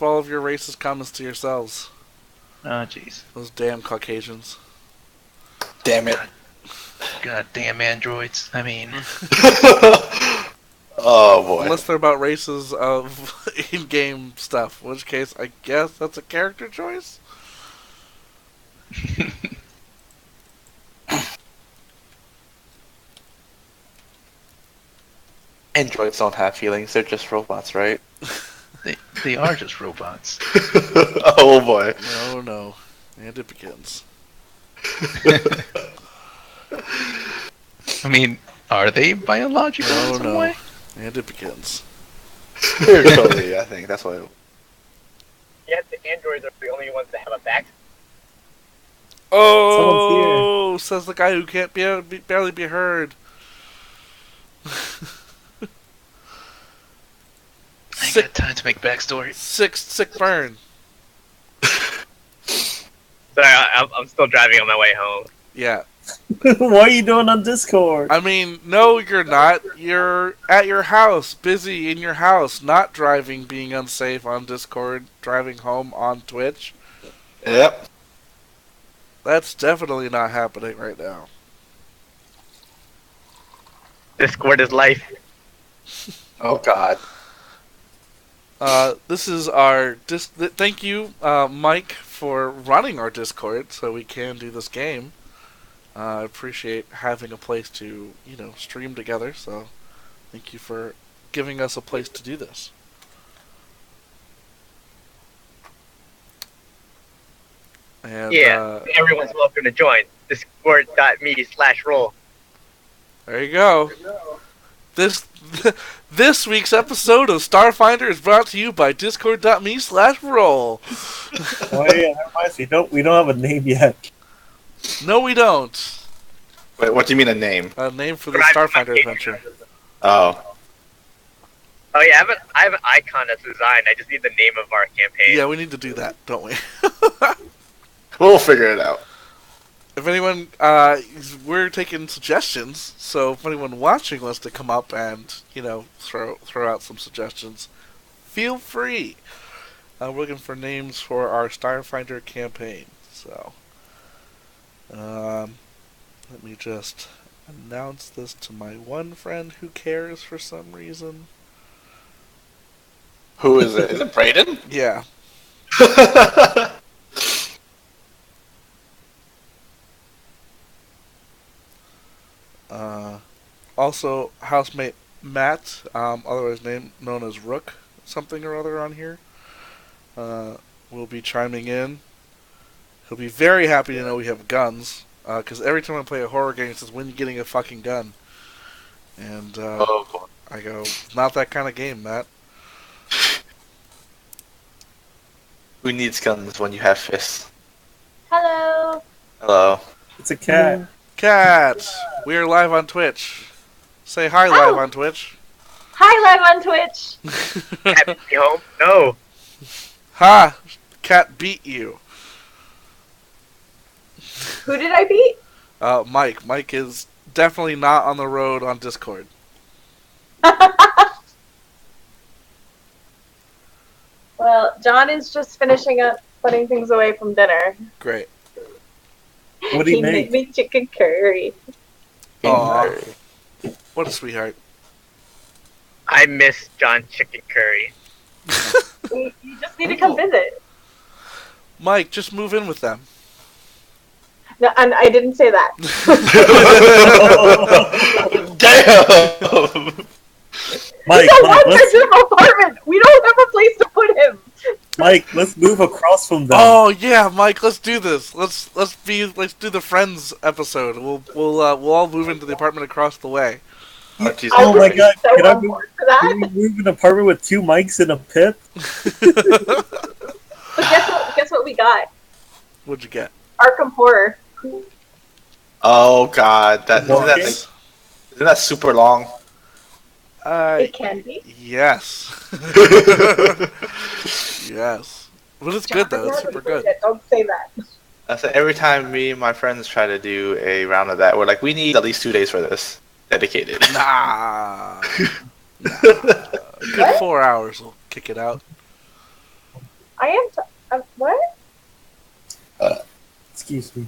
all of your racist comments to yourselves. Oh, jeez. Those damn Caucasians. Damn it. God damn androids. I mean, Oh boy. Unless they're about races of in-game stuff, in which case I guess that's a character choice. Androids don't have feelings, they're just robots, right? they are just robots. Oh boy. No. And it begins. I mean, are they biological in some way? And it begins. Spiritually, I think that's what. Yet the androids are the only ones that have a back. Oh, says the guy who can't barely be heard. I ain't got time to make backstory. Sick burn. Sorry, I'm still driving on my way home. Yeah. What are you doing on Discord? I mean, no, you're not. You're at your house, busy in your house, not driving, being unsafe on Discord, driving home on Twitch. Yep. That's definitely not happening right now. Discord is life. Oh god. This is our thank you, Mike, for running our Discord so we can do this game. I appreciate having a place to, stream together, so thank you for giving us a place to do this. And, everyone's welcome to join. Discord.me/roll. There you go. This week's episode of Starfinder is brought to you by Discord.me/roll. Oh yeah, that reminds me. We don't have a name yet. No, we don't. Wait, what do you mean a name? A name for the Starfinder adventure. Oh. Oh yeah, I have an icon that's designed. I just need the name of our campaign. Yeah, we need to do that, don't we? We'll figure it out. If anyone, we're taking suggestions, so if anyone watching wants to come up and, throw out some suggestions, feel free. We're looking for names for our Starfinder campaign, so, let me just announce this to my one friend who cares for some reason. Who is it? Is it Brayden? Yeah. Also, housemate Matt, otherwise known as Rook, something or other on here, will be chiming in. He'll be very happy to know we have guns, because every time I play a horror game, it says, when you getting a fucking gun? And I go, not that kind of game, Matt. Who needs guns when you have fists? Hello. Hello. It's a cat. Cat! We are live on Twitch. Say hi live on Twitch. Hi, live on Twitch. Cat beat me home? No. Ha! Cat beat you. Who did I beat? Mike. Mike is definitely not on the road on Discord. Well, John is just finishing up putting things away from dinner. Great. What do you He make? made me chicken curry. Aw. What a sweetheart. I miss John Chicken Curry. You just need to come visit. Mike, just move in with them. No, and I didn't say that. Damn! Mike, It's a let's, one-bedroom apartment. We don't have a place to put him. Mike, let's move across from them. Oh yeah, Mike, let's do this. Let's do the Friends episode. We'll all move into the apartment across the way. Oh, Jesus I Oh would my be God, so can I on move- board for that. Can we move an apartment with 2 mics in a pit? But guess what we got? What'd you get? Arkham Horror. Oh god, Walking? isn't that super long? It can be. Yes. Yes. But it's good though. It's super good. Don't say that. I said every time me and my friends try to do a round of that, we're like, we need at least 2 days for this. Dedicated. Nah. Good What? 4 hours will kick it out. I am. What? Excuse me.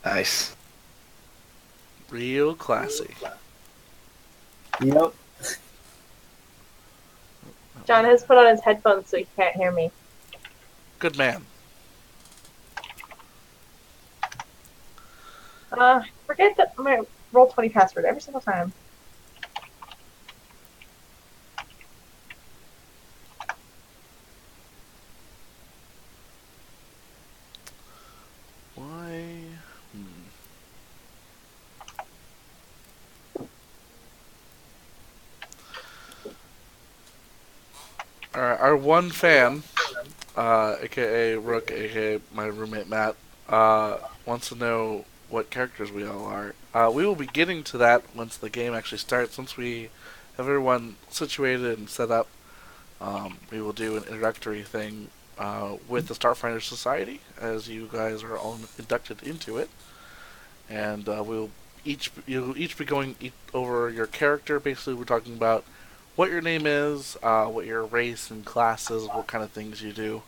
Nice. Real classy. Yep. John has put on his headphones so he can't hear me. Good man. Forget that my Roll20 password every single time. Why? Alright, our one fan, aka Rook, aka my roommate Matt, wants to know what characters we all are. We will be getting to that once the game actually starts. Once we have everyone situated and set up, we will do an introductory thing with the Starfinder Society, as you guys are all inducted into it. And you'll each be going over your character. Basically, we're talking about what your name is, what your race and class is, what kind of things you do,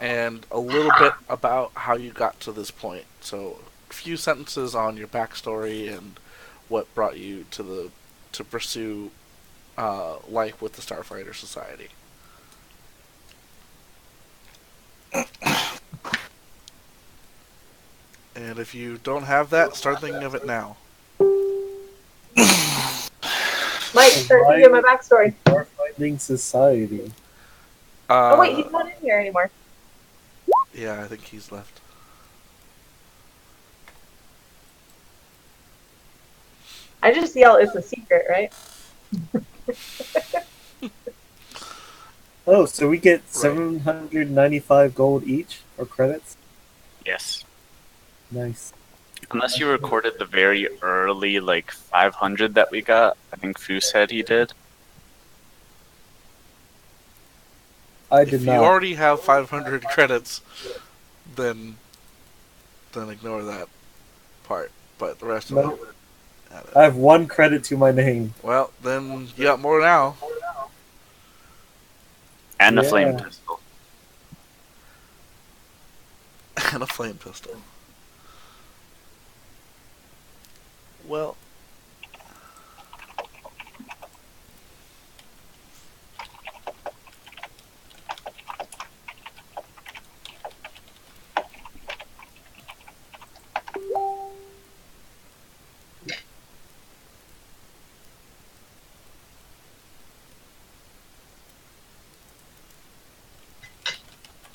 and a little bit about how you got to this point. So, a few sentences on your backstory and what brought you to pursue life with the Starfighter Society. And if you don't have that, start thinking of it now. Mike, start thinking of my backstory. Starfinding Society. Oh wait, he's not in here anymore. Yeah, I think he's left. I just yell, "It's a secret," right? Oh, so we get 795 gold each, or credits? Yes. Nice. Unless you recorded the very early, 500 that we got. I think Fu said he did. I If did you not. already have 500 credits, then ignore that part. But the rest of Nope. it. I have 1 credit to my name. Well, then you got more now. And a Yeah. flame pistol. And a flame pistol. Well,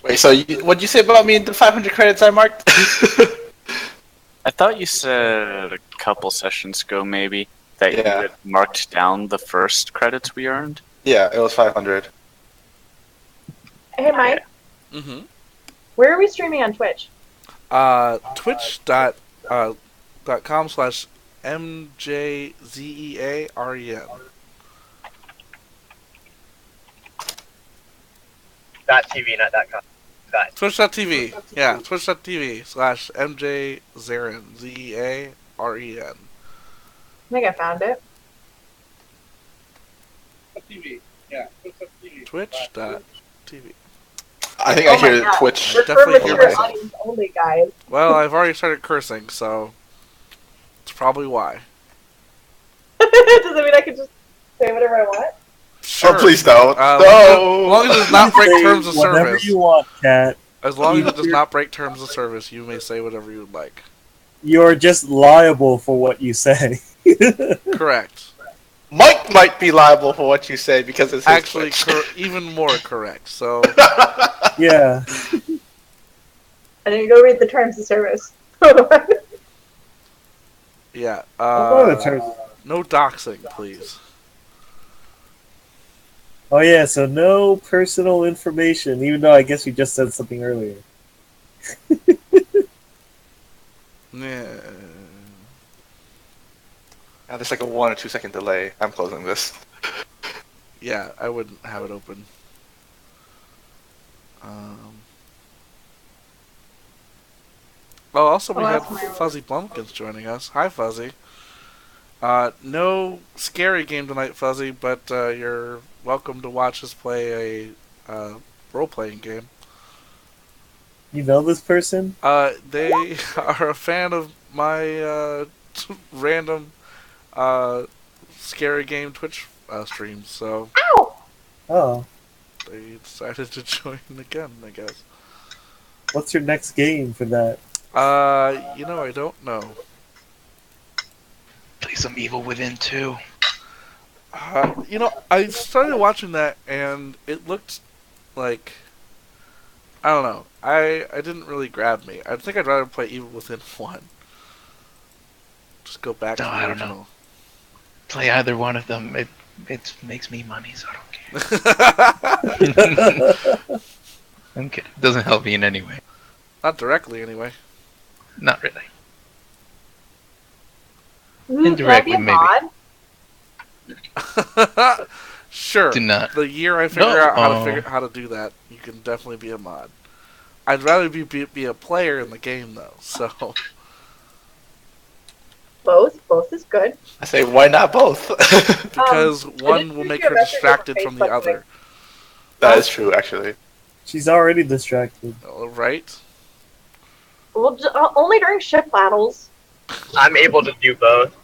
Wait, so what'd you say about me? The 500 credits I marked? I thought you said a couple sessions ago, maybe, that you had marked down the first credits we earned. Yeah, it was 500. Hey Mike, where are we streaming on Twitch? Twitch.com/MJZEAREN. .tv, not .com. Twitch.tv. Yeah, Twitch.tv/MJZEAREN. ZEAREN. I think I found it. Twitch.tv. I think I my hear God. Twitch. We're Definitely for hear mature myself. audience only, guys. Well, I've already started cursing, so it's probably why. Does that mean I can just say whatever I want? Sure. Oh, please don't. No! As long as it does not break Say terms of whatever service. you want, Cat. As long as it does not break terms of service, you may say whatever you would like. You're just liable for what you say. Correct. Mike might be liable for what you say because it's his Actually, Twitch. even more correct. So, Yeah. I didn't go read the terms of service. yeah. What are the terms? No doxing, please. Oh yeah, so no personal information, even though I guess you just said something earlier. Yeah. Now there's like a 1 or 2 second delay. I'm closing this. Yeah, I wouldn't have it open. Oh, also we had Fuzzy Blumpkins joining us. Hi, Fuzzy. No scary game tonight, Fuzzy, but you're welcome to watch us play a role-playing game. You know this person? They are a fan of my random scary game Twitch streams, so Ow! Oh. they decided to join again, I guess. What's your next game for that? I don't know. Play some Evil Within 2. I started watching that and it looked like, I don't know. I didn't really grab me. I think I'd rather play Evil Within 1. Just go back No, to the I don't know. original. Play either one of them. It makes me money, so I don't care. I'm kidding. Doesn't help me in any way. Not directly, anyway. Not really. Can I be Indirectly, a maybe. mod? Sure. Do not. The year I figure No. out how to do that, you can definitely be a mod. I'd rather be a player in the game though. So Both. Both is good. I say, why not both? because I one just will sent make you a her message on distracted from the Facebook other. That is true, actually. She's already distracted. Right? Well, only during ship battles. I'm able to do both.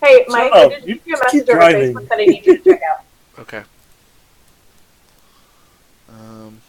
Hey, Mike, Shut I up. did You send you a keep message over driving. Facebook that I need you to check out. Okay. Um.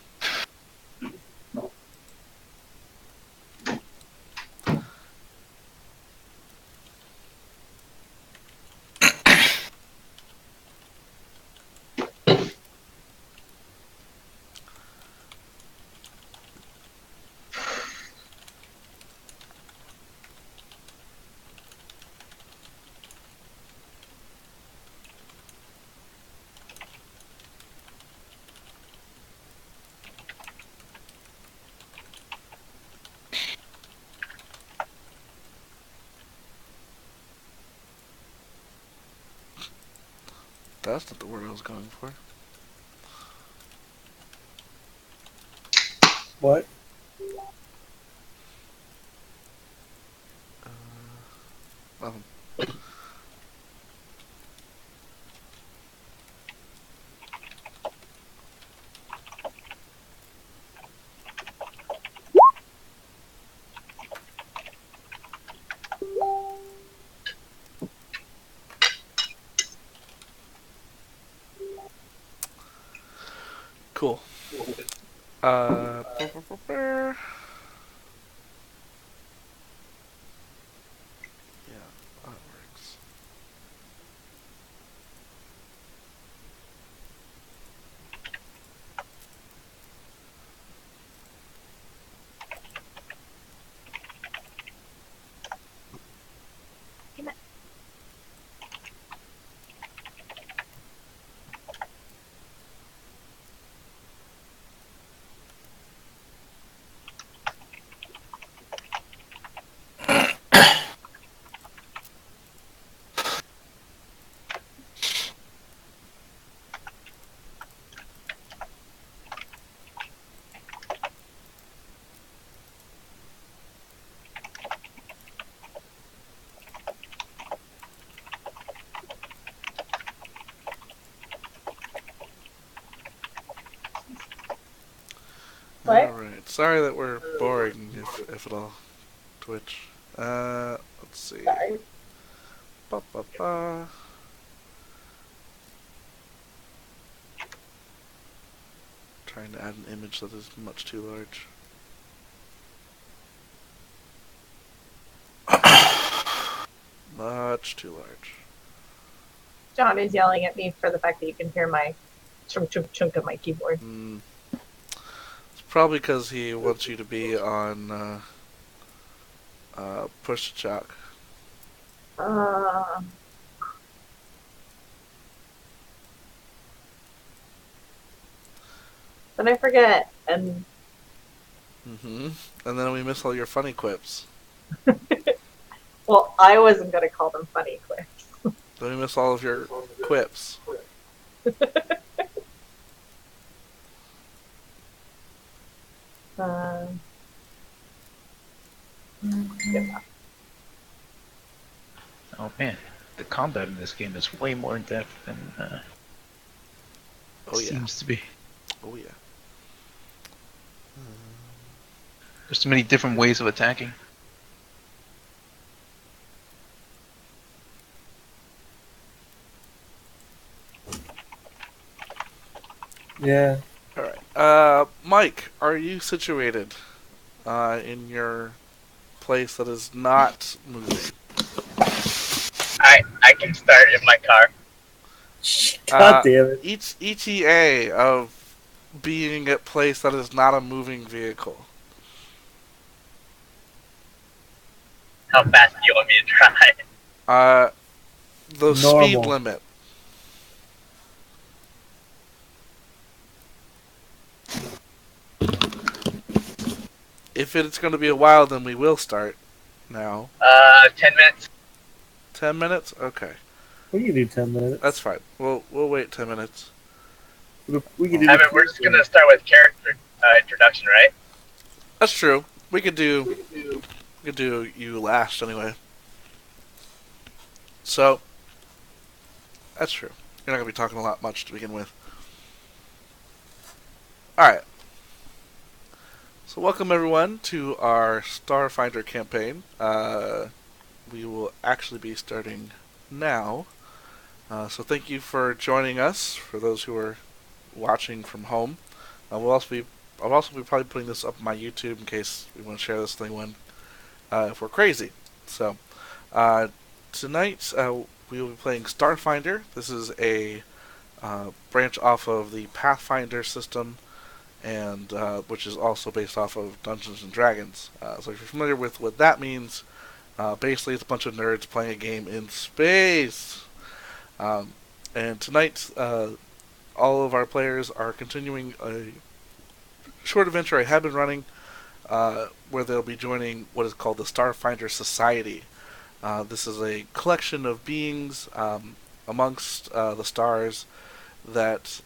That's not the word I was going for. What? Nothing. Cool. Yeah, that works. What? Alright. Sorry that we're boring if at all. Twitch. Let's see. Sorry. Ba, ba, ba. Trying to add an image that is much too large. Much too large. John is yelling at me for the fact that you can hear my chunk chunk chunk of my keyboard. It's probably because he wants you to be on push to chalk. Then I forget, and And then we miss all your funny quips. well, I wasn't gonna call them funny quips. Then we miss all of your quips. Yeah. Oh man, the combat in this game is way more in depth than Oh yeah. Seems to be. Oh yeah. There's too many different ways of attacking. Yeah. All right. Mike, are you situated in your place that is not moving? I can start in my car. God damn it. Each ETA of being at place that is not a moving vehicle. How fast do you want me to drive? The speed Normal. limit. If it's going to be a while, then we will start now. 10 minutes. 10 minutes? Okay. We can do 10 minutes. That's fine. We'll wait 10 minutes. We can do I mean, we're just gonna start with character introduction, right? That's true. We could do you last anyway. So that's true. You're not gonna be talking a lot much to begin with. Alright. So welcome everyone to our Starfinder campaign. We will actually be starting now. So thank you for joining us, for those who are watching from home. I'll also be probably putting this up on my YouTube in case we want to share this thing when if we're crazy. So tonight we will be playing Starfinder. This is a branch off of the Pathfinder system, and which is also based off of Dungeons and Dragons. So if you're familiar with what that means, basically it's a bunch of nerds playing a game in space. And tonight, all of our players are continuing a short adventure I have been running, where they'll be joining what is called the Starfinder Society. This is a collection of beings amongst the stars that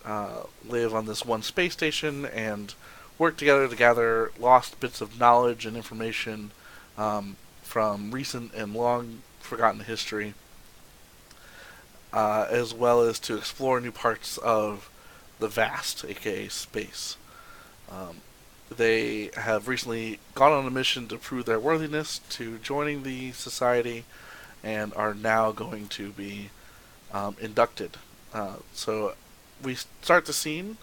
live on this one space station and work together to gather lost bits of knowledge and information from recent and long forgotten history, as well as to explore new parts of the vast, aka space. They have recently gone on a mission to prove their worthiness to joining the society and are now going to be inducted. So we start the scene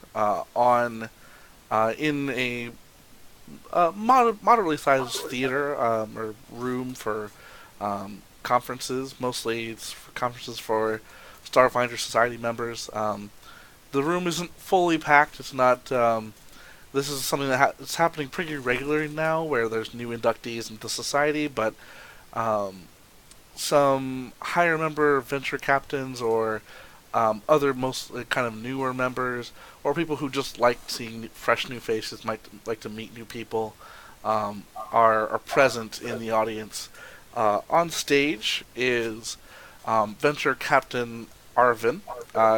in a moderately sized theater or room for conferences. Mostly it's for conferences for Starfinder Society members. The room isn't fully packed. It's not. This is something that's happening pretty regularly now, where there's new inductees into society, but some higher member venture captains or other mostly kind of newer members, or people who just like seeing fresh new faces, might like to meet new people, are present in the audience. On stage is venture captain Arvin.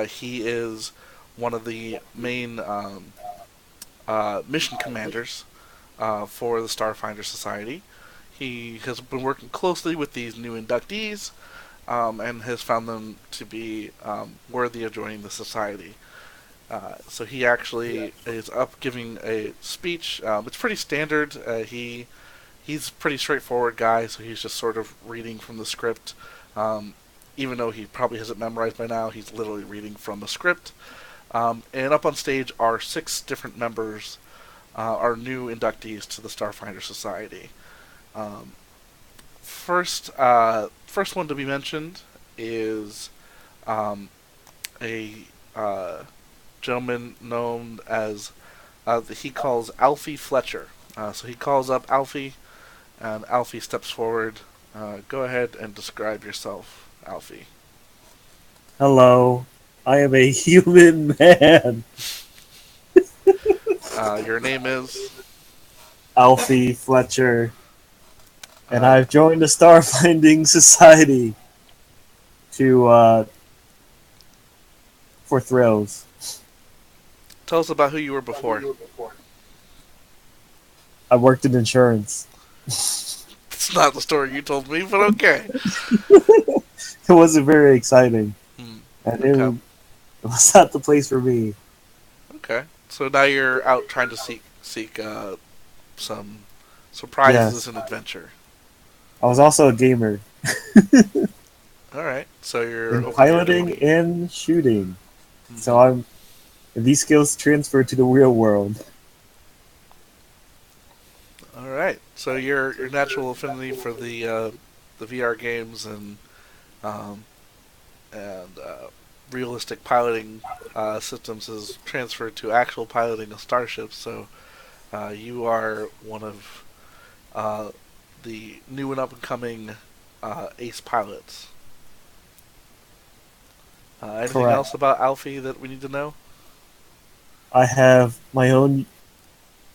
He is one of the main mission commanders for the Starfinder Society. He has been working closely with these new inductees and has found them to be worthy of joining the society. So he actually is up giving a speech. It's pretty standard. He's a pretty straightforward guy, so he's just sort of reading from the script. Even though he probably has it memorized by now, he's literally reading from a script. And up on stage are 6 different members, are new inductees to the Starfinder Society. First one to be mentioned is a gentleman known as he calls Alfie Fletcher. So he calls up Alfie, and Alfie steps forward. Go ahead and describe yourself, Alfie. Hello. I am a human man. Your name is Alfie Fletcher. And I've joined the Starfinding Society to for thrills. Tell us about who you were before. I worked in insurance. It's not the story you told me, but okay. It wasn't very exciting. Hmm. And Okay. it was not the place for me. Okay. So now you're out trying to seek some surprises Yes. and adventure. I was also a gamer All right. So you're in hoping you're piloting and shooting. So Mhm. I'm these skills transfer to the real world. All right. So your natural affinity for the VR games um, and realistic piloting systems is transferred to actual piloting of starships. So you are one of uh, the new and up and coming ace pilots. Anything Correct. else about Alfie that we need to know? I have my own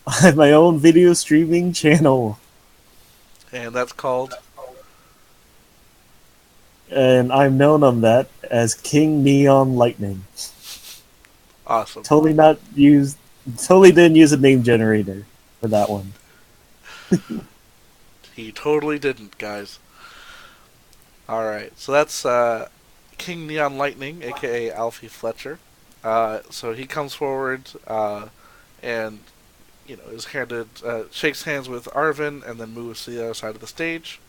I have my own video streaming channel, And that's called. and I'm known on that as King Neon Lightning. Awesome. Totally not used. Totally didn't use a name generator for that one. He totally didn't, guys. All right. So that's King Neon Lightning, aka Alfie Fletcher. So he comes forward and is handed shakes hands with Arvin and then moves to the other side of the stage.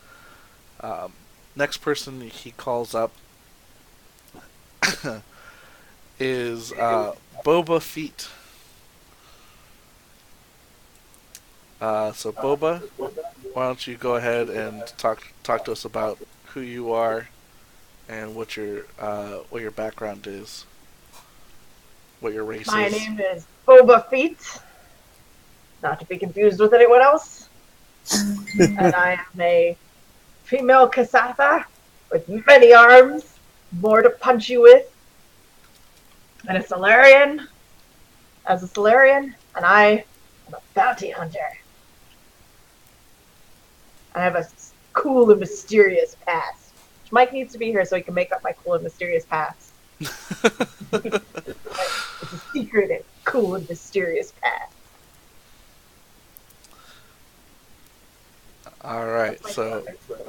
Um, Next person he calls up is Boba Fett. So Boba, why don't you go ahead and talk to us about who you are and what your background is, what your race My is. name is Boba Fett, not to be confused with anyone else. And I am a female Kasatha with many arms, more to punch you with, and a Solarian, as a Solarian, and I am a bounty hunter. I have a cool and mysterious past. Mike needs to be here so he can make up my cool and mysterious past. It's a secret and cool and mysterious past. All right, That's my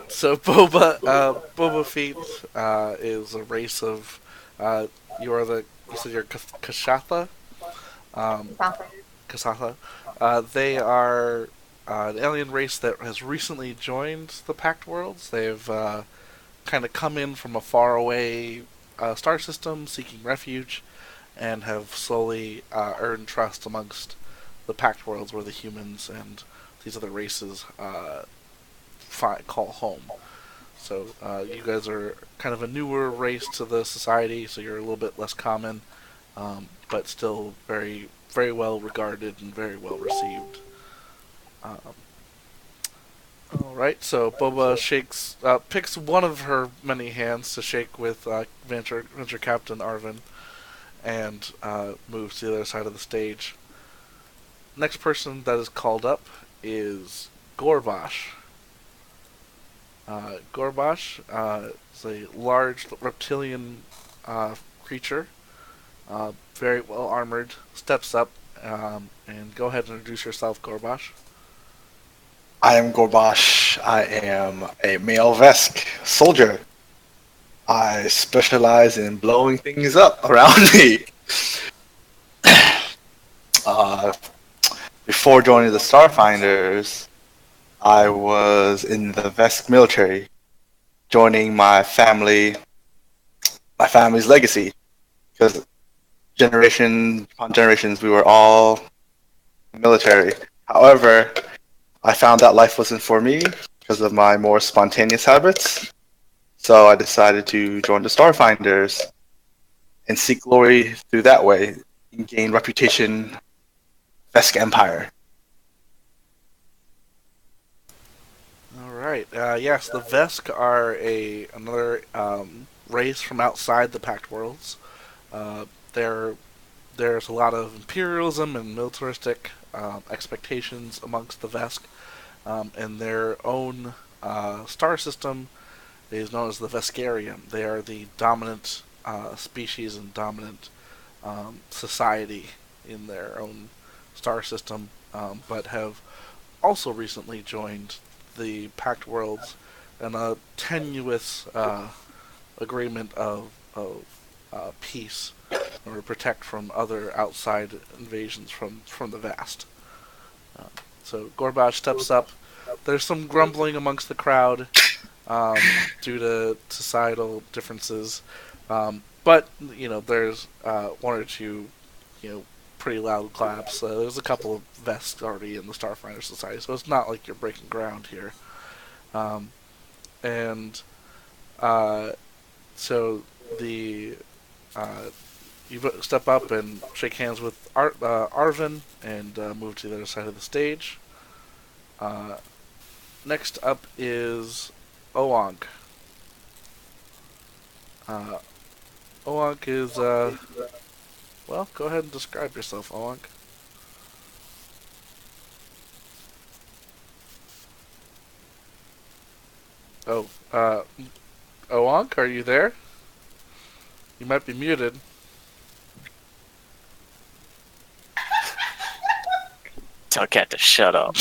so Boba Fett is a race of you said you're Kashatha, um, story. Kasatha. They are an alien race that has recently joined the Pact Worlds. They've kind of come in from a faraway star system, seeking refuge, and have slowly earned trust amongst the Pact Worlds, where the humans and these other races call home. So you guys are kind of a newer race to the society, so you're a little bit less common, but still very, very well regarded and very well received. Um, all right, so Boba picks one of her many hands to shake with Venture Captain Arvin, and moves to the other side of the stage. Next person that is called up is Gorbash. Gorbash is a large reptilian creature, very well armored. Steps up and go ahead and introduce yourself, Gorbash. I am Gorbash. I am a male Vesk soldier. I specialize in blowing things up around me. Uh, Before joining the Starfinders, I was in the Vesk military, joining my family's legacy, because generation upon generations we were all military. However, I found that life wasn't for me because of my more spontaneous habits, so I decided to join the Starfinders and seek glory through that way and gain reputation, Vesk Empire. All right. Yes, the Vesk are another race from outside the Pact Worlds. Uh, there's a lot of imperialism and militaristic expectations amongst the Vesk, and their own star system is known as the Veskarium. They are the dominant species and dominant society in their own star system, but have also recently joined the Pact Worlds in a tenuous agreement of peace or protect from other outside invasions from the vast. So Gorbach steps up. There's some grumbling amongst the crowd due to societal differences, but there's one or two pretty loud claps. There's a couple of vests already in the Starfinder Society, so it's not like you're breaking ground here. And so the you step up and shake hands with Arvin and move to the other side of the stage. Next up is Oank. Oank is well, go ahead and describe yourself, Oank. Oh, Oank, are you there? You might be muted. Tell Cat to shut up.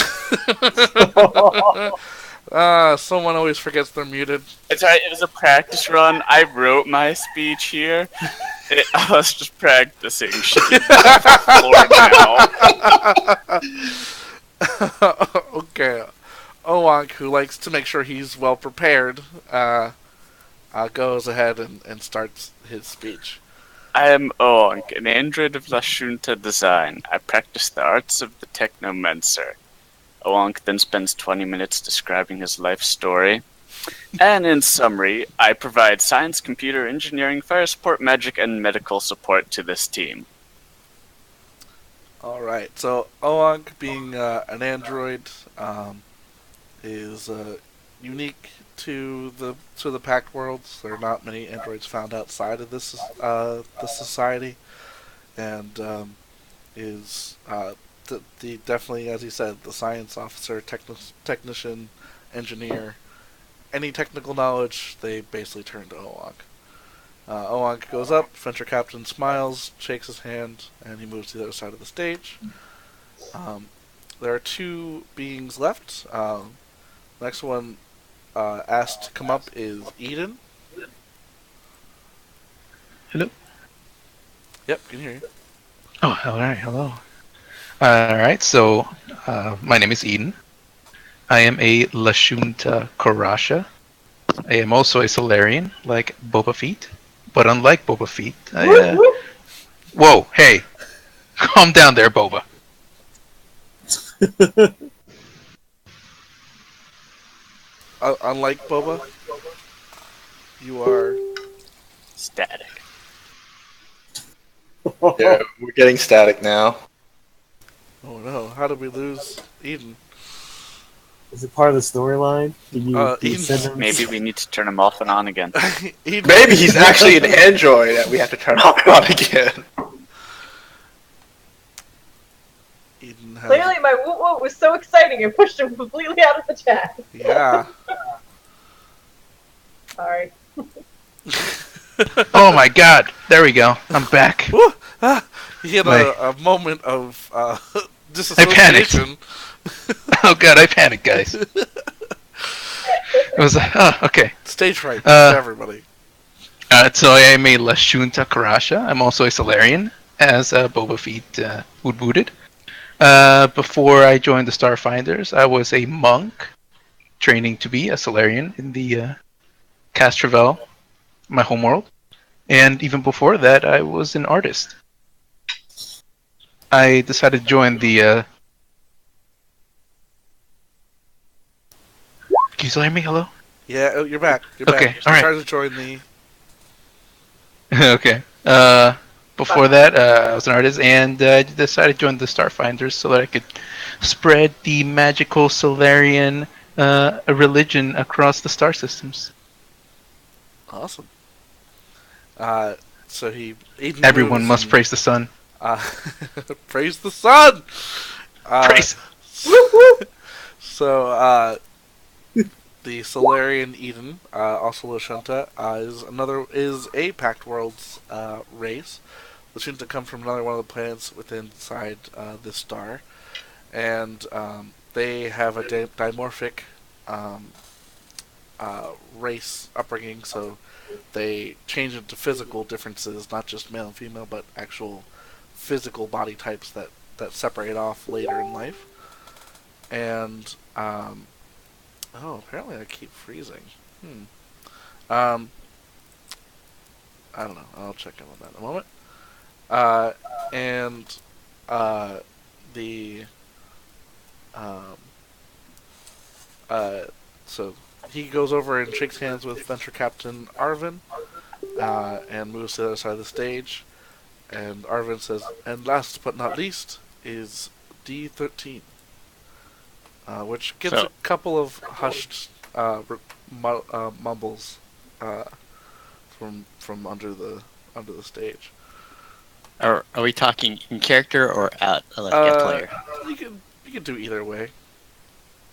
Someone always forgets they're muted. It's alright, it was a practice run. I wrote my speech here. I was just practicing shit on the floor now. Okay. Oank, who likes to make sure he's well prepared, goes ahead and starts his speech. I am Oonk, an android of Lashunta design. I practice the arts of the Technomancer. Oonk then spends 20 minutes describing his life story. And in summary, I provide science, computer, engineering, fire support, magic, and medical support to this team. Alright, so Oank, being an android, is unique to the Pact Worlds. There are not many androids found outside of this society, and is definitely, as he said, the science officer, technician, engineer. Any technical knowledge, they basically turn to Oank. Oank goes up, Venture Captain smiles, shakes his hand, and he moves to the other side of the stage. There are two beings left. The next one asked to come up is Eden. Hello? Yep, can hear you. Oh, alright, hello. Alright, so my name is Eden. I am a Lashunta Karasha. I am also a Solarian, like Boba Fett. But unlike Boba Fett, Whoa, hey! Calm down there, Boba. Unlike Boba, you are... Static. Yeah, we're getting static now. Oh no, how did we lose Eden? Is it part of the storyline? Did you Eden's- send him? Maybe we need to turn him off and on again. Eden, Maybe he's actually an android that we have to turn off and on again. Eden has... Clearly, my woot woot was so exciting, it pushed him completely out of the chat. Yeah. Sorry. Oh my god, there we go. I'm back. Woo! He had a moment of disassociation. Oh god, I panicked, guys. It was okay. Stage fright for everybody. So I am a Lashunta Karasha. I'm also a Solarian, as Boba Fett booted. Before I joined the Starfinders, I was a monk, training to be a Solarian in the Castrovel, my homeworld. And even before that, I was an artist. I decided to join the... Can you still hear me? Hello? Yeah, oh, you're back. You're Okay, back. alright. Try to join the... Okay. Before that, I was an artist, and I decided to join the Starfinders so that I could spread the magical Solarian religion across the star systems. Awesome. So Eden Everyone moves must and, praise the sun. praise the sun! Praise! So, the Solarian Eden, also Lashunta, is a Pact Worlds race. Lashunta come from another one of the planets within inside this star, and they have a dimorphic race upbringing, so they change into physical differences, not just male and female, but actual physical body types that separate off later in life. And apparently I keep freezing. Um, I don't know. I'll check in on that in a moment. Uh, and the um, so he goes over and shakes hands with Venture Captain Arvin, and moves to the other side of the stage. And Arvin says, "And last but not least is D13," which gets So- a couple of hushed mumbles from under the stage. Are we talking in character or at like a player? You can do either way.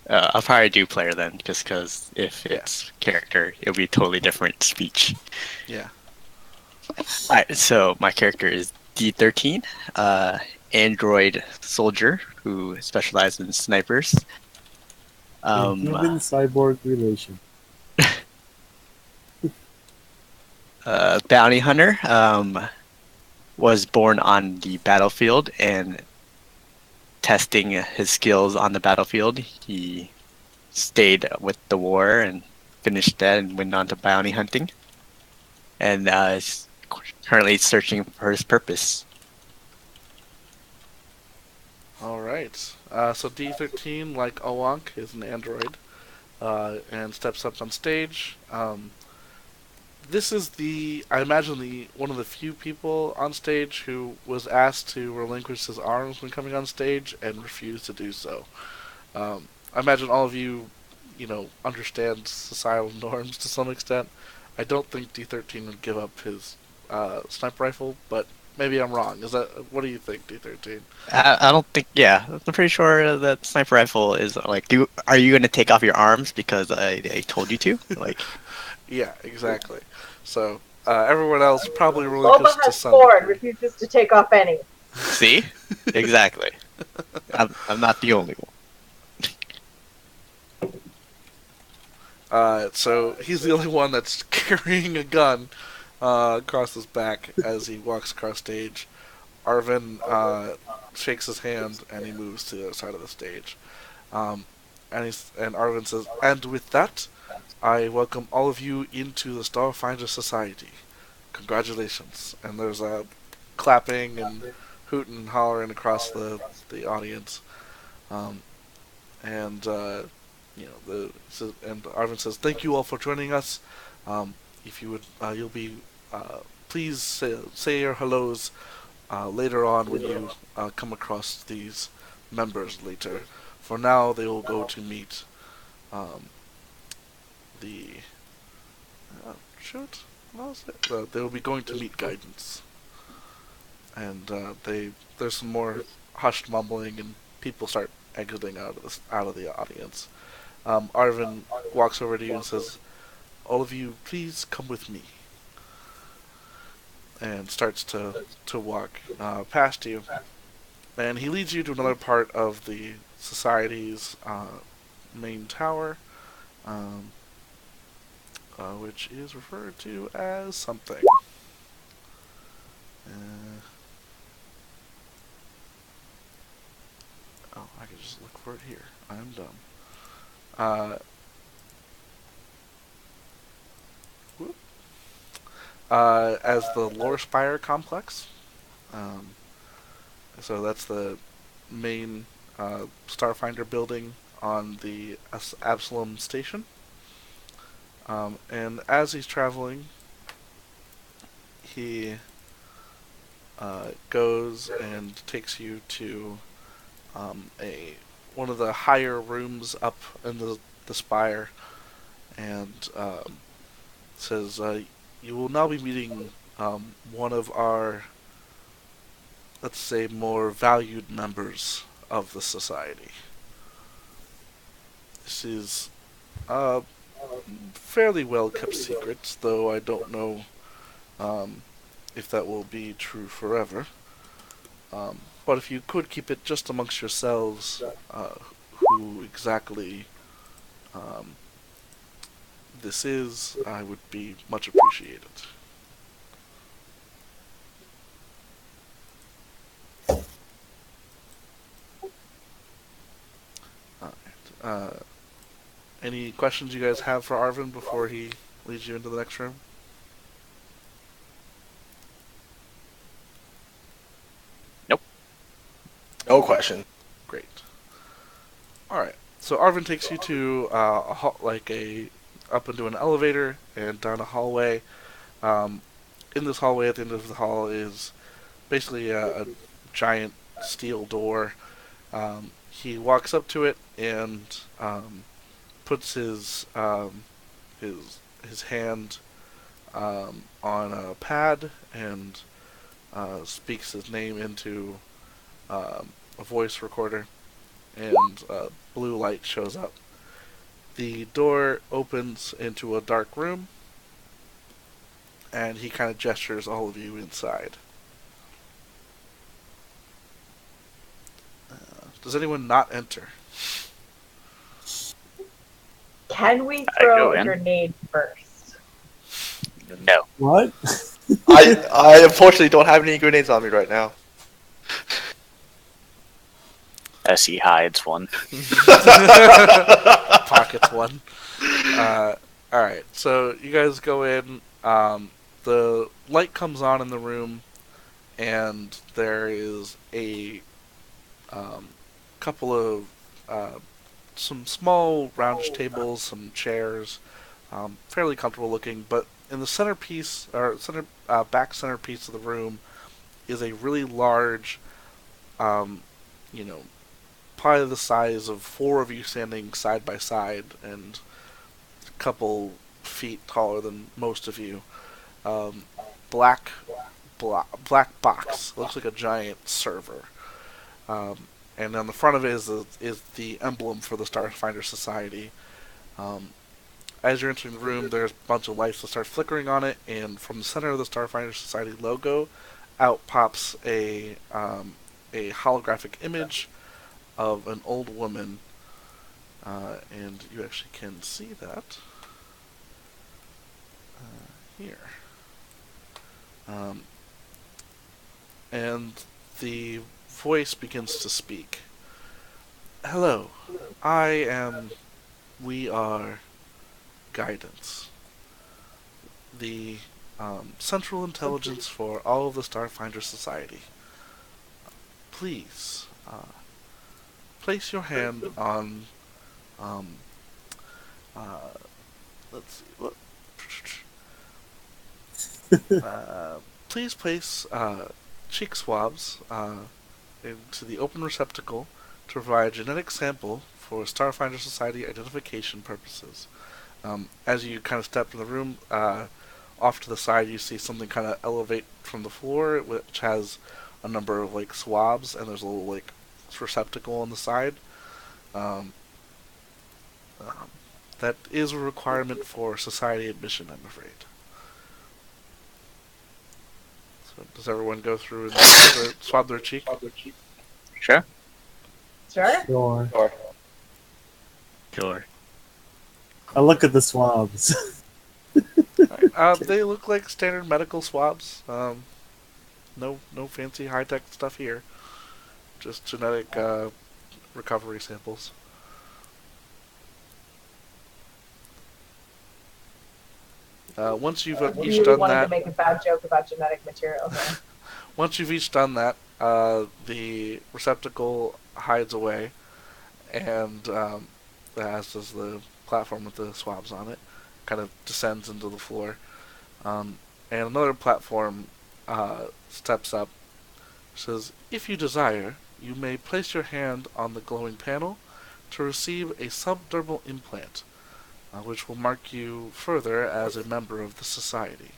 I'll probably do player then, just because if it's character, it'll be totally different speech. Yeah. Alright, so my character is D13, android soldier who specializes in snipers. Human cyborg relation. Bounty hunter. Was born on the battlefield and testing his skills on the battlefield. He stayed with the war and finished that and went on to bounty hunting. And is currently searching for his purpose. Alright. So D13, like Owank, is an android, and steps up on stage. This is I imagine one of the few people on stage who was asked to relinquish his arms when coming on stage and refused to do so. I imagine all of you, understand societal norms to some extent. I don't think D13 would give up his sniper rifle, but maybe I'm wrong. What do you think, D13? I don't think. Yeah, I'm pretty sure that sniper rifle is like. Are you going to take off your arms because I told you to? Like. Yeah, exactly. So everyone else probably Boba relinquished to has some sword, degree. refuses to take off any. See, exactly. I'm not the only one. So he's the only one that's carrying a gun across his back as he walks across stage. Arvin shakes his hand and he moves to the other side of the stage. And Arvin says, "And with that, I welcome all of you into the Starfinder Society. Congratulations." And there's a clapping and hooting and hollering across the audience. And Arvin says, "Thank you all for joining us. If you would, you'll be please say your hellos later on when you come across these members later. For now, they will go to meet the they will be going to meet guidance." And there's some more hushed mumbling and people start exiting out of the audience. Arvin walks over to you and says, "All of you, please come with me." And starts to walk past you. And he leads you to another part of the society's main tower, which is referred to as something. I can just look for it here. I'm dumb. As the Lore Spire complex. So that's the main Starfinder building on the Absalom station. And as he's traveling, he goes and takes you to one of the higher rooms up in the spire, and says, "You will now be meeting one of our, let's say, more valued members of the society. This is fairly well kept secret, though I don't know if that will be true forever. But if you could keep it just amongst yourselves, who exactly this is, I would be much appreciated. Alright. Any questions you guys have for Arvin before he leads you into the next room? No question. Great. Alright. So Arvin takes you to up into an elevator and down a hallway. In this hallway, at the end of the hall, is basically a giant steel door. He walks up to it and puts his hand on a pad and speaks his name into a voice recorder, and blue light shows up. The door opens into a dark room, and he kind of gestures all of you inside. Does anyone not enter? Can we I go throw a in. grenade first? No. What? I unfortunately don't have any grenades on me right now. As he hides one. Pockets one. Alright, so you guys go in. The light comes on in the room, and there is a couple of some small round tables, some chairs, fairly comfortable looking. But in the centerpiece, or back centerpiece of the room, is a really large, probably the size of 4 of you standing side by side, and a couple feet taller than most of you. Black box. Looks like a giant server. And on the front of it is the emblem for the Starfinder Society. As you're entering the room, there's a bunch of lights that start flickering on it, and from the center of the Starfinder Society logo, out pops a holographic image of an old woman, and you actually can see that here. And the voice begins to speak. Hello, we are Guidance, the central intelligence for all of the Starfinder Society. Please, place your hand on, let's see, what? Please place cheek swabs into the open receptacle to provide a genetic sample for Starfinder Society identification purposes. As you kind of step in the room, off to the side you see something kind of elevate from the floor, which has a number of swabs, and there's a little receptacle on the side. That is a requirement for society admission, I'm afraid. So does everyone go through and swab their cheek? Sure. Sure. Sure. Sure. I look at the swabs. They look like standard medical swabs. No fancy high-tech stuff here. Just genetic recovery samples. Once you've each You done wanted that, to make a bad joke about genetic materials. once you've each done that, the receptacle hides away, and as does the platform with the swabs on it, kind of descends into the floor. And another platform steps up, says, "If you desire, you may place your hand on the glowing panel to receive a subdermal implant, which will mark you further as a member of the society."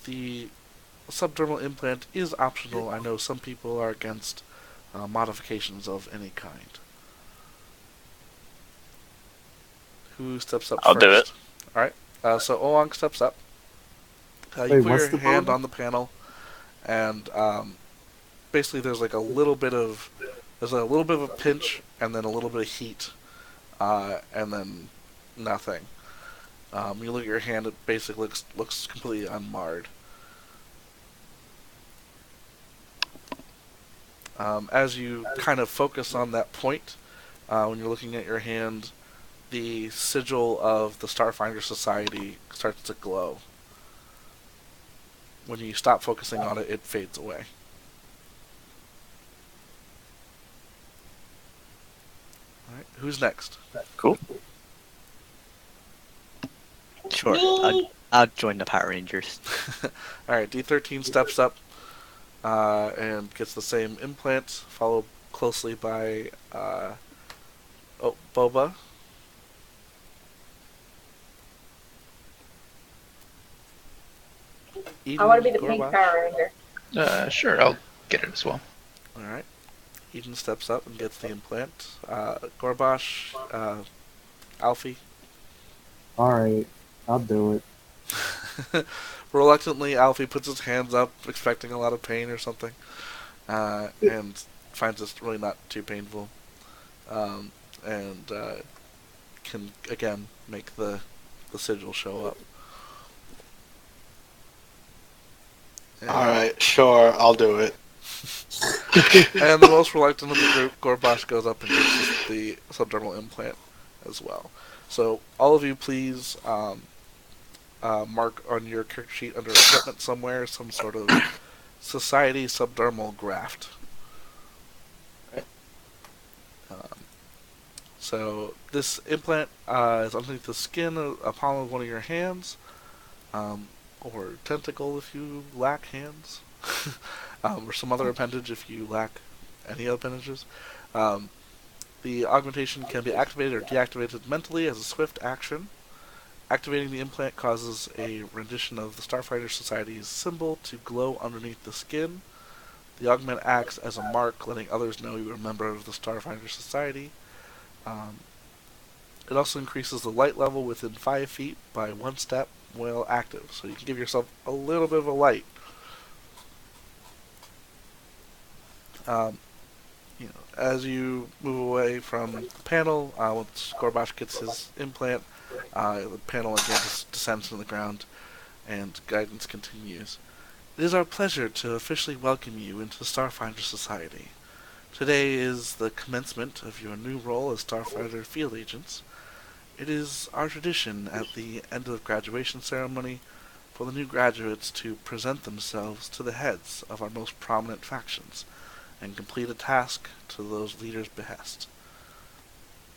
The subdermal implant is optional. I know some people are against modifications of any kind. Who steps up I'll first? do it. Alright, so Oolong steps up. You Wait, put what's your the hand button? on the panel, and basically there's a little bit of a pinch, and then a little bit of heat, and then nothing. You look at your hand; it basically looks completely unmarred. As you kind of focus on that point, when you're looking at your hand, the sigil of the Starfinder Society starts to glow. When you stop focusing on it, it fades away. Alright, who's next? Cool. Sure. Me. I'll join the Power Rangers. Alright, D13 steps up and gets the same implant, followed closely by Boba. Eden, I want to be the pink Gorbash. Power Ranger. Sure, I'll get it as well. Alright. Eden steps up and gets the implant. Gorbash, Alfie. Alright, I'll do it. Reluctantly, Alfie puts his hands up, expecting a lot of pain or something, and finds it's really not too painful, and can again make the sigil show up. And, Alright, sure, I'll do it. and the most reluctant of the group, Gorbash, goes up and gets the subdermal implant as well. So all of you, please mark on your character sheet under equipment somewhere some sort of society subdermal graft. So this implant is underneath the skin of a palm of one of your hands, or tentacle if you lack hands, or some other appendage if you lack any appendages. The augmentation can be activated or deactivated mentally as a swift action. Activating the implant causes a rendition of the Starfinder Society's symbol to glow underneath the skin. The augment acts as a mark, letting others know you are a member of the Starfinder Society. It also increases the light level within 5 feet by 1 step while active, so you can give yourself a little bit of a light. As you move away from the panel, once Gorbash gets his implant, the panel again descends to the ground, and guidance continues. It is our pleasure to officially welcome you into the Starfinder Society. Today is the commencement of your new role as Starfinder field agents. It is our tradition at the end of the graduation ceremony for the new graduates to present themselves to the heads of our most prominent factions and complete a task to those leaders' behest.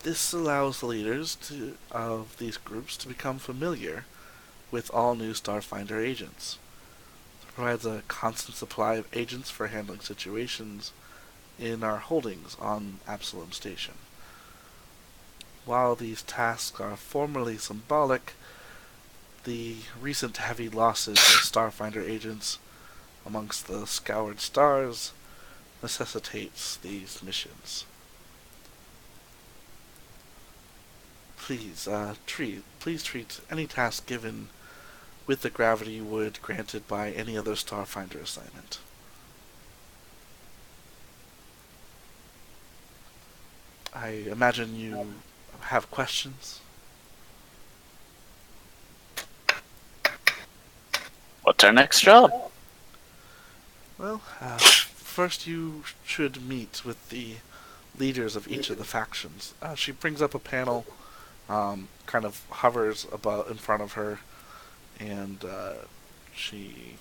This allows the leaders of these groups to become familiar with all new Starfinder agents. It provides a constant supply of agents for handling situations in our holdings on Absalom Station. While these tasks are formally symbolic, the recent heavy losses of Starfinder agents amongst the scoured stars necessitates these missions. Please treat any task given with the gravity you would granted by any other Starfinder assignment. I imagine you have questions? What's our next job? Well, first you should meet with the leaders of each of the factions. She brings up a panel, kind of hovers about in front of her, and she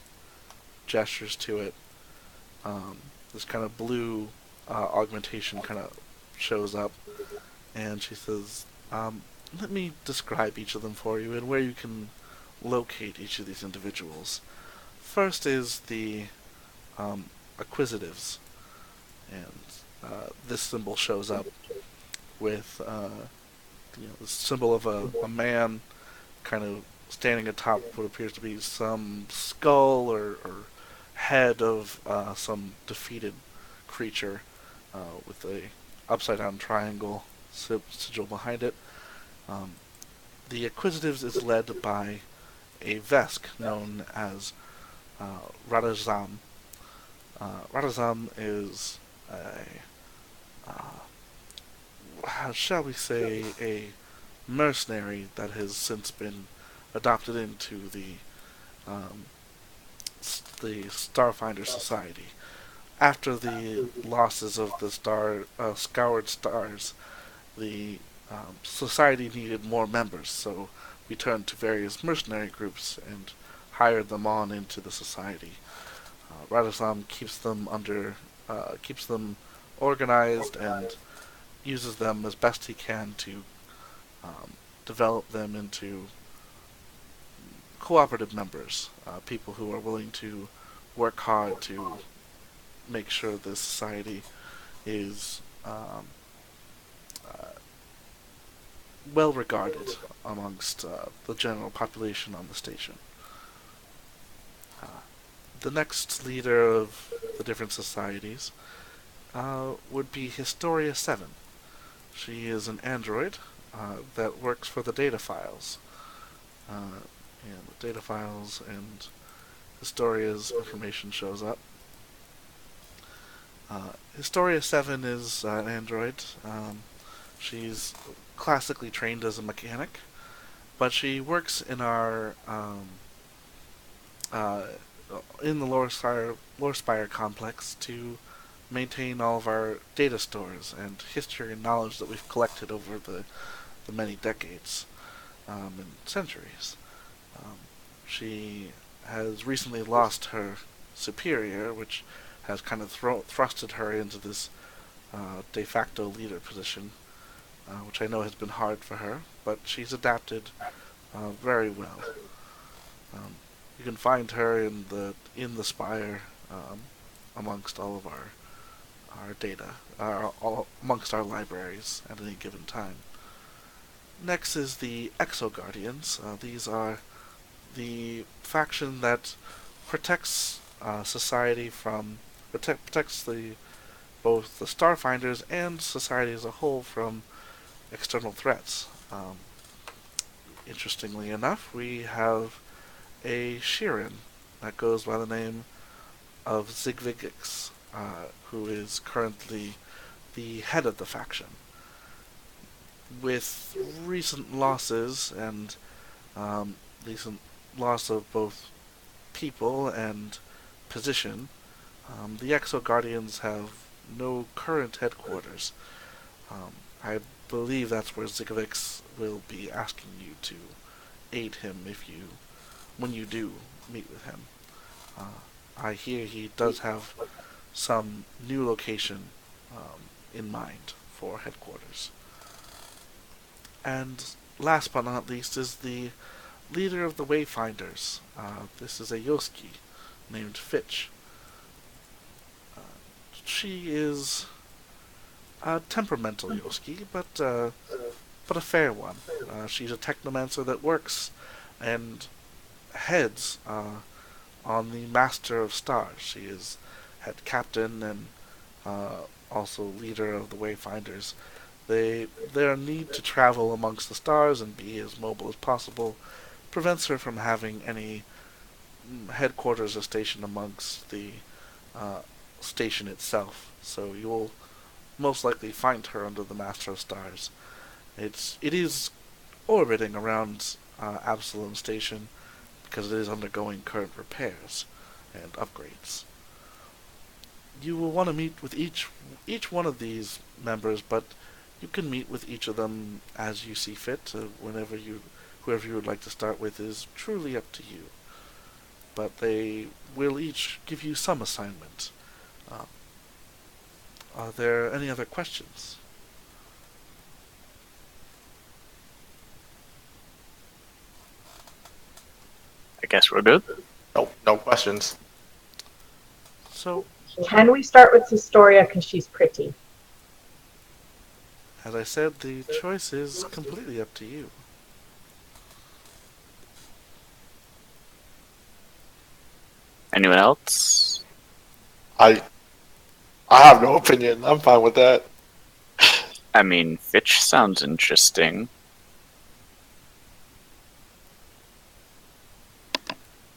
gestures to it. This kind of blue augmentation kind of shows up, and she says, let me describe each of them for you and where you can locate each of these individuals. First is the Acquisitives, and this symbol shows up with the symbol of a man kind of standing atop what appears to be some skull or head of some defeated creature with a upside down triangle sigil behind it. The Acquisitives is led by a Vesk known as Radazam. Radazam is shall we say, a mercenary that has since been adopted into the Starfinder Society. After the losses of the Scoured Stars, the society needed more members, so we turned to various mercenary groups and hired them on into the society. Radislam keeps them organized and uses them as best he can to develop them into cooperative members, people who are willing to work hard to make sure the society is well regarded amongst the general population on the station. The next leader of the different societies would be Historia 7. She is an android that works for the data files. And the data files and Historia's information shows up. Historia 7 is an android. She's classically trained as a mechanic, but she works in our in the Lore Spire complex to maintain all of our data stores and history and knowledge that we've collected over the many decades and centuries. She has recently lost her superior, which has kind of thrusted her into this de facto leader position, which I know has been hard for her, but she's adapted very well. You can find her in the Spire amongst all of our data, amongst our libraries at any given time. Next is the Exo Guardians. These are the faction that protects society from protects both the Starfinders and society as a whole from external threats. Interestingly enough, we have a Shirin that goes by the name of Zigvigix, who is currently the head of the faction. With recent losses and recent loss of both people and position, the Exo Guardians have no current headquarters. I believe that's where Zigvix will be asking you to aid him when you do meet with him. I hear he does have some new location in mind for headquarters. And last but not least is the leader of the Wayfinders. This is a Yoski named Fitch. She is a temperamental Yoski, but a fair one. She's a technomancer that works and heads on the Master of Stars. She is head captain and also leader of the Wayfinders. Their need to travel amongst the stars and be as mobile as possible prevents her from having any headquarters or station amongst the station itself. So you will most likely find her under the Master of Stars. It is orbiting around Absalom Station because it is undergoing current repairs and upgrades. You will want to meet with each one of these members, but you can meet with each of them as you see fit. Whoever you would like to start with is truly up to you. But they will each give you some assignment. Are there any other questions? I guess we're good. Nope, no questions. So, Can we start with Historia because she's pretty? as I said, the choice is completely up to you. Anyone else? I have no opinion. I'm fine with that. I mean, Fitch sounds interesting.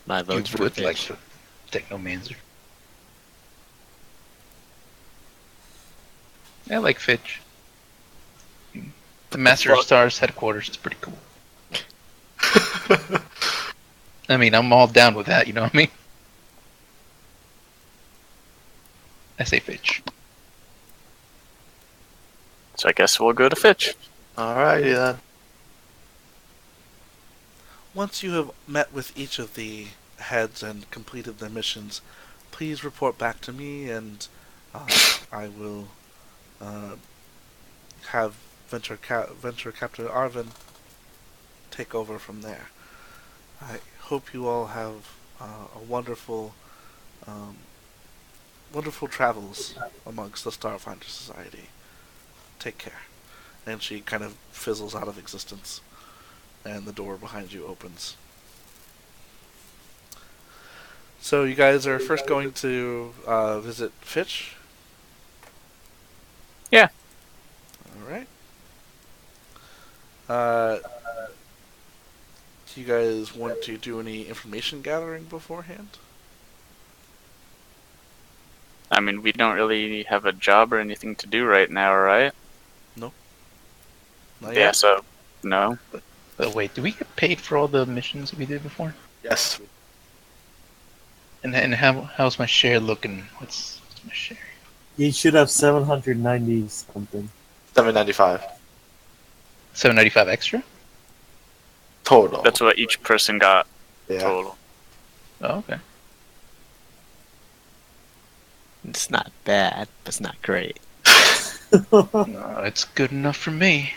My You vote's for would like Fitch. the Technomancer. I like Fitch. The Master of Stars headquarters is pretty cool. I mean, I'm all down with that. You know what I mean? I say Fitch. So I guess we'll go to Fitch. Alrighty then. Once you have met with each of the heads and completed their missions, please report back to me, and I will have Venture Captain Arvin take over from there. I hope you all have a um, wonderful travels amongst the Starfinder Society. Take care. And she kind of fizzles out of existence, and the door behind you opens. So you guys are first going to visit Fitch? Yeah. Alright. Do you guys want to do any information gathering beforehand? I mean, we don't really have a job or anything to do right now, right? Not Yeah, yet? so no. But wait, do we get paid for all the missions we did before? Yes. And how's my share looking? What's my share? You should have 790 something. 795 $7.95 extra? total. That's what each person got Yeah. total. Oh, okay. It's not bad, but it's not great. No, it's good enough for me.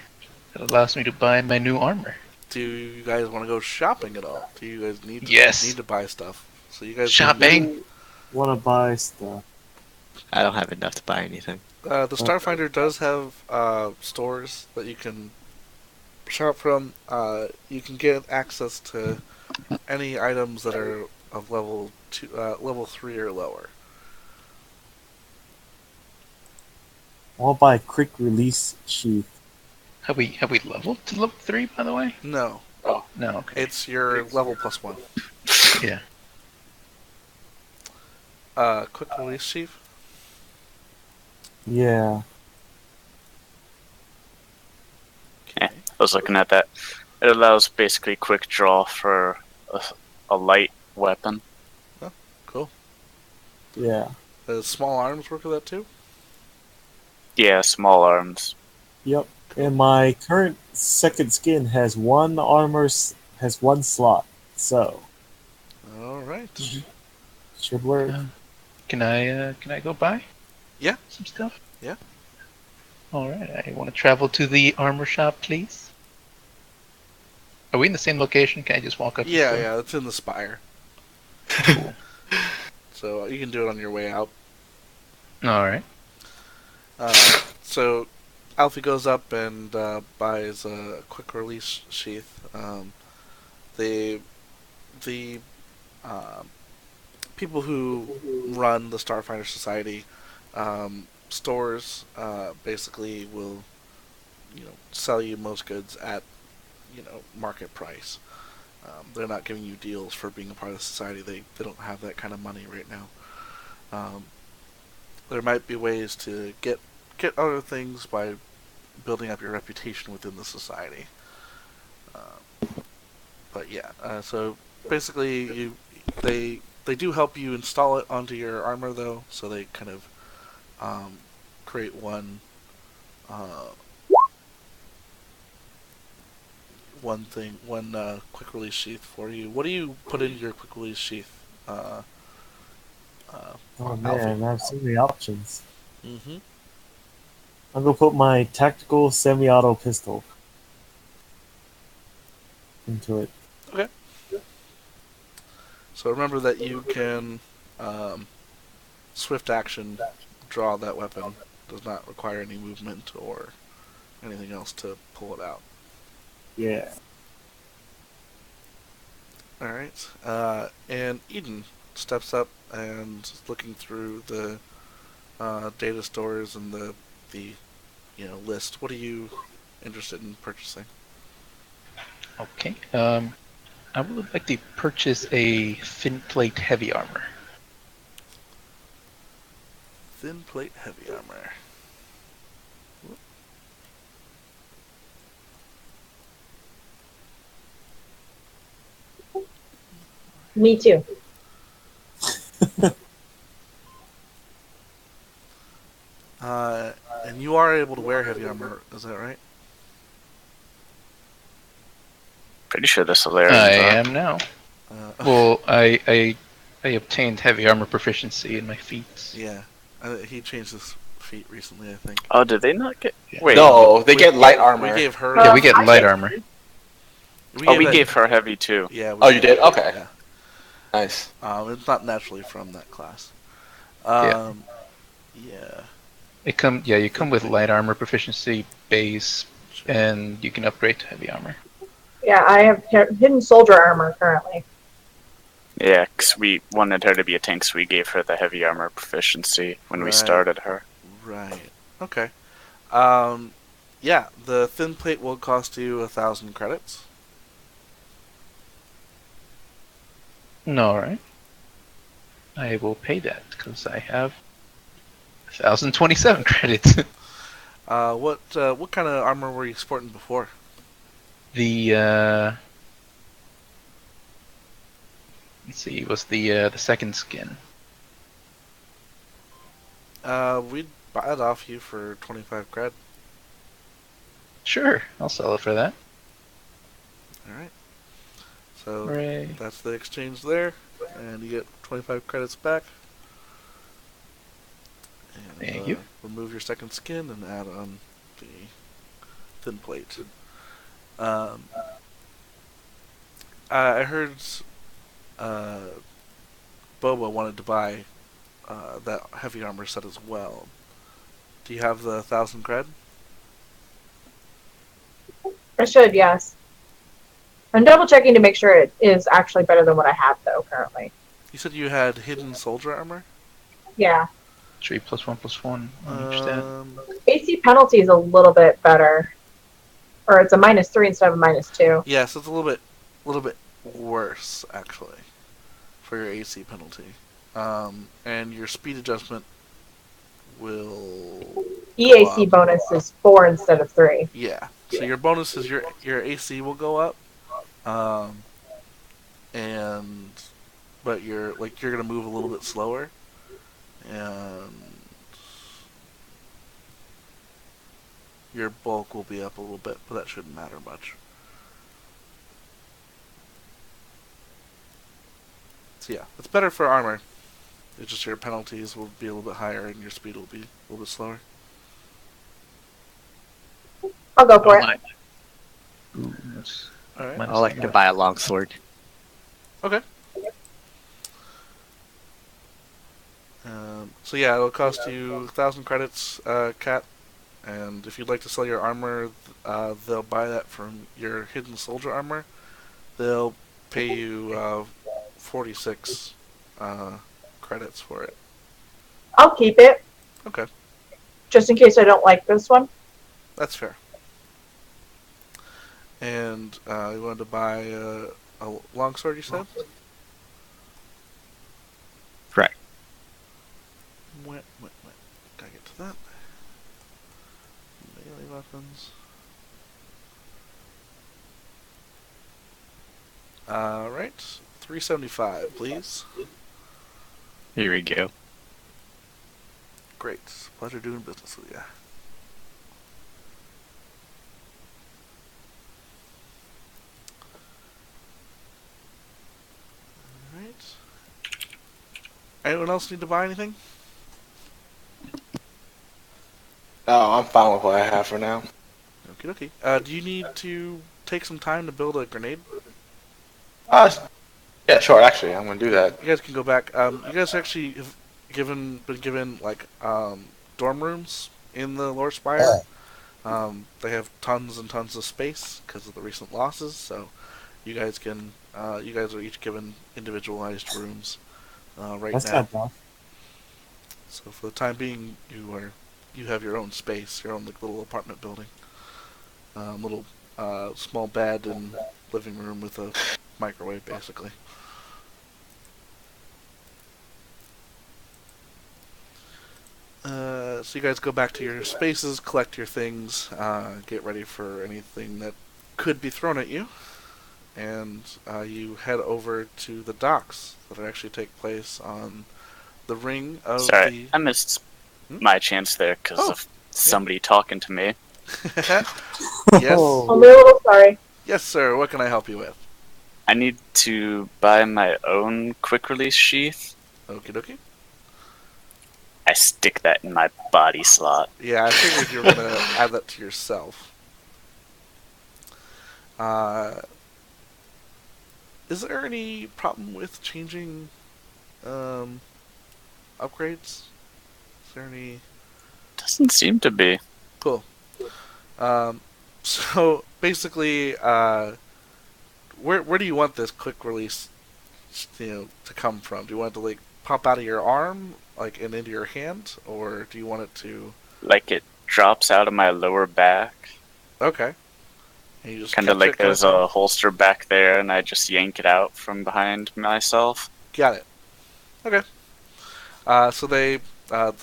It allows me to buy my new armor. Do you guys want to go shopping at all? Do you guys need Yes. need to buy stuff? So you guys Shopping? Want to buy stuff? I don't have enough to buy anything. The Starfinder does have stores that you can shop from. You can get access to any items that are of level 3 or lower. I'll buy a quick release sheath. Have we leveled to level 3, by the way? No, No, okay. it's your level +1. Yeah. Quick release chief. Yeah. Yeah, I was looking at that. It allows basically quick draw for a light weapon. Cool. Yeah. Does small arms work with that too? Yeah, small arms. Yep. And my current second skin has one has one slot, so All right. should work. Can I go buy? Yeah. Some stuff? Yeah. Alright, I want to travel to the armor shop, please. Are we in the same location? Can I just walk up? Yeah, yeah, it's in the spire. Cool. So you can do it on your way out. Alright. So Alfie goes up and buys a quick release sheath. The people who run the Starfinder Society stores basically will sell you most goods at market price. They're not giving you deals for being a part of the society. They don't have that kind of money right now. There might be ways to get other things by building up your reputation within the society. But yeah, so basically they do help you install it onto your armor though, so they kind of create one quick release sheath for you. What do you put in your quick release sheath? Oh Alfie? man, I have so many options. Mm-hmm. I'm gonna put my tactical semi-auto pistol into it. Okay. So remember that you can swift action draw that weapon. Does not require any movement or anything else to pull it out. Yeah. Alright. And Eden steps up and is looking through the data stores and the list. What are you interested in purchasing? Okay. I would like to purchase a thin plate heavy armor. Thin plate heavy armor. Me too. And you are able to wear heavy armor, is that right? Pretty sure the I Solarians are. am now. Okay. Well, I obtained heavy armor proficiency in my feats. Yeah. He changed his feat recently, I think. Oh, did they not get? Yeah. Wait. No, they We- get light We armor. gave her. Yeah, we get I light get- armor. We that- gave her heavy too. Yeah. Oh, you did? Okay. Yeah. Nice. It's not naturally from that class. Yeah. Yeah. You come with light armor proficiency base, and you can upgrade to heavy armor. Yeah, I have hidden soldier armor currently. Yeah, because we wanted her to be a tank, so we gave her the heavy armor proficiency when we Right. started her. Right. Okay. Yeah, the thin plate will cost you 1,000 credits. No, right? I will pay that because I have 1,027 credits. What kind of armor were you sporting before? The let's see, it was the second skin. We'd buy it off you for 25 cred. Sure, I'll sell it for that. All right. So Hooray. that's the exchange there, and you get 25 credits back. And, Thank you. Remove your second skin and add on the thin plate. I heard Boba wanted to buy that heavy armor set as well. Do you have the 1,000 cred? I should, yes. I'm double checking to make sure it is actually better than what I have though currently. You said you had hidden soldier armor? Yeah. 3 + 1 + 1 on each stat. AC penalty is a little bit better. Or it's a -3 instead of a -2. Yeah, so it's a little bit worse actually for your AC penalty. And your speed adjustment will EAC up. bonus is 4 instead of 3. Yeah. So your bonus is your AC will go up. But you're gonna move a little bit slower. And your bulk will be up a little bit, but that shouldn't matter much. So yeah, it's better for armor. It's just your penalties will be a little bit higher and your speed will be a little bit slower. I'll go for it. Ooh, that's Alright. minus I like to 1. buy a longsword. Okay. So yeah, it'll cost you 1,000 credits, Cat. And if you'd like to sell your armor, they'll buy that from your hidden soldier armor. They'll pay you 46 credits for it. I'll keep it. Okay, Just in case I don't like this one. that's fair. And you wanted to buy a longsword, you said? Correct. Wait. Gotta get to that. Melee weapons. Alright. 375, please. Here we go. Great. Pleasure doing business with you. Alright. Anyone else need to buy anything? No, I'm fine with what I have for now. Okie dokie. Do you need to take some time to build a grenade? Yeah, sure. Actually, I'm gonna do that. You guys can go back. You guys actually have been given like dorm rooms in the Lore Spire. They have tons and tons of space because of the recent losses. So you guys are each given individualized rooms right That's now. not bad. So for the time being, you have your own space, your own like little apartment building, little small bed and living room with a microwave, basically. So you guys go back to your spaces, collect your things, get ready for anything that could be thrown at you. and you head over to the docks that actually take place on the ring of Sorry, the. I missed Hmm? my chance there because Oh, of somebody talking to me. Yes, Oh, I'm a little sorry. yes, sir. What can I help you with? I need to buy my own quick release sheath. Okie dokie. I stick that in my body slot. Yeah, I figured you were gonna add that to yourself. Uh, is there any problem with changing um, upgrades? Is there any? Doesn't seem to be. Cool. Um, so basically, where do you want this quick release, to come from? Do you want it to like pop out of your arm, like and into your hand, or do you want it to? Like it drops out of my lower back. Okay. And you just Kind of catch like it, kinda there's thing? a holster back there, and I just yank it out from behind myself. Got it. Okay. So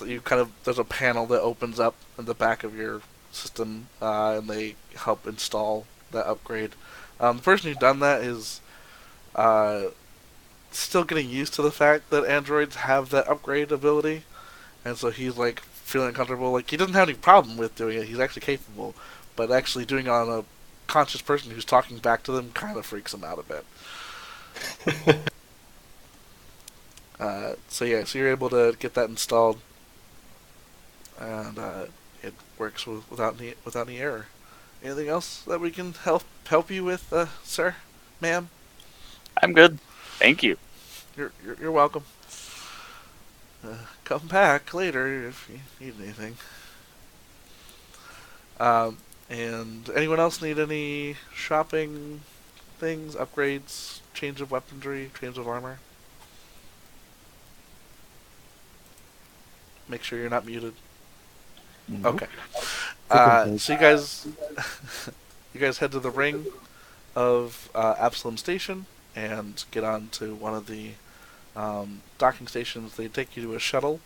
you kind of, there's a panel that opens up in the back of your system, and they help install that upgrade. The person who's done that is uh, still getting used to the fact that androids have that upgrade ability, and so he's like feeling comfortable. Like he doesn't have any problem with doing it. He's actually capable, but actually doing it on a conscious person who's talking back to them kind of freaks him out a bit. So you're able to get that installed, and it works without any error. Anything else that we can help you with, sir, ma'am? I'm good. Thank you. You're welcome. Come back later if you need anything. And anyone else need any shopping things, upgrades, change of weaponry, change of armor? Make sure you're not muted. Okay. So you guys, you guys head to the ring of Absalom Station and get on to one of the docking stations. They take you to a shuttle,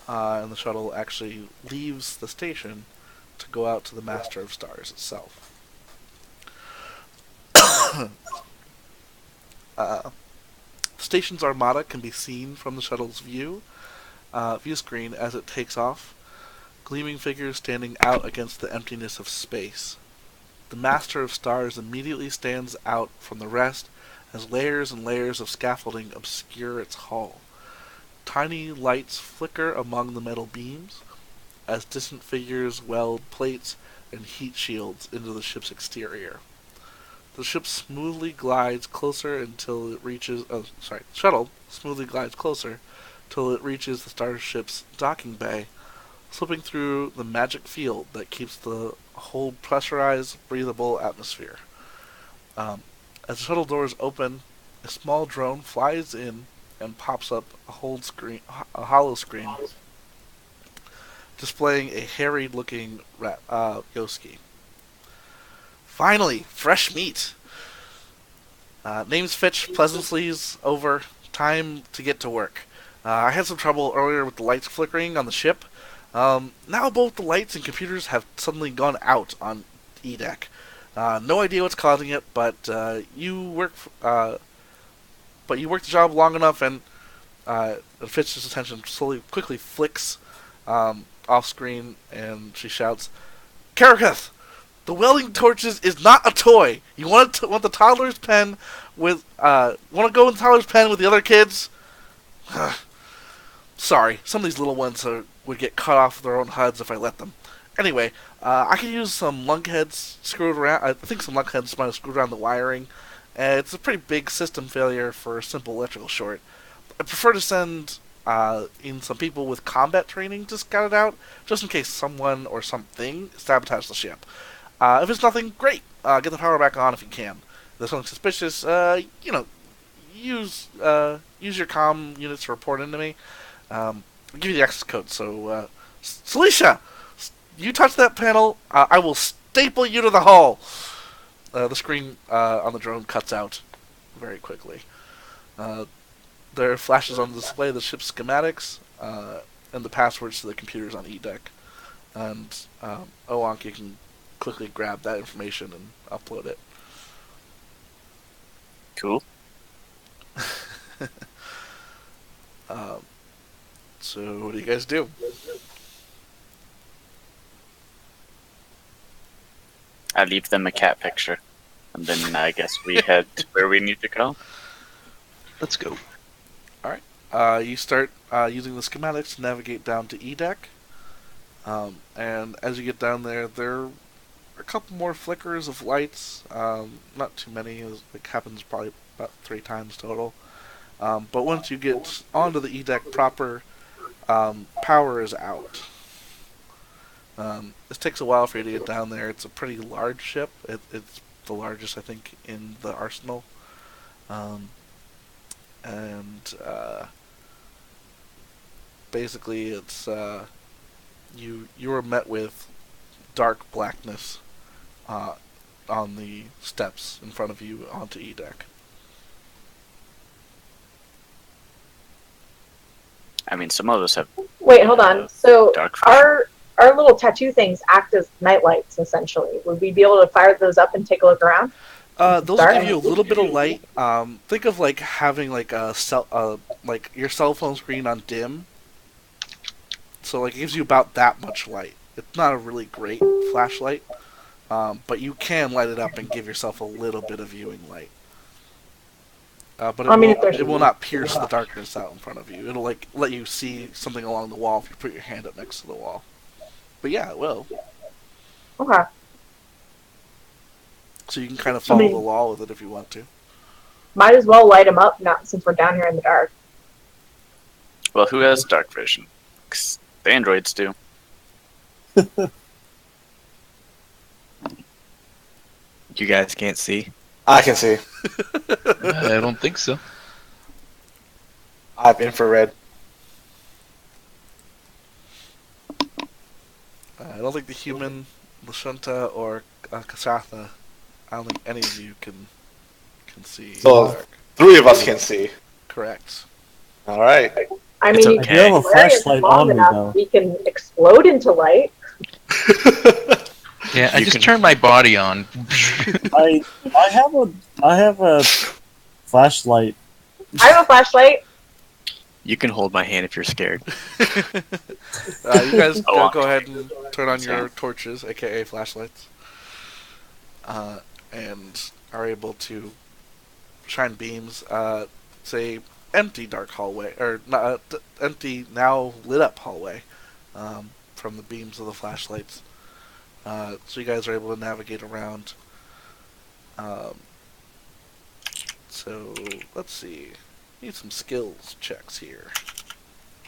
and the shuttle actually leaves the station to go out to the Master of Stars itself. The station's armada can be seen from the shuttle's view screen as it takes off, gleaming figures standing out against the emptiness of space. The Master of Stars immediately stands out from the rest as layers and layers of scaffolding obscure its hull. Tiny lights flicker among the metal beams as distant figures weld plates and heat shields into the ship's exterior. The ship smoothly glides closer until it reaches. Shuttle smoothly glides closer till it reaches the starship's docking bay, slipping through the magic field that keeps the whole pressurized, breathable atmosphere. As the shuttle doors open, a small drone flies in and pops up a hollow screen, displaying a harried-looking Yoski. Finally, fresh meat. Name's Fitch, Pleasantley's over. Time to get to work. I had some trouble earlier with the lights flickering on the ship. Now both the lights and computers have suddenly gone out on E-Deck. No idea what's causing it, but you work the job long enough, and Fitch's attention quickly flicks off screen, and she shouts, "Karaketh, the welding torches is not a toy. You want the toddler's pen with want to go in the toddler's pen with the other kids?" Sorry, some of these little ones would get cut off their own HUDs if I let them. Anyway, I could use some lunkheads screwed around. I think some lunkheads might have screwed around the wiring. It's a pretty big system failure for a simple electrical short. I prefer to send in some people with combat training to scout it out, just in case someone or something sabotages the ship. If it's nothing, great. Get the power back on if you can. If there's something suspicious, use your comm units to report into me. I'll give you the access code. So, Celicia, you touch that panel, I will staple you to the hull. The screen on the drone cuts out very quickly. There flashes on the display the ship's schematics and the passwords to the computers on E-Deck. And Oanki can quickly grab that information and upload it. Cool. Um, so what do you guys do? I leave them a cat picture. And then I guess we head where we need to go. Let's go. You start using the schematics to navigate down to E deck. And as you get down there, there are a couple more flickers of lights. Not too many. It happens probably about 3 times total. But once you get onto the E deck proper, power is out. This takes a while for you to get down there. It's a pretty large ship. It's the largest, I think, in the arsenal. Basically, it's you are met with dark blackness on the steps in front of you onto E deck. I mean, some of us have Wait, hold on. So dark vision. our little tattoo things act as nightlights, essentially. Would we be able to fire those up and take a look around? Those Dark? give you a little bit of light. Think of like having like a like your cell phone screen on dim. So like it gives you about that much light. It's not a really great flashlight, but you can light it up and give yourself a little bit of viewing light. But it will not pierce the darkness out in front of you. It'll like let you see something along the wall if you put your hand up next to the wall. But yeah, it will. Okay. So you can kind of follow the wall with it if you want to. Might as well light them up, not since we're down here in the dark. Well, who has dark vision? 'Cause the androids do. You guys can't see. I can see. I don't think so. I have infrared. I don't think the human, Lashunta, or Kasatha, I don't think any of you can see. So, dark. 3 of us can see. Correct. All right. I It's mean, okay. I do have a flashlight on me, though. we can explode into light. Yeah, I You just can- turned my body on. I have a flashlight. I have a flashlight. You can hold my hand if you're scared. You guys Oh, go ahead and turn on your torches, aka flashlights, and are able to shine beams. Say empty dark hallway, or not empty now lit up hallway, from the beams of the flashlights. So you guys are able to navigate around. So let's see. Need some skills checks here.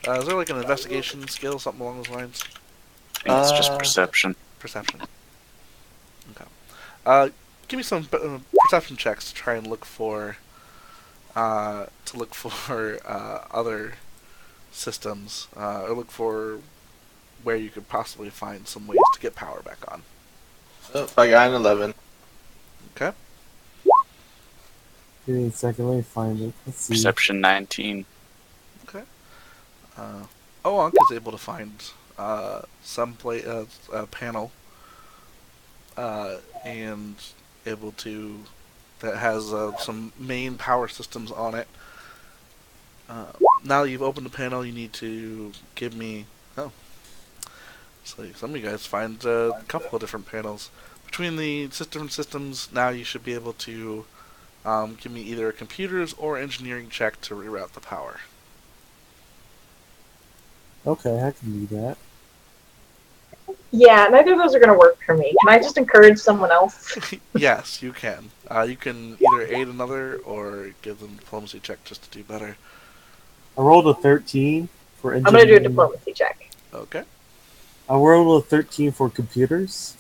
Is there like an investigation skill, something along those lines? I think it's just perception. Perception. Okay. Give me some perception checks to try and look for other systems, or look for where you could possibly find some ways to get power back on. Oh, I got an 11. Okay. Give me a second, let me find it. Let's see. Perception 19. Okay. Ankh is able to find some panel and able to that has some main power systems on it. Now that you've opened the panel, you need to give me. Oh, so some of you guys find a couple of different panels between the different systems. Now you should be able to give me either a computers or engineering check to reroute the power. Okay, I can do that. Yeah, neither of those are going to work for me. Can I just encourage someone else? Yes, you can. You can either aid another or give them a diplomacy check just to do better. I rolled a 13 for I'm going to do a engineering. diplomacy check. Okay. I rolled a 13 for computers.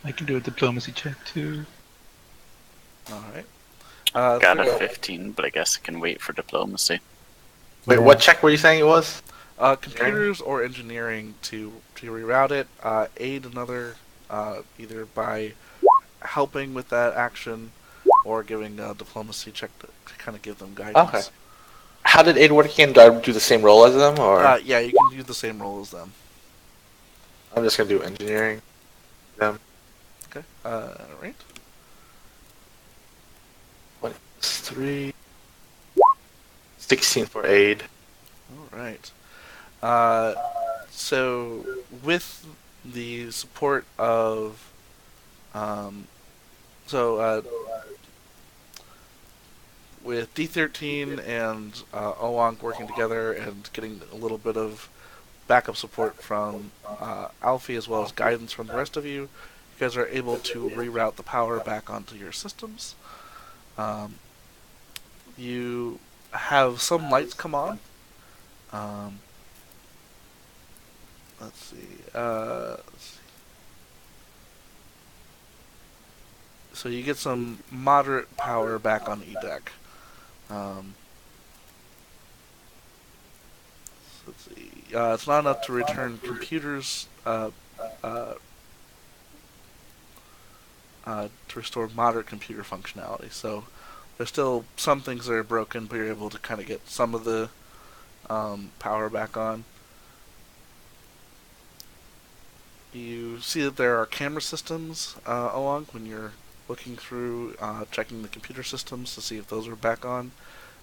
I can do a diplomacy check too. Alright. Got a 15, but I guess I can wait for diplomacy. Wait, Yeah. what check were you saying it was? computers or engineering to reroute it. Aid another either by helping with that action or giving a diplomacy check to kind of give them guidance. Okay. How did aid work again? Do I do the same role as them, or Yeah, you can do the same role as them. I'm just gonna do engineering? Them. Okay. Right. 3. 16 for aid. All right. So with the support of, so with D13 and Owonk working together and getting a little bit of backup support from Alfie as well as guidance from the rest of you, you guys are able to reroute the power back onto your systems. You have some lights come on. Let's see. So you get some moderate power back on EDEC. Let's see. It's not enough to return computers to restore moderate computer functionality. So there's still some things that are broken, but you're able to kind of get some of the power back on. You see that there are camera systems along when you're looking through, checking the computer systems to see if those are back on.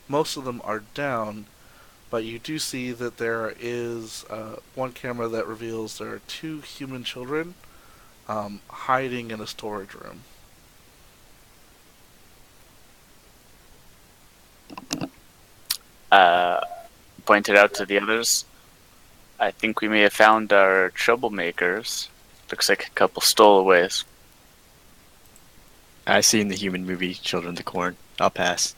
Most of them are down, but you do see that there is one camera that reveals there are 2 human children hiding in a storage room. Pointed out to the others, I think we may have found our troublemakers. Looks like a couple stowaways. I've seen the human movie Children of the Corn. I'll pass.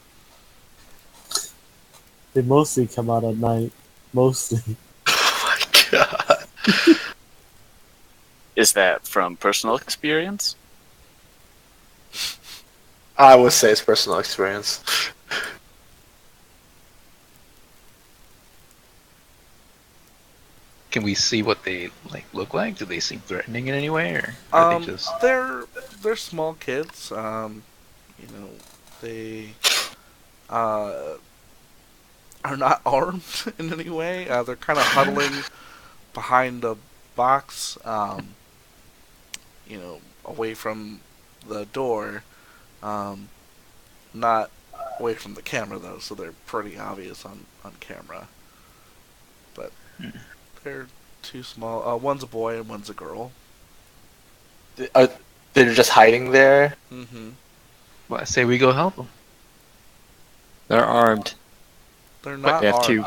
They mostly come out at night. Mostly. Oh my god. Is that from personal experience? I would say it's personal experience. Can we see what they look like? Do they seem threatening in any way, or are they just? They're small kids. They are not armed in any way. They're kind of huddling behind a box, away from the door. Not away from the camera though, so they're pretty obvious on camera. But they're too small. One's a boy and one's a girl. They're just hiding there? Mm-hmm. Well, I say we go help them. They're armed. They're not They have armed. 2.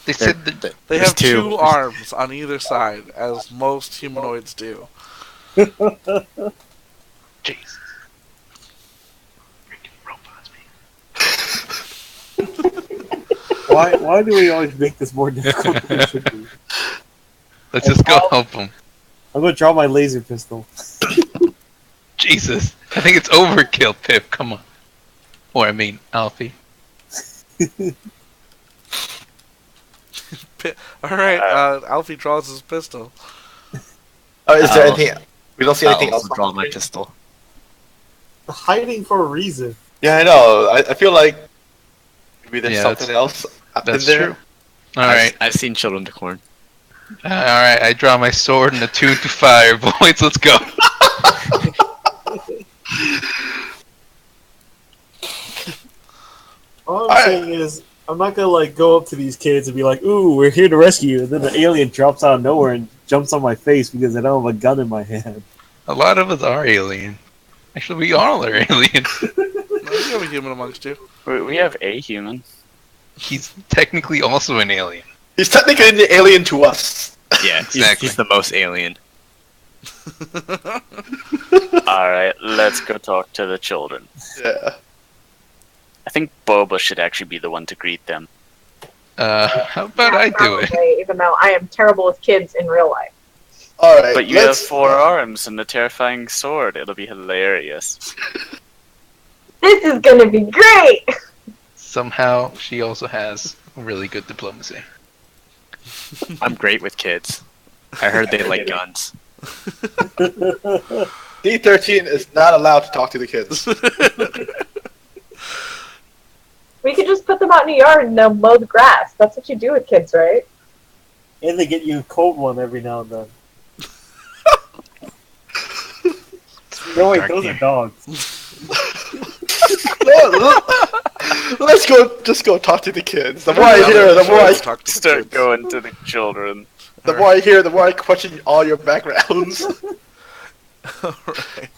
They said that They There's have 2. 2 arms on either side, as most humanoids do. Jesus. Freaking robots, man. Why do we always make this more difficult than it should be? Let's just go help them. I'm gonna draw my laser pistol. Jesus, I think it's overkill, Pip. Come on. Or I mean, Alfie. Alright, Alfie draws his pistol. Oh, is there I'll- anything? We don't see I'll anything else. also draw my pistol. Hiding for a reason. Yeah, I know. I feel like maybe there's Yeah, something else That's in there. true. Alright, I've seen Children of the Corn. alright, I draw my sword and attune to fire, boys, let's go. All I'm saying is, I'm not gonna go up to these kids and be like, "Ooh, we're here to rescue you," and then the alien drops out of nowhere and jumps on my face because I don't have a gun in my hand. A lot of us are alien. Actually, we all are alien. No, you have a human amongst you. We have a human. He's technically also an alien. He's technically an alien to us. Yeah, Exactly. he's the most alien. Alright, let's go talk to the children. Yeah. I think Boba should actually be the one to greet them. How about I do it? Probably, even though I am terrible with kids in real life. All right. But you have 4 arms and a terrifying sword. It'll be hilarious. This is gonna be great! Somehow, she also has really good diplomacy. I'm great with kids. I heard they like guns. D13 is not allowed to talk to the kids. We could just put them out in the yard and they'll mow the grass. That's what you do with kids, right? And they get you a cold one every now and then. No, wait, those are dogs. Look, Let's go. Just go talk to the kids. The more Yeah, I hear, the sure, more I we'll talk to the Start kids. going to the children. the more I hear, the more I question all your backgrounds. Alright.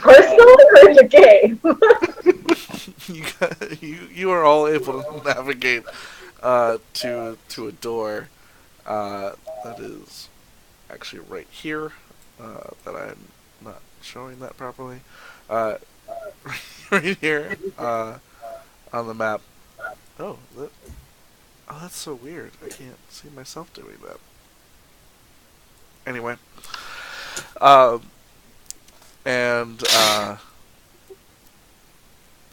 Personal or in the game? You are all able to navigate to a door that is actually right here. That I'm not showing that properly. Uh, right here on the map. Oh, that's so weird. I can't see myself doing that. Anyway, um, and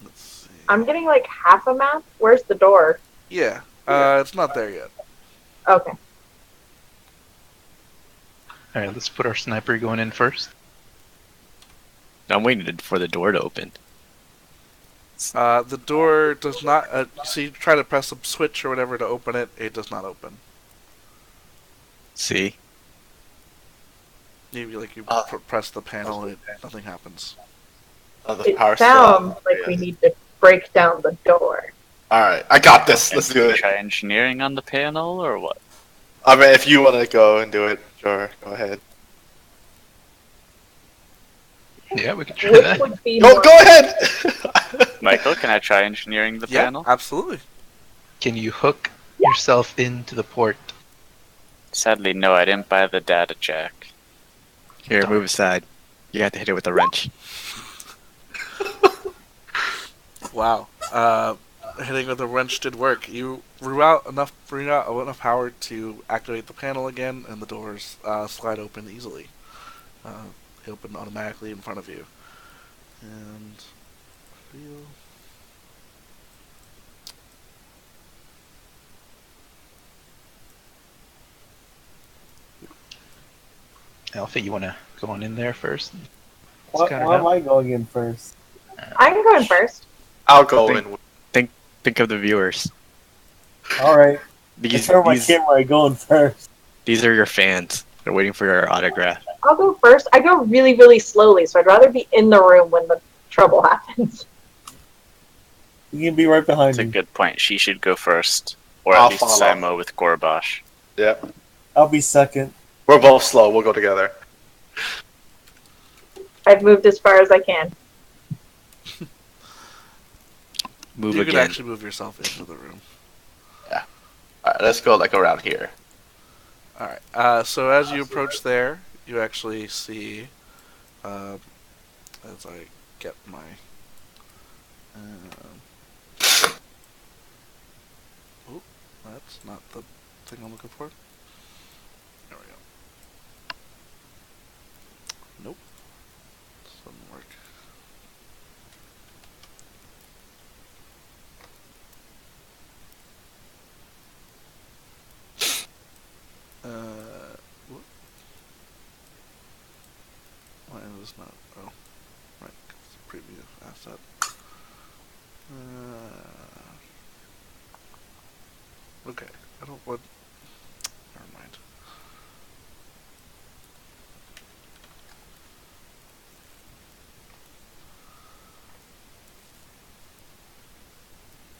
let's see. I'm getting like half a map. Where's the door? Yeah, it's not there yet. Okay. All right, let's put our sniper going in first. I'm waiting for the door to open. The door does not. So you try to press a switch or whatever to open it. It does not open. See? You press the panel. Nothing happens. The It power sounds cell. like we need to break down the door. All right, I got this. Let's do it. Try engineering on the panel or what? I mean, if you want to go and do it, sure, go ahead. Yeah, we can try Which that. would be Go, more go ahead. Michael, can I try engineering the Yeah, panel? absolutely. Can you hook yourself into the port? Sadly, no, I didn't buy the data jack. Here, move aside. You have to hit it with a wrench. Wow. Hitting with a wrench did work. You threw out enough power to activate the panel again, and the doors slide open easily. They open automatically in front of you. And feel. Alpha, you want to go on in there first? Why Scout it am out? I going in first? I can go in first. I'll go in. Think of the viewers. Alright. I These, turn my these, camera, I go in first. these are your fans. They're waiting for your autograph. I'll go first. I go really, really slowly, so I'd rather be in the room when the trouble happens. You can be right behind That's a me. good point. She should go first. Or I'll at least follow. Simo with Gorbash. Yep. I'll be second. We're both slow. We'll go together. I've moved as far as I can. Move You could again. actually move yourself into the room. All right, let's go like around here. Alright, so as you approach there, you actually see, as I get my, oh, that's not the thing I'm looking for. There we go. Nope. This doesn't work. Whoop. Why is this not? Oh, right. It's a preview asset. Okay. I don't want. Never mind.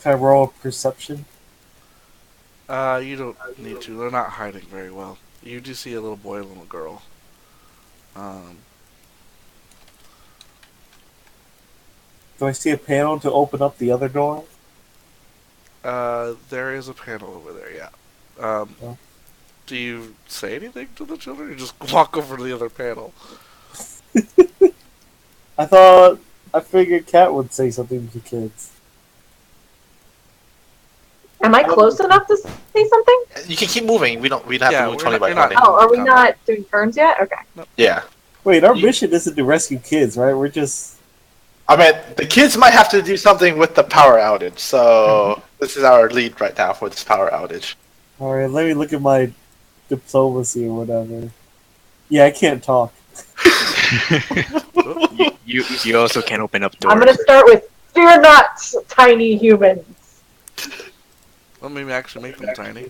Can I roll a perception? You don't need to. They're not hiding very well. You do see a little boy and a little girl. Do I see a panel to open up the other door? There is a panel over there, yeah. Oh. Do you say anything to the children, or you just walk over to the other panel? I figured Cat would say something to the kids. Am I close enough to say something? You can keep moving. We don't have Yeah, to move we're 20 not- by you're not- 20. Oh, are we Come not doing turns yet? Okay. Yeah. Wait, our You- mission isn't to rescue kids, right? We're just... I mean, the kids might have to do something with the power outage, so this is our lead right now for this power outage. Alright, let me look at my diplomacy or whatever. Yeah, I can't talk. You also can't open up doors. I'm gonna start with fear not, tiny humans. Let me actually make them tiny.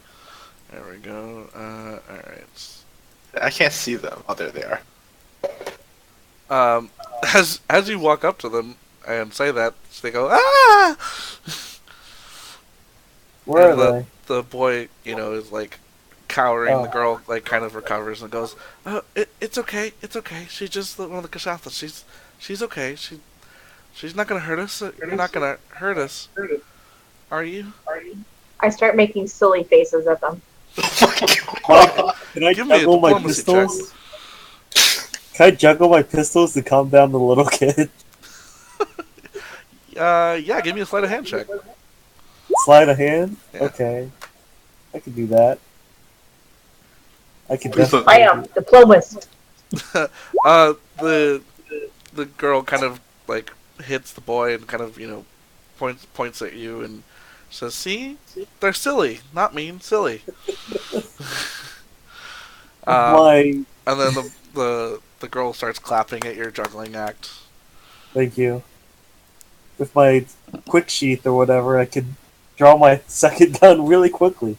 There we go. Alright. I can't see them. Oh, there they are. As you walk up to them, and say that, they go, ah! Where And are they? the boy, is like cowering. The girl like kind of recovers and goes, "Oh, it's okay, it's okay. She's just one of the Kashathas. She's okay. She's not gonna hurt us. You're not gonna hurt us, are you?" I start making silly faces at them. Can I Give me a juggle my diplomacy check. pistols? Can I juggle my pistols to calm down the little kid? Yeah. Give me a sleight of hand check. Sleight of hand? Yeah. Okay. I can do that. I can Please don't- definitely. Bam! Diplomas. The girl kind of like hits the boy and kind of points at you and says, "See, they're silly, not mean, silly." My. And then the girl starts clapping at your juggling act. Thank you. With my quick sheath or whatever, I can draw my second gun really quickly.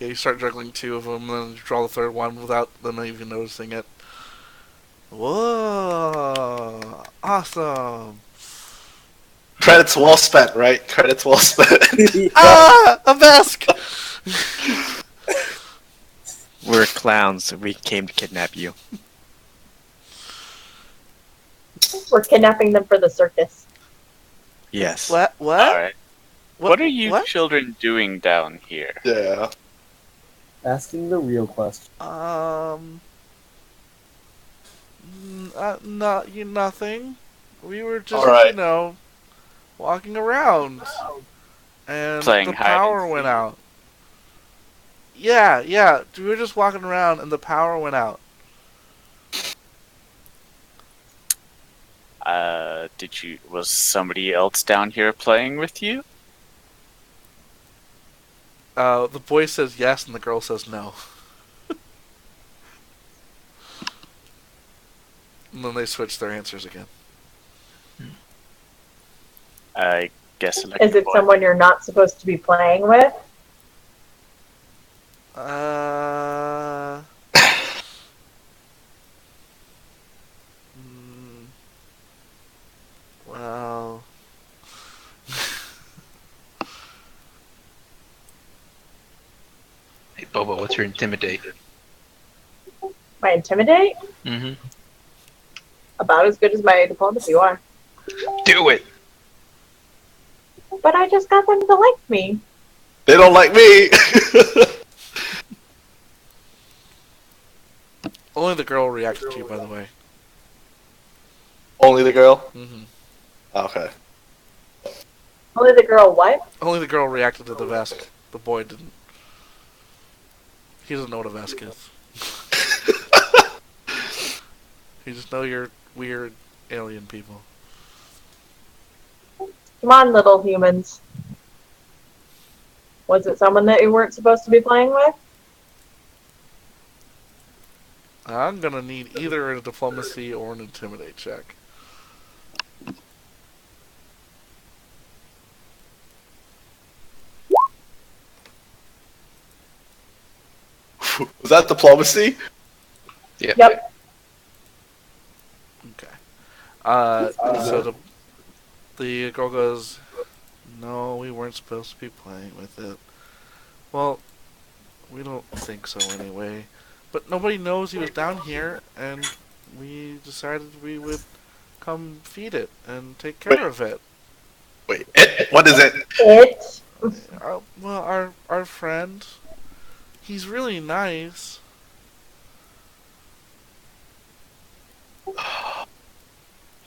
Yeah, you start juggling two of them, and then you draw the third one without them even noticing it. Whoa! Awesome! Credits well spent, right? Credits well spent. Ah! A mask! We're clowns. We came to kidnap you. We're kidnapping them for the circus. Yes. What? Alright. What are you What? children doing down here? Yeah. Asking the real question. Nothing. We were just, Alright. walking around, and Playing the hide and power went seek. out. Yeah. We were just walking around, and the power went out. Was somebody else down here playing with you? The boy says yes, and the girl says no. And then they switch their answers again. I guess like Is it someone you're not supposed to be playing with? Well. Hey, Bobo, what's your intimidate? My intimidate? Mm-hmm. About as good as my diplomacy are. Do it! But I just got them to like me. They don't like me. Only the girl reacted to you, by the way. Only the girl? hmm Okay. Only the girl what? Only the girl reacted to the Vesk. The boy didn't. He doesn't know what a Vesk is. You just know you're weird alien people. Come on, little humans. Was it someone that you weren't supposed to be playing with? I'm gonna need either a diplomacy or an intimidate check. Was that diplomacy? Yeah. Yep. Okay. So the girl goes, "No, we weren't supposed to be playing with it." Well, we don't think so anyway. But nobody knows he was down here, and we decided we would come feed it and take care of it. Wait, what is it? It. Well, our friend, he's really nice.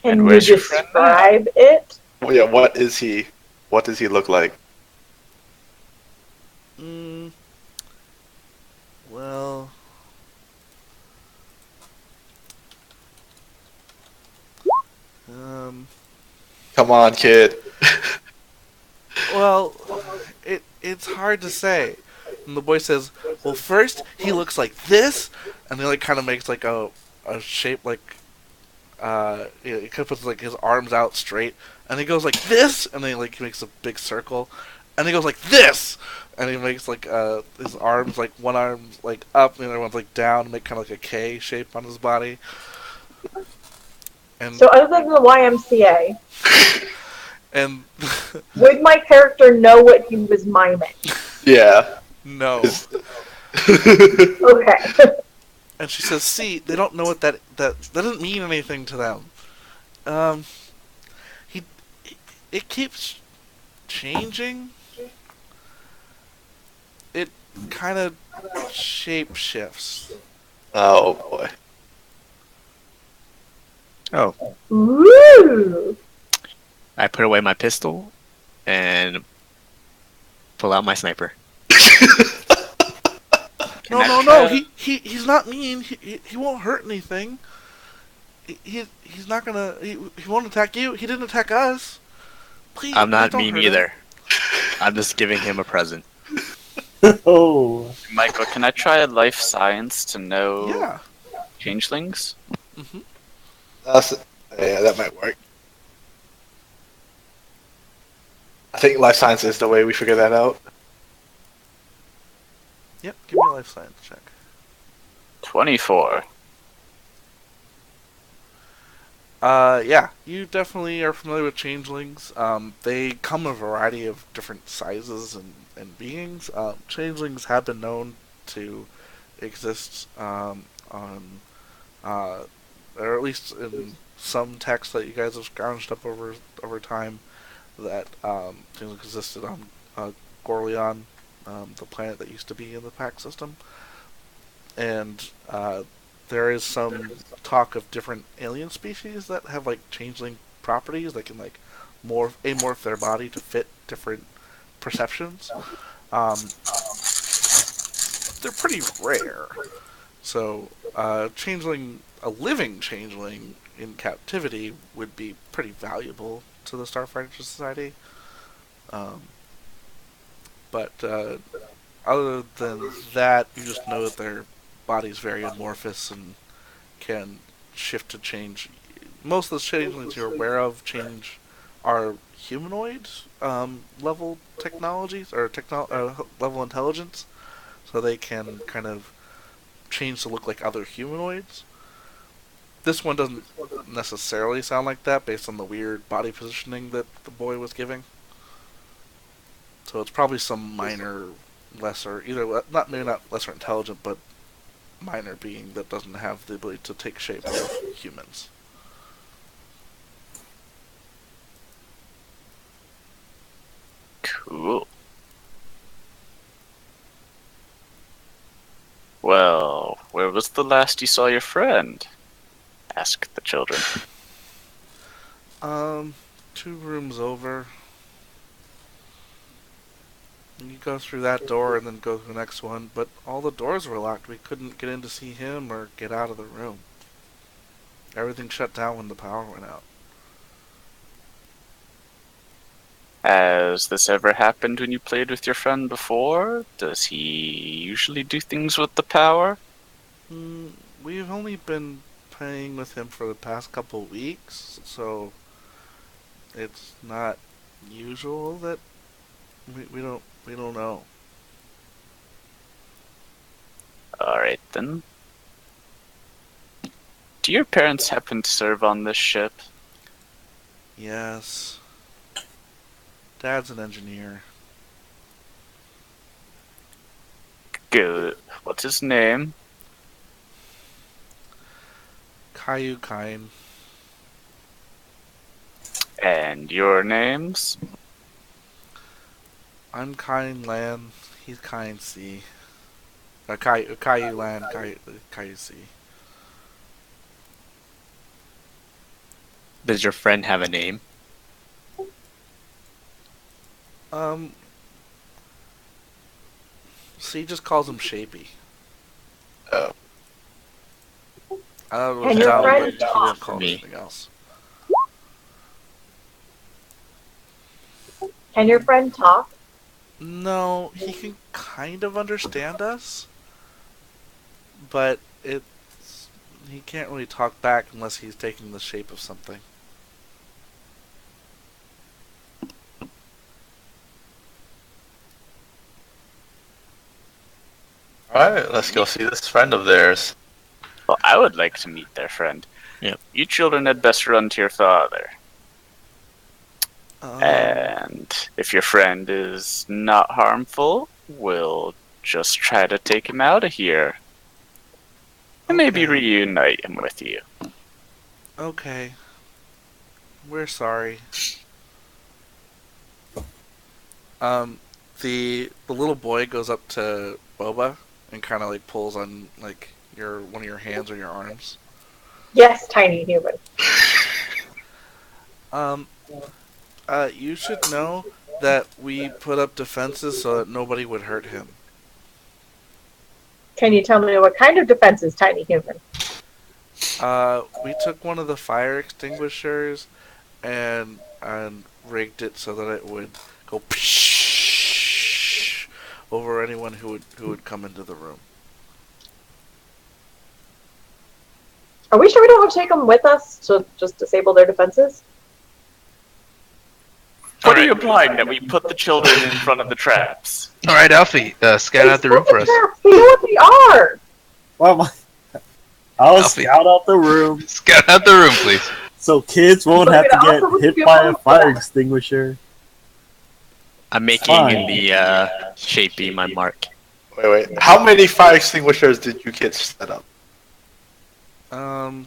Can you where's your friend now? describe it? Well, yeah, what is he? What does he look like? Well, Come on, kid. well, it's hard to say. And the boy says, "Well, first he looks like this," and he like kind of makes like a shape like he kind of puts like his arms out straight, and he goes like this, and then like he makes a big circle, and he goes like this, and he makes like his arms like one arm's like up and the other one's like down, make kind of like a K shape on his body. And So other than the YMCA, and would my character know what he was miming? Yeah. no. Okay. And she says, "See, they don't know what that doesn't mean anything to them. Um, he it keeps changing. It kind of shape shifts." Oh boy. Oh, Ooh. I put away my pistol and pull out my sniper. No, I no, try no. to- He's not mean. He won't hurt anything. He's not gonna. He won't attack you. He didn't attack us. Please, I'm please not don't mean hurt him. either. I'm just giving him a present. Oh. Michael, can I try a life science to know Yeah. changelings? Hmm. Yeah, that might work. I think life science is the way we figure that out. Yep. Give me a life science check. 24. Yeah, you definitely are familiar with changelings. They come in a variety of different sizes and beings. Changelings have been known to exist on, or at least in some texts that you guys have scrounged up over time, that changelings existed on Gorleon, the planet that used to be in the Pact system, and there is some talk of different alien species that have like changeling properties. They can like amorph their body to fit different perceptions. Um, they're pretty rare. So, a living changeling in captivity would be pretty valuable to the Starfinder Society. Um, but other than that, you just know that their body's very amorphous and can shift to change. Most of the changelings you're aware of are humanoid level technologies or level intelligence, so they can kind of change to look like other humanoids. This one doesn't necessarily sound like that based on the weird body positioning that the boy was giving. So it's probably some minor, lesser, not maybe not lesser intelligent, but minor being that doesn't have the ability to take shape of humans. Cool. Well, where was the last you saw your friend? Asked the children. 2 rooms over. You go through that door and then go to the next one, but all the doors were locked. We couldn't get in to see him or get out of the room. Everything shut down when the power went out. Has this ever happened when you played with your friend before? Does he usually do things with the power? We've only been playing with him for the past couple weeks, so it's not usual that we don't know. Alright then. Do your parents happen to serve on this ship? Yes. Dad's an engineer. Good. What's his name? Caillou Kine. And your names? I'm Kine Lan. He's Kine C. Caillou Lan. Caillou C. Does your friend have a name? So he just calls him Shapey. Oh. I don't know Can if your Dal, friend but he talk? won't call him Me. anything else. Can your friend talk? No, he can kind of understand us, but he can't really talk back unless he's taking the shape of something. Alright, let's go see this friend of theirs. Well, I would like to meet their friend. Yep. You children had best run to your father. Um, And if your friend is not harmful, we'll just try to take him out of here. And maybe Okay. reunite him with you. Okay. We're sorry. The little boy goes up to Boba and kind of like pulls on like one of your hands or your arms. Yes, tiny human. Um, you should know that we put up defenses so that nobody would hurt him. Can you tell me what kind of defenses, tiny human? We took one of the fire extinguishers and rigged it so that it would go psh over anyone who would come into the room. Are we sure we don't have to take them with us to just disable their defenses? What are you implying? That we put the children in front of the traps? All right, Alfie, scan out the room for us. We know what they are! Why am I'll Alfie. scout out the room Scan out the room, please. so kids won't But have to it also get hit wouldn't by be a able to fire do that. extinguisher. I'm making Fine. the shapey my mark. Wait. How many fire extinguishers did you kids set up?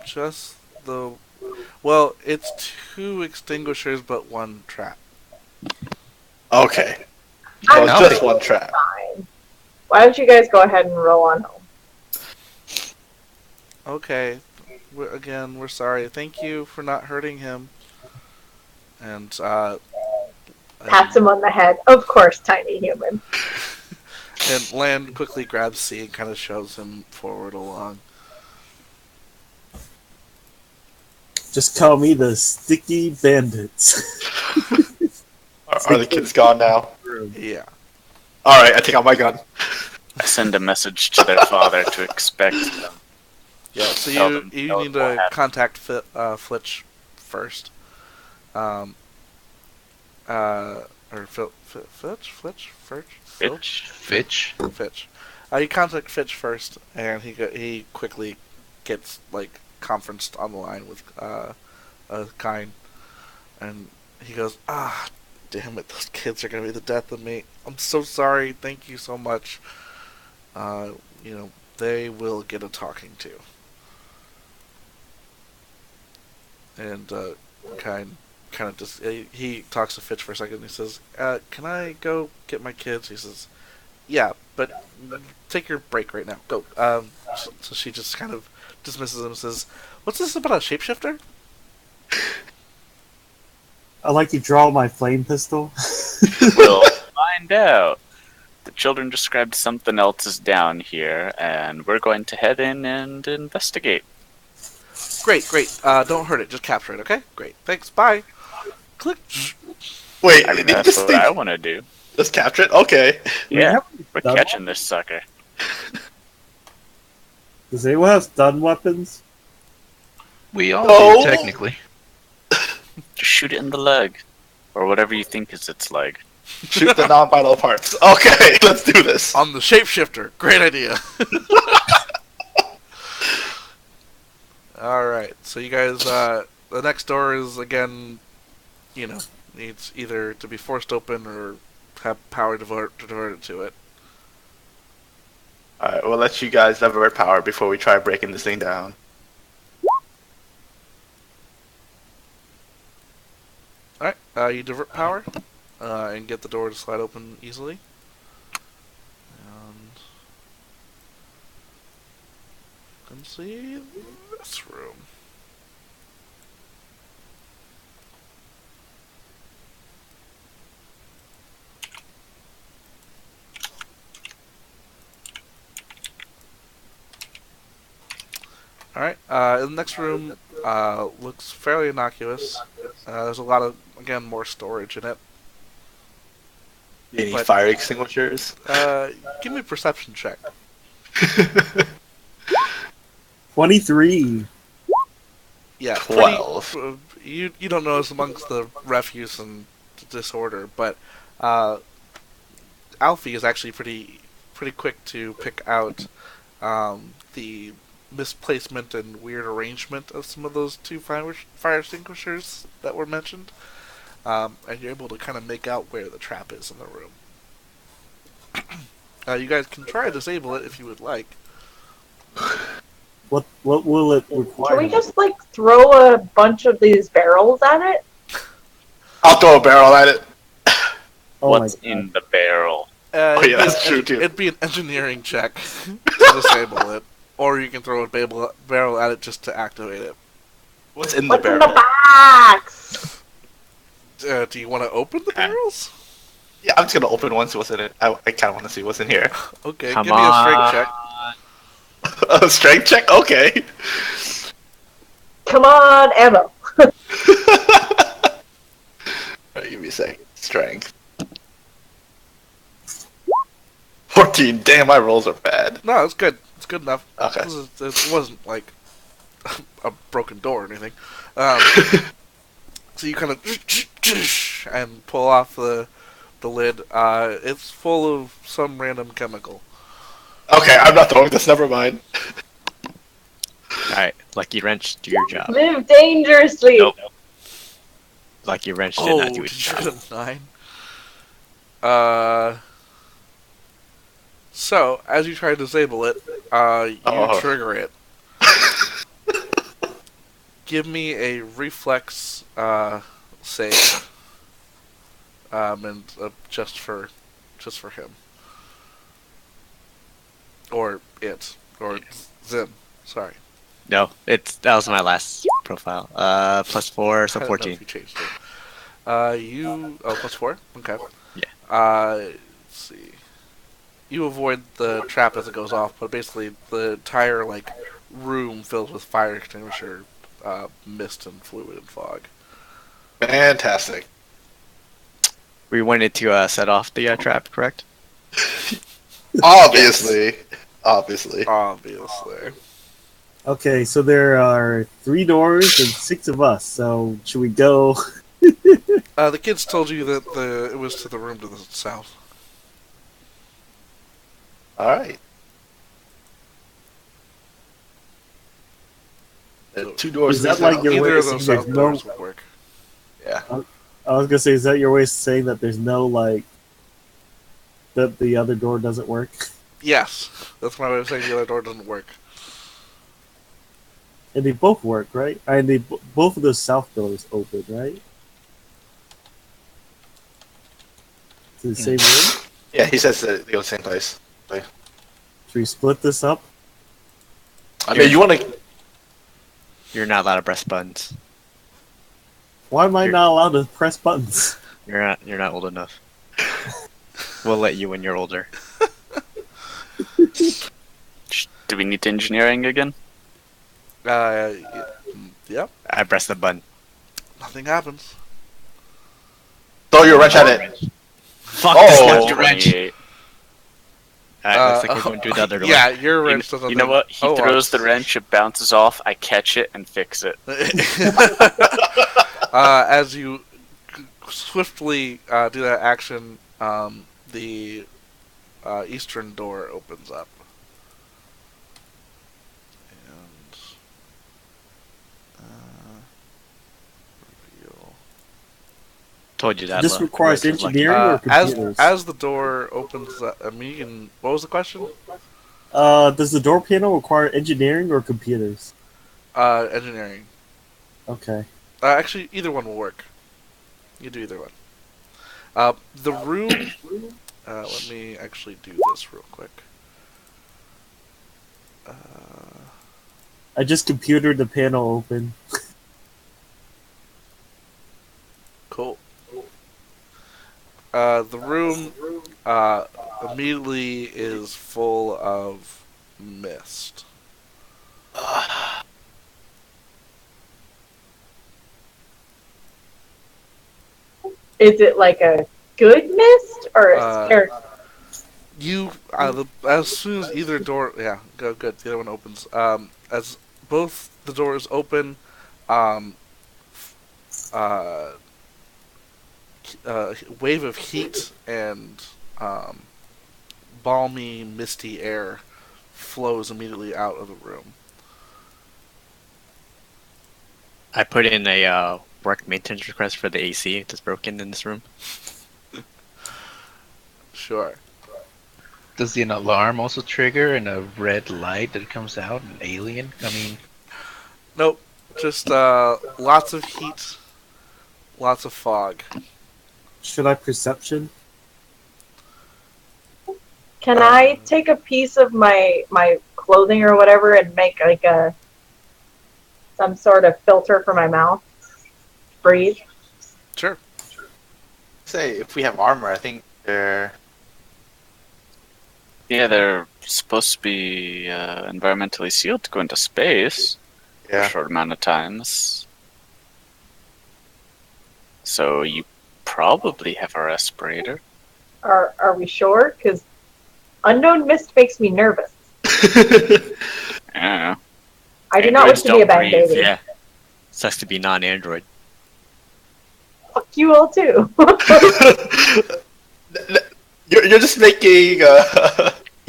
Just the. Well, it's 2 extinguishers but 1 trap. Okay. I'm So it's just one trap. fine. Why don't you guys go ahead and roll on home? Okay. We're sorry. Thank you for not hurting him. And Pats him on the head. Of course, tiny human. and Land quickly grabs C and kind of shoves him forward along. Just call me the Sticky Bandits. Are the kids gone now? Yeah. Alright, I take out my gun. I send a message to their father to expect them. Yeah. So Tell you them need what to happened. contact Flitch first. Or Fitch. Fitch. You contact Fitch first, and he quickly gets like conferenced on the line with Kine, and he goes, damn it, those kids are gonna be the death of me. I'm so sorry. Thank you so much. They will get a talking to. And Kine kind of just he talks to Fitch for a second. And he says, "Can I go get my kids?" He says, "Yeah, but take your break right now. Go." So she just kind of dismisses him and says, "What's this about a shapeshifter?" I like to draw my flame pistol. We'll find out. The children described something else is down here, and we're going to head in and investigate. Great. Don't hurt it. Just capture it. Okay. Great. Thanks. Bye. Click. Wait, I mean, did you that's just what think- I want to do. just capture it? Okay. Yeah, we're done- catching this sucker. Does anyone have stun weapons? We all No. do, technically. Just shoot it in the leg. Or whatever you think is its leg. Shoot the non-vital parts. Okay, let's do this. On the shapeshifter. Great idea. Alright, so you guys, the next door is, again, needs either to be forced open or have power diverted to it. Alright, we'll let you guys divert power before we try breaking this thing down. Alright, you divert power, and get the door to slide open easily. And you can see this room. Alright, the next room looks fairly innocuous. There's a lot of, again, more storage in it. Any But- fire extinguishers? Give me a perception check. 23. Yeah, 12. You don't notice amongst the refuse and disorder, but Alfie is actually pretty quick to pick out the misplacement and weird arrangement of some of those two fire extinguishers that were mentioned, and you're able to kind of make out where the trap is in the room. You guys can try to disable it if you would like. What will it require? Can we just like throw a bunch of these barrels at it? I'll throw a barrel at it. Oh What's my God. in the barrel? Oh, yeah, that's true, too. It'd be an engineering check to disable it, or you can throw a barrel at it just to activate it. What's in the What's in barrel? the box? Do you want to open the barrels? Yeah, I'm just gonna open one, see what's in it. I kind of want to see what's in here. Okay, Come give me a strength on. check. A strength check? Okay. Come on, ammo. Alright, give me a sec. Strength. 14. Damn, my rolls are bad. No, it's good. It's good enough. Okay. It wasn't like a broken door or anything. So you kind of and pull off the lid. It's full of some random chemical. Okay, I'm not throwing this. Never mind. Alright, Lucky Wrench, do your job. Live dangerously. Nope. Lucky Wrench did Oh, not do did its you job. get a 9? So as you try to disable it, you trigger it. Give me a reflex save, and just for him, or it, or Zim. Sorry. No, that was my last profile. +4, so I don't know 14. if you changed it. +4. Okay. Yeah. Let's see. You avoid the trap as it goes off, but basically the entire room fills with fire extinguisher mist and fluid and fog. Fantastic. We wanted to set off the trap, correct? Obviously. Obviously. Obviously. Okay, so there are 3 doors and 6 of us. So should we go? The kids told you that it was to the room to the south. Alright. Two doors. Is that to the like your south. way Either of of those saying south there's no? doors would work. Yeah. I was gonna say, is that your way of saying that there's no that the other door doesn't work? Yes, that's my way of saying the other door doesn't work. And they both work, right? And both of those south doors open, right? To the same room. Yeah, he says that they go to the same place. Should we split this up? I mean, you want to. You're not allowed to press buttons. Why am I not allowed to press buttons? You're not old enough. We'll let you when you're older. Do we need engineering again? Yep. I pressed the button. Nothing happens. Throw your wrench at it. Fuck Oh. this lucky wrench. 28. Alright, looks like we're going through the other door. Yeah, your wrench doesn't. You know what? He throws the wrench, it bounces off, I catch it and fix it. As you swiftly do that action, the eastern door opens up. And reveal. Told you that. This requires wrench was lucky. engineering or computers? As the door opens up, I mean, you can. What was the question? Does the door panel require engineering or computers? Engineering. Okay. Actually, either one will work. You do either one. The room. Let me actually do this real quick. I just computered the panel open. Cool. The room immediately is full of mist. Is it like a good mist or a Uh, scary? As soon as either door, yeah, good. The other one opens. As both the doors open, wave of heat and balmy, misty air flows immediately out of the room. I put in a work maintenance request for the AC that's broken in this room. Sure. Does the alarm also trigger and a red light that comes out? An alien? I mean, Nope. Just lots of heat, lots of fog. Should I perception? Can I take a piece of my clothing or whatever and make like some sort of filter for my mouth? Breathe. Sure. Say, if we have armor, I think they're. Yeah, they're supposed to be environmentally sealed to go into space for a Yeah. short amount of times. So you probably have a respirator. Are we sure? Because unknown mist makes me nervous. I don't know. I do not wish Androids to be a don't bad breathe. baby. Yeah. Sucks to be non-android. Fuck you all too. You're just making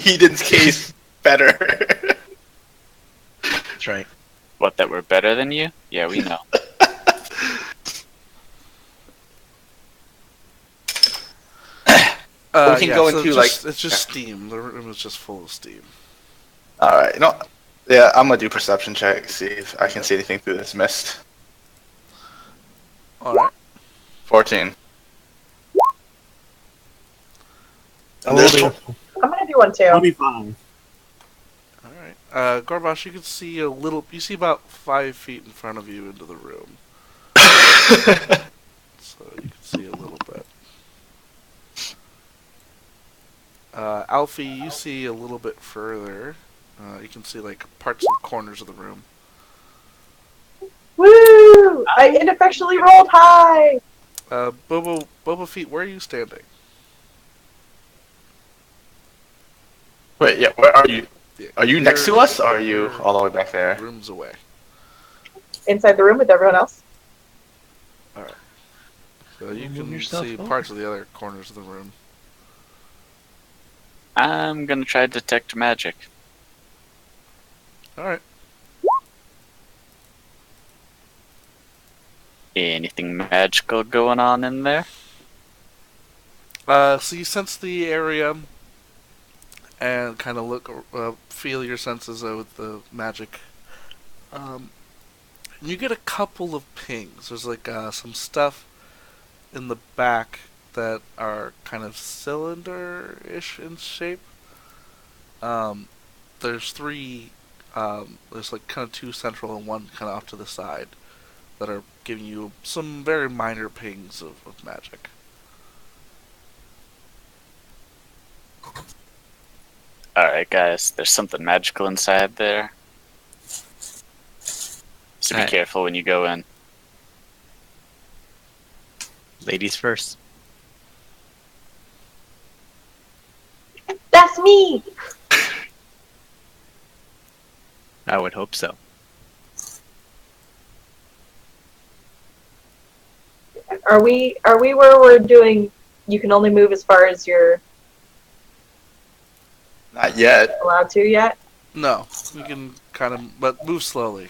Eden's case better. that's right. What, that we're better than you? Yeah, we know. We can go so into, it's just steam. The room is just full of steam. All right, yeah, I'm gonna do perception check, see if I can see anything through this mist. All right. 14. I'm There's rolling I'm gonna do one too. 25. All right. Gorbash, you can see a little. You see about 5 feet in front of you into the room, so you can see a little bit. Alfie, you see a little bit further. You can see like parts of corners of the room. Woo! I ineffectually rolled high. Boba Feet, where are you standing? Wait, yeah, where are you? Yeah, Are you next to us, or are you you're all the way back there? Rooms away. Inside the room with everyone else. So you Move can yourself see over. parts of the other corners of the room. I'm gonna try to detect magic. All right. Anything magical going on in there? So you sense the area and kind of feel your senses with the magic. You get a couple of pings. There's like some stuff in the back that are kind of cylinder-ish in shape. There's 3. There's like kind of 2 central and 1 kind of off to the side that are giving you some very minor pings of magic. Alright, guys, there's something magical inside there. So be Alright. careful when you go in. Ladies first. That's me. I would hope so. Are we where we're doing? You can only move as far as you're Not yet. allowed to yet. No, you can kind of, but move slowly.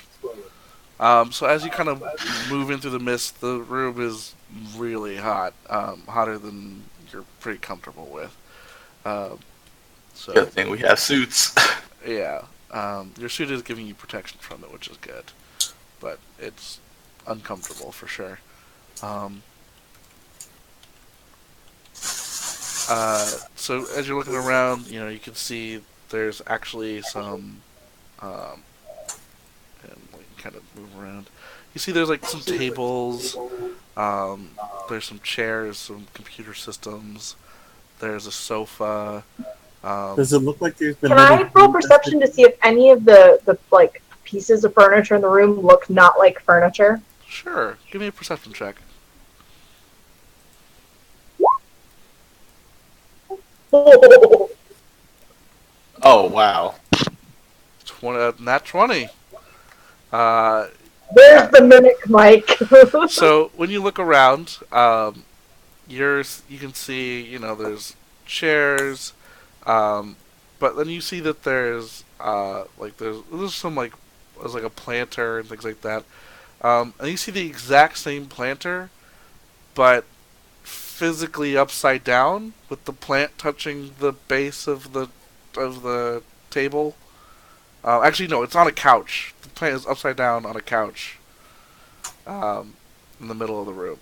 So as you kind of move into the mist, the room is really hot, hotter than you're pretty comfortable with. So Good thing we have suits. yeah, your suit is giving you protection from it, which is good, but it's uncomfortable for sure. So as you're looking around, you can see there's actually some, and we can kind of move around. You see there's like some tables, there's some chairs, some computer systems, there's a sofa. Does it look like there's been Can I roll perception to see if any of the like pieces of furniture in the room look not like furniture? Sure, give me a perception check. Oh, wow. Nat 20. There's the mimic, Mike. So when you look around, you can see there's chairs, but then you see that there's some there's like a planter and things like that. And you see the exact same planter, but physically upside down, with the plant touching the base of the table. Actually, no, it's on a couch. The plant is upside down on a couch, in the middle of the room.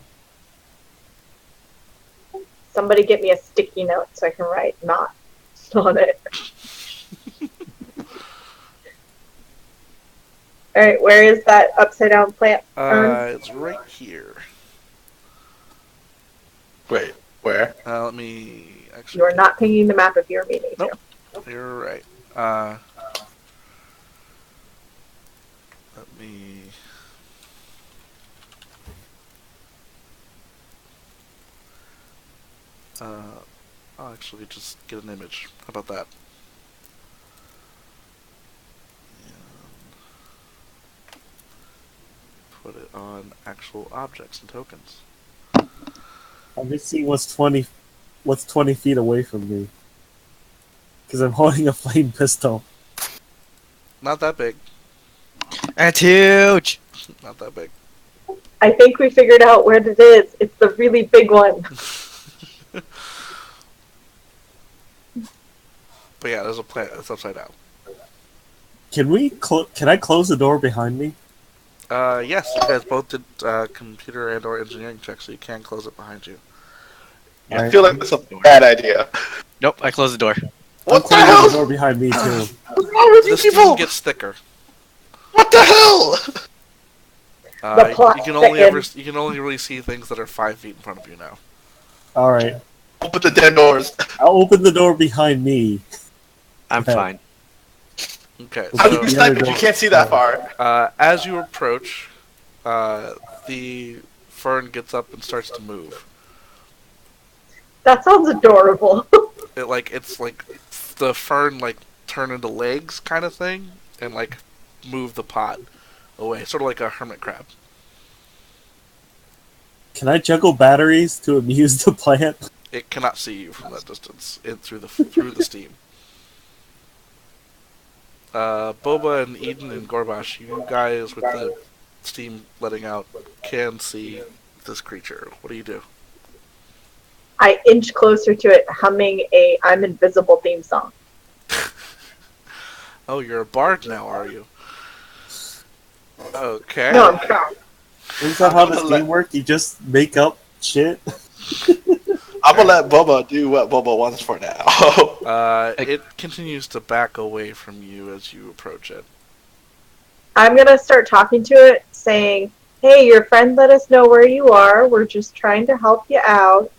Somebody get me a sticky note so I can write "not" on it. All right, where is that upside down plant? It's right here. Wait, where? Let me actually. You are not pinging the map if you're meaning to. Nope. You're right. Let me. I'll actually just get an image. How about that? And put it on actual objects and tokens. Let me see what's 20 feet away from me. Because I'm holding a flame pistol. Not that big. That's huge. Not that big. I think we figured out where it is. It's the really big one. But yeah, there's a plant that's upside down. Can I close the door behind me? Yes, you guys both did computer and/or engineering checks, so you can close it behind you. I feel like that's a bad idea. Nope, I closed the door. I'm closing the door behind me too. What's wrong with The you steam people? gets thicker. What the hell? plot You can only thickens. you can only really see things that are 5 feet in front of you now. All right, Open the damn doors. I'll open the door behind me. I'm Okay. fine. Okay, How can you The so other snipe it? You door- can't see that far. as you approach, the fern gets up and starts to move. That sounds adorable. It's like the fern turn into legs kind of thing, and move the pot away, sort of like a hermit crab. Can I juggle batteries to amuse the plant? It cannot see you from that distance through the steam. Boba and Eden and Gorbash, you guys with the steam letting out can see this creature. What do you do? I inch closer to it, humming a "I'm Invisible" theme song. Oh, you're a bard now, are you? Okay. No, I'm proud. Is that how this game works? You just make up shit? I'm gonna let Bubba do what Bubba wants for now. It continues to back away from you as you approach it. I'm gonna start talking to it, saying, "Hey, your friend let us know where you are. We're just trying to help you out.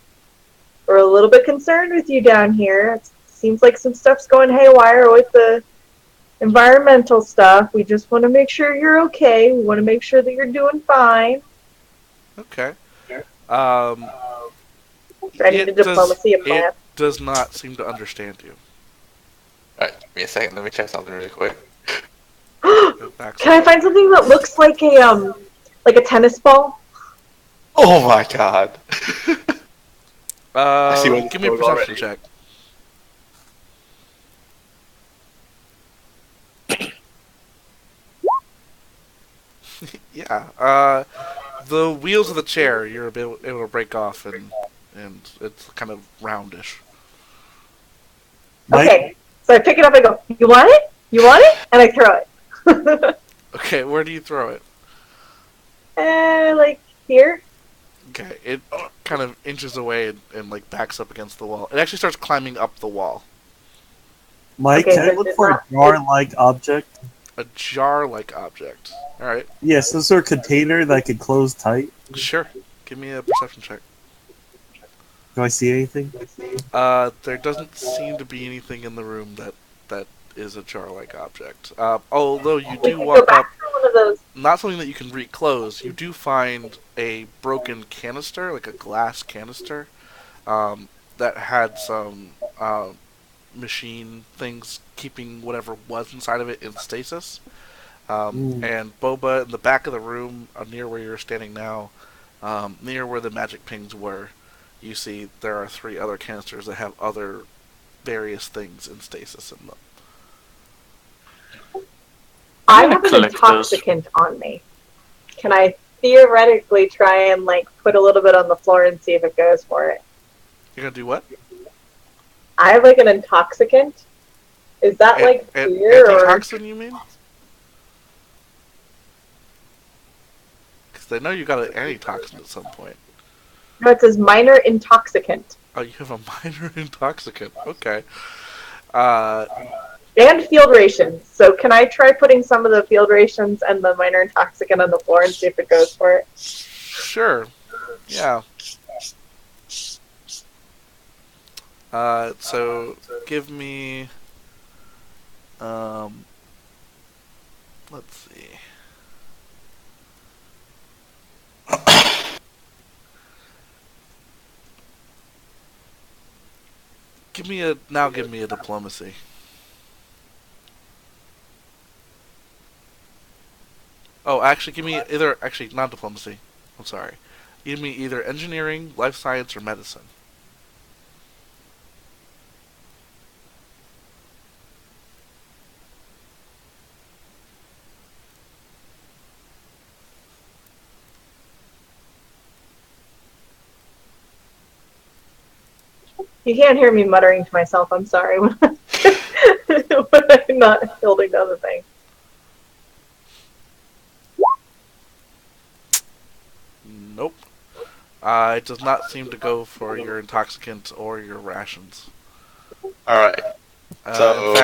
We're a little bit concerned with you down here. It seems like some stuff's going haywire with the environmental stuff. We just want to make sure you're okay. We want to make sure that you're doing fine." Okay. Ready to diplomacy a It plan. does not seem to understand you. Alright, give me a second. Let me check something really quick. It backs Can I away. find something that looks like a tennis ball? Oh my god. see where this Give me a goes perception already. check. Yeah. The wheels of the chair you're able to break off, and it's kind of roundish. Mike, Okay, so I pick it up and go, "You want it? You want it?" And I throw it. Okay, where do you throw it? Like here. Okay, it kind of inches away and backs up against the wall. It actually starts climbing up the wall. Mike, Okay, can I so look it's for a not- jar-like object? A jar-like object. All right, Yeah, some sort of container that can close tight. sure. Give me a perception check. Do I see anything? There doesn't seem to be anything in the room that is a jar-like object. Although you We do can go walk up, back to one of those. not something that you can reclose. You do find a broken canister, like a glass canister, that had some machine things keeping whatever was inside of it in stasis. And Boba, in the back of the room, near where you're standing now, near where the magic pings were, you see there are 3 other canisters that have other various things in stasis in them. I gonna have an collect those. intoxicant on me. can I theoretically try and like put a little bit on the floor and see if it goes for it? You're gonna do what? I have like an intoxicant. Is that like fear or? Antitoxin, you mean? Because I know you got an antitoxin at some point. No, it says minor intoxicant. Oh, you have a minor intoxicant. Okay. Uh, And field rations. So can I try putting some of the field rations and the minor intoxicant on the floor and see if it goes for it? sure. Yeah. So give me. Let's see. Give me a diplomacy. Oh, actually, not diplomacy. I'm sorry. Give me either engineering, life science, or medicine. You can't hear me muttering to myself. I'm sorry when I'm not building the other thing. Nope. It does not seem to go for your intoxicant or your rations. All right. So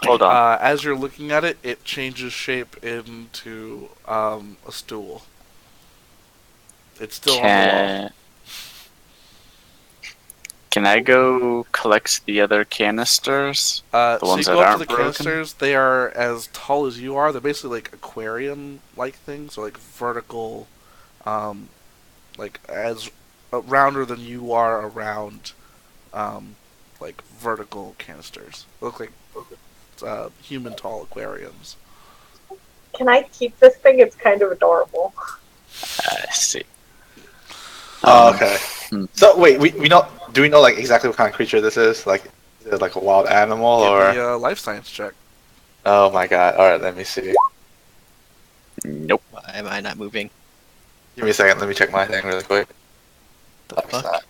hold on. As you're looking at it, it changes shape into a stool. It's still on the wall. Can I go collect the other canisters? So ones you that go up to aren't the broken? canisters. They are as tall as you are. They're basically like aquarium-like things, so like vertical, like as rounder than you are around, like vertical canisters. They look like human tall aquariums. Can I keep this thing? It's kind of adorable. I see. Okay. So wait, we know. Do we know like exactly what kind of creature this is? Like, is it like a wild animal Give or? me a life science check. Oh my god! All right, let me see. Nope. Why am I not moving? Give me a second. Let me check my thing really quick. The Life fuck? sci-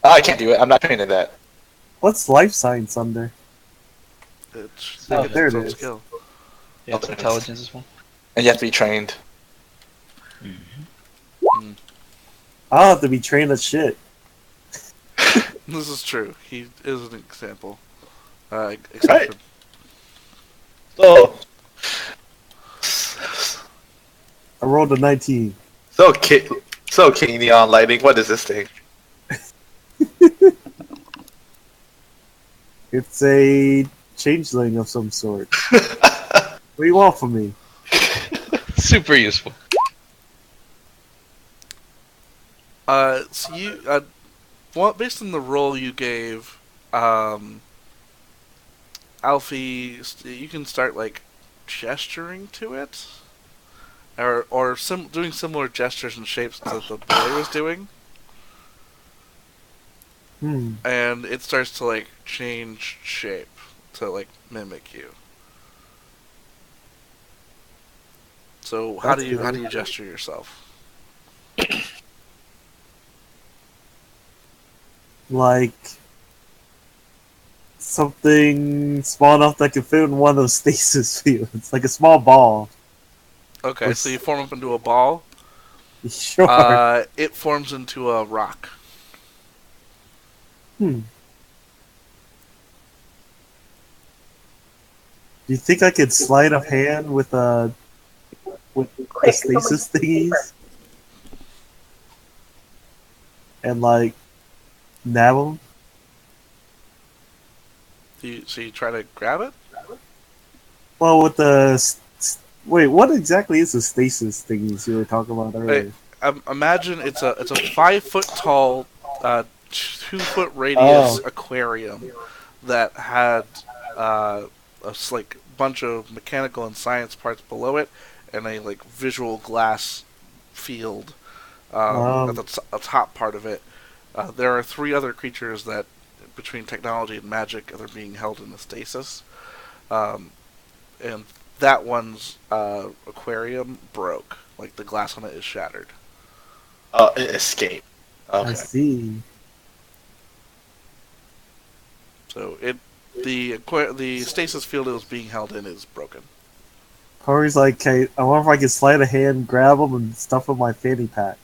Oh, I can't do it. I'm not trained in that. What's life science under? It's Oh, there its it own is. skill. Yeah, it's intelligence as well. And you have to be trained. I'll have to be trained at shit. This is true. He is an example. Right. Exception. So, I rolled a 19. so King Neon Lightning. What is this thing? It's a changeling of some sort. What do you want from me? Super useful. So you, based on the role you gave, Alfie, you can start like gesturing to it, or doing similar gestures and shapes that the boy was doing, and it starts to like change shape to like mimic you. So how do you gesture yourself? Like something small enough that can fit in one of those stasis fields, like a small ball. Okay, so you form up into a ball. Sure. It forms into a rock. Do you think I could sleight of hand with the stasis thingies? And like nab them? So you try to grab it? Well, with the wait, what exactly is the stasis thingies you were talking about earlier? Imagine it's a 5 foot tall, 2 foot radius aquarium that had a like bunch of mechanical and science parts below it, and a like visual glass field at the top part of it. There are 3 other creatures that, between technology and magic, they're being held in a stasis. And that one's aquarium broke Like the glass on it is shattered. Oh, it escaped. I Okay. see. So the stasis field it was being held in is broken. Corey's like, hey, I wonder if I can slide a hand, grab them, and stuff in my fanny pack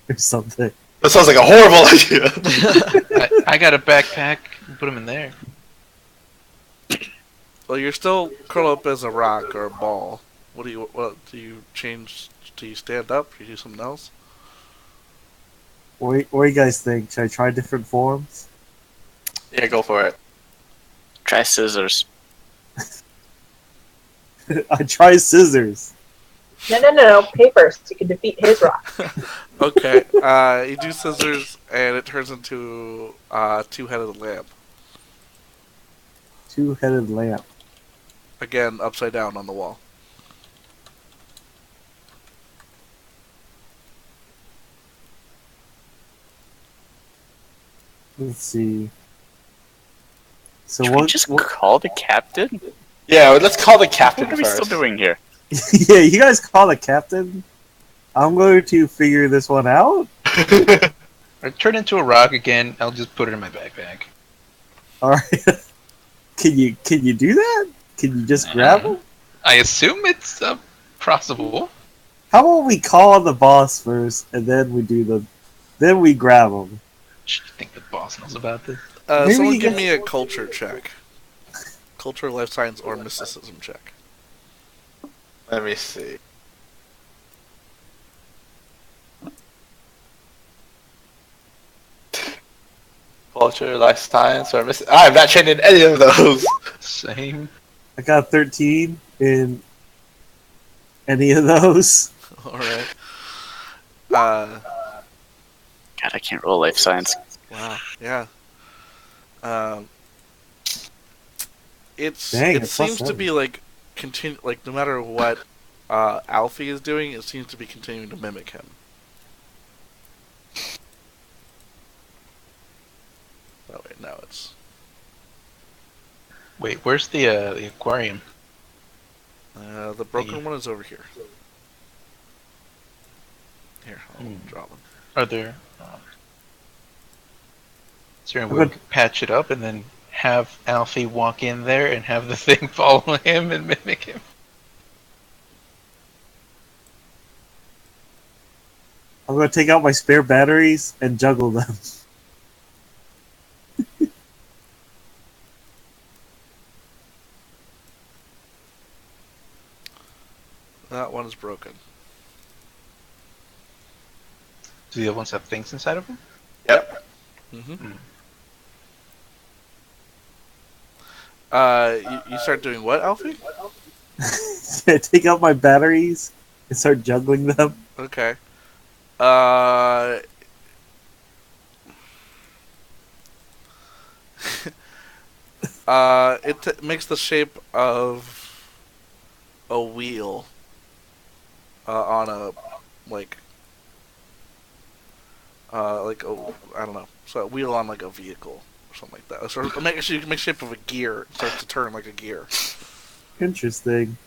or something. That sounds like a horrible idea. I got a backpack. Put them in there. Well, you're still curled up as a rock or a ball. What do you change? Do you stand up? Do you do something else? What do you guys think? Should I try different forms? Yeah, go for it. Try scissors. I try scissors. No. Paper, so you can defeat his rock. Okay. You do scissors, and it turns into a two-headed lamp. Two-headed lamp. Again, upside down on the wall. Let's see. So Should we just call the captain? Yeah, let's call the captain What are we first. still doing here? Yeah, you guys call the captain. I'm going to figure this one out. I turn into a rock again. I'll just put it in my backpack. All right. Can you do that? Can you just grab them? I assume it's possible. How about we call the boss first, and then we grab them. I think the boss knows about this. Maybe Someone you give guys- me a culture check. Culture, life science, or mysticism check. Let me see. Culture, life science, or I'm not changing any of those. Same. I got 13 in any of those. Alright. God, I can't roll life science. Wow. Yeah. It Dang, it's seems plus to be like no matter what Alfie is doing, it seems to be continuing to mimic him. Oh wait, no, it's Wait, where's the aquarium? the broken one is over here. Here, I'll draw them. Are there? Is there a way we could patch it up and then have Alfie walk in there and have the thing follow him and mimic him? I'm going to take out my spare batteries and juggle them. That one is broken. Do the other ones have things inside of them? Yep. Mm-hmm. You start doing what, Alfie? Take out my batteries and start juggling them. Okay. It makes the shape of a wheel on a like I don't know, so a wheel on like a vehicle or something like that. Sort of make shape of a gear. It starts to turn like a gear. Interesting.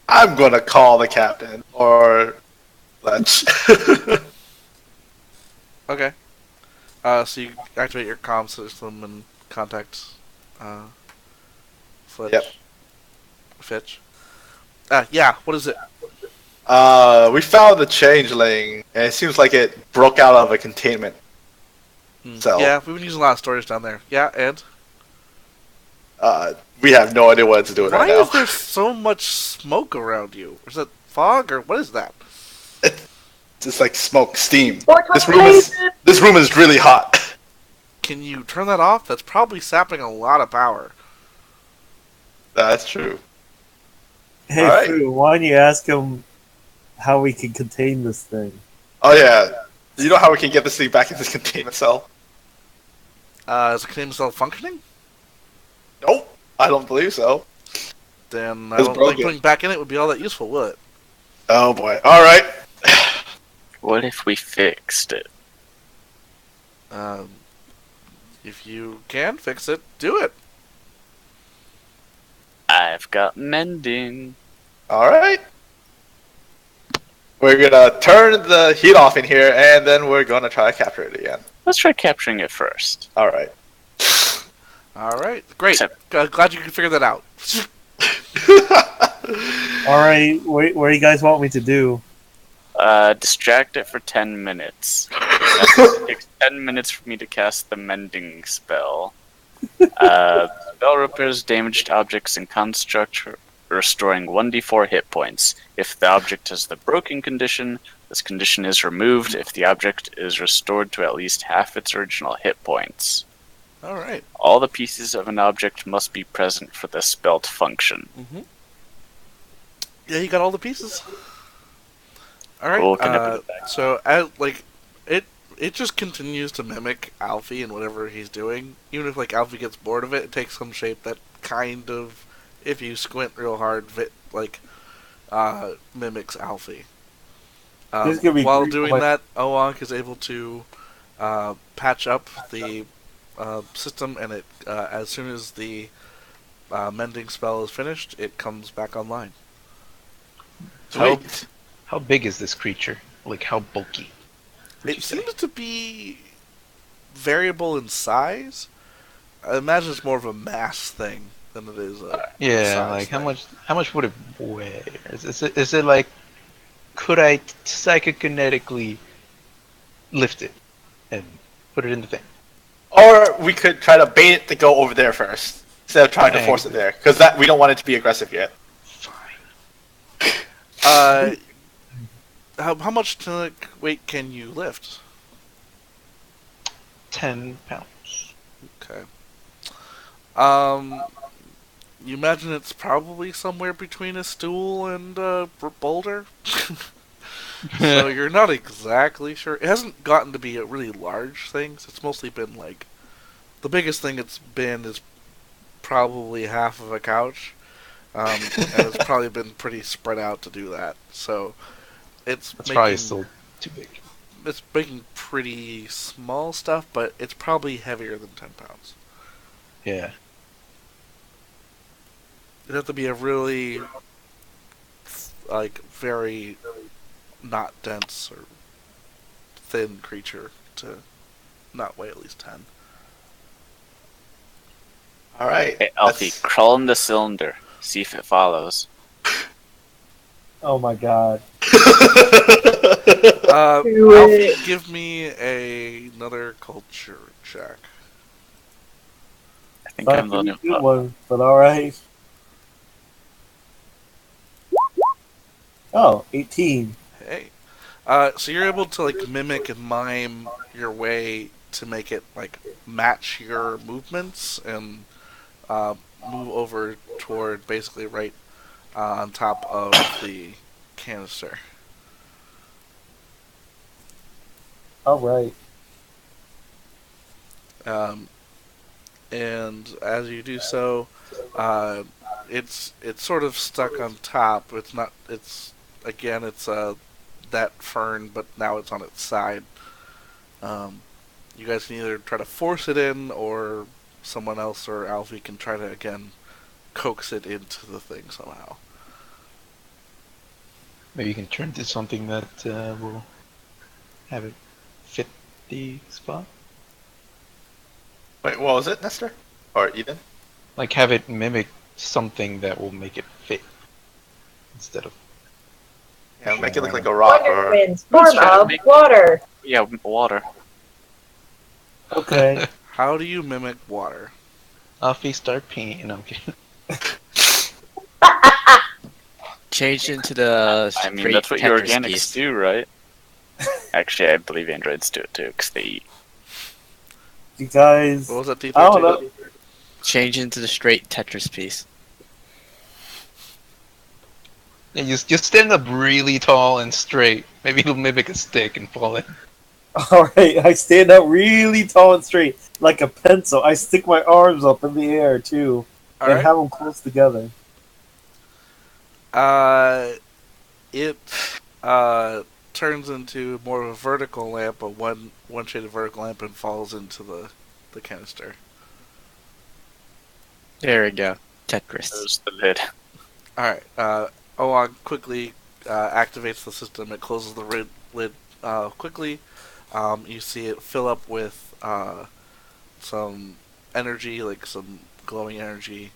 I'm gonna call the captain, or let's. Okay. So you activate your comm system and contact Fletch. Yep. Fitch. Yeah, what is it? We found the changeling, and it seems like it broke out of a containment. So Yeah, we've been using a lot of storage down there. Yeah, and? we have no idea what it's doing Why right now. is there so much smoke around you? Is it fog, or what is that? It's like smoke, steam. Or This room is really hot. Can you turn that off? That's probably sapping a lot of power. That's true. Hey, All right. Fu, why don't you ask him how we can contain this thing? Oh yeah. You know how we can get this thing back in this containment cell? Is the containment cell functioning? Nope. I don't believe so. Then I It's don't think broken. putting back in it would be all that useful, would it? Oh boy. All right. What if we fixed it? If you can fix it, do it. I've got mending. All right. We're gonna turn the heat off in here, and then we're gonna try to capture it again. Let's try capturing it first. All right. All right, great. Except- Glad you can figure that out. All right, what do you guys want me to do? Distract it for 10 minutes. It takes 10 minutes for me to cast the mending spell. Spell repairs damaged objects and construct, restoring 1d4 hit points. If the object has the broken condition, this condition is removed if the object is restored to at least half its original hit points. All right. All the pieces of an object must be present for the spell to function. Mm-hmm. Yeah, you got all the pieces. All right. Cool, can I put it back? So, it just continues to mimic Alfie and whatever he's doing. Even if Alfie gets bored of it, it takes some shape that kind of, if you squint real hard, mimics Alfie. This is gonna be While great. doing that, Oank is able to patch up the system, and as soon as the mending spell is finished, it comes back online. Sweet. How big is this creature? Like, how bulky? It seems to be variable in size. I imagine it's more of a mass thing than it is a Yeah, size like thing. how much would it weigh? Is it like, could I psychokinetically lift it and put it in the thing? Or we could try to bait it to go over there first, instead of trying to Dang. force it there, because that we don't want it to be aggressive yet. Fine. How much weight can you lift? 10 pounds. Okay. You imagine it's probably somewhere between a stool and a boulder? So you're not exactly sure. It hasn't gotten to be a really large thing. It's mostly been the biggest thing it's been is probably half of a couch. And it's probably been pretty spread out to do that. So it's That's probably still too big. It's making pretty small stuff, but it's probably heavier than 10 pounds. Yeah. It'd have to be a really, very not dense or thin creature to not weigh at least 10. All right. Hey, Alfie, crawl in the cylinder. See if it follows. Oh my god. Do Alfie, it. give me another culture check. I think Not I'm the a only good one, but alright. Oh, 18. Hey. So you're able to mimic and mime your way to make it match your movements and move over toward basically right on top of the canister. Alright. And as you do so, it's sort of stuck on top. It's not. It's again. It's that fern, but now it's on its side. You guys can either try to force it in, or someone else or Alfie can try to again coax it into the thing somehow. Maybe you can turn to something that will have it fit the spot. Wait, what was it, Nestor? Or Eden? Like, have it mimic something that will make it fit instead of. Yeah, make it look like a rock Wonder or. Twins, form Let's try to of make- water. Yeah, water. Okay. How do you mimic water? Alfie, start peeing. No, I'm kidding. Change into the I mean, straight that's what your Tetris organics piece. do, right? Actually, I believe androids do it too, because they eat. You guys. What was that, T13? I don't know. Change into the straight Tetris piece. Yeah, you stand up really tall and straight. Maybe it'll mimic a stick and fall in. Alright, I stand up really tall and straight, like a pencil. I stick my arms up in the air, too, All and right. have them close together. It turns into more of a vertical lamp, a one shaded vertical lamp, and falls into the canister. There we go. Tetris. There's the lid. All right. Oan quickly activates the system. It closes the lid quickly. You see it fill up with some energy, like some glowing energy,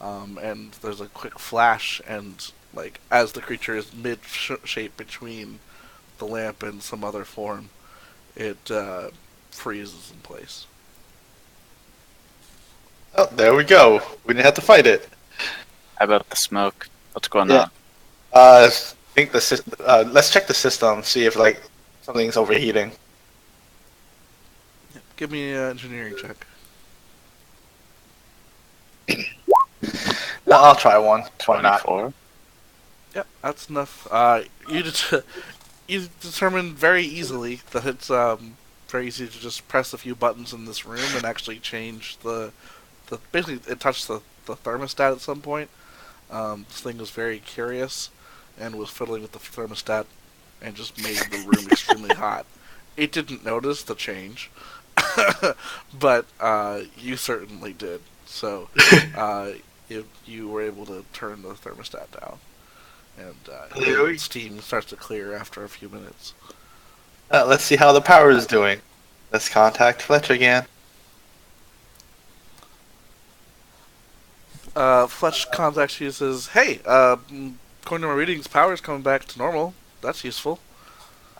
and there's a quick flash, and like as the creature is mid shape between the lamp and some other form, it freezes in place. Oh, there we go. We didn't have to fight it. How about the smoke? What's going Yeah. on? I think the let's check the system, see if like something's overheating. Give me an engineering check. I'll try one. Why not? 24. Yep, that's enough. You determine very easily that it's very easy to just press a few buttons in this room and actually change the basically it touched the thermostat at some point. This thing was very curious and was fiddling with the thermostat and just made the room extremely hot. It didn't notice the change, but you certainly did. So you were able to turn the thermostat down, and steam starts to clear after a few minutes. Let's see how the power is doing. Let's contact Fletch again. Fletch contacts you and says, "Hey, according to my readings, power's coming back to normal. That's useful."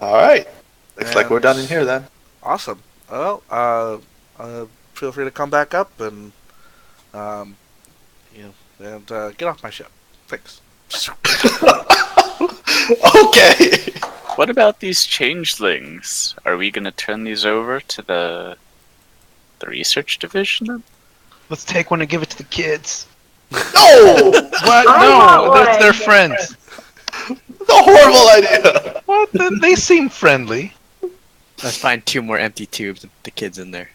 All right. Looks like we're And- done in here then. Awesome. Well, feel free to come back up and, get off my ship. Thanks. Okay. What about these changelings? Are we gonna turn these over to the research division? Let's take one and give it to the kids. No! What? I No, want that's their one. friends. It's a horrible idea. What? They seem friendly. Let's find 2 more empty tubes and put the kids in there.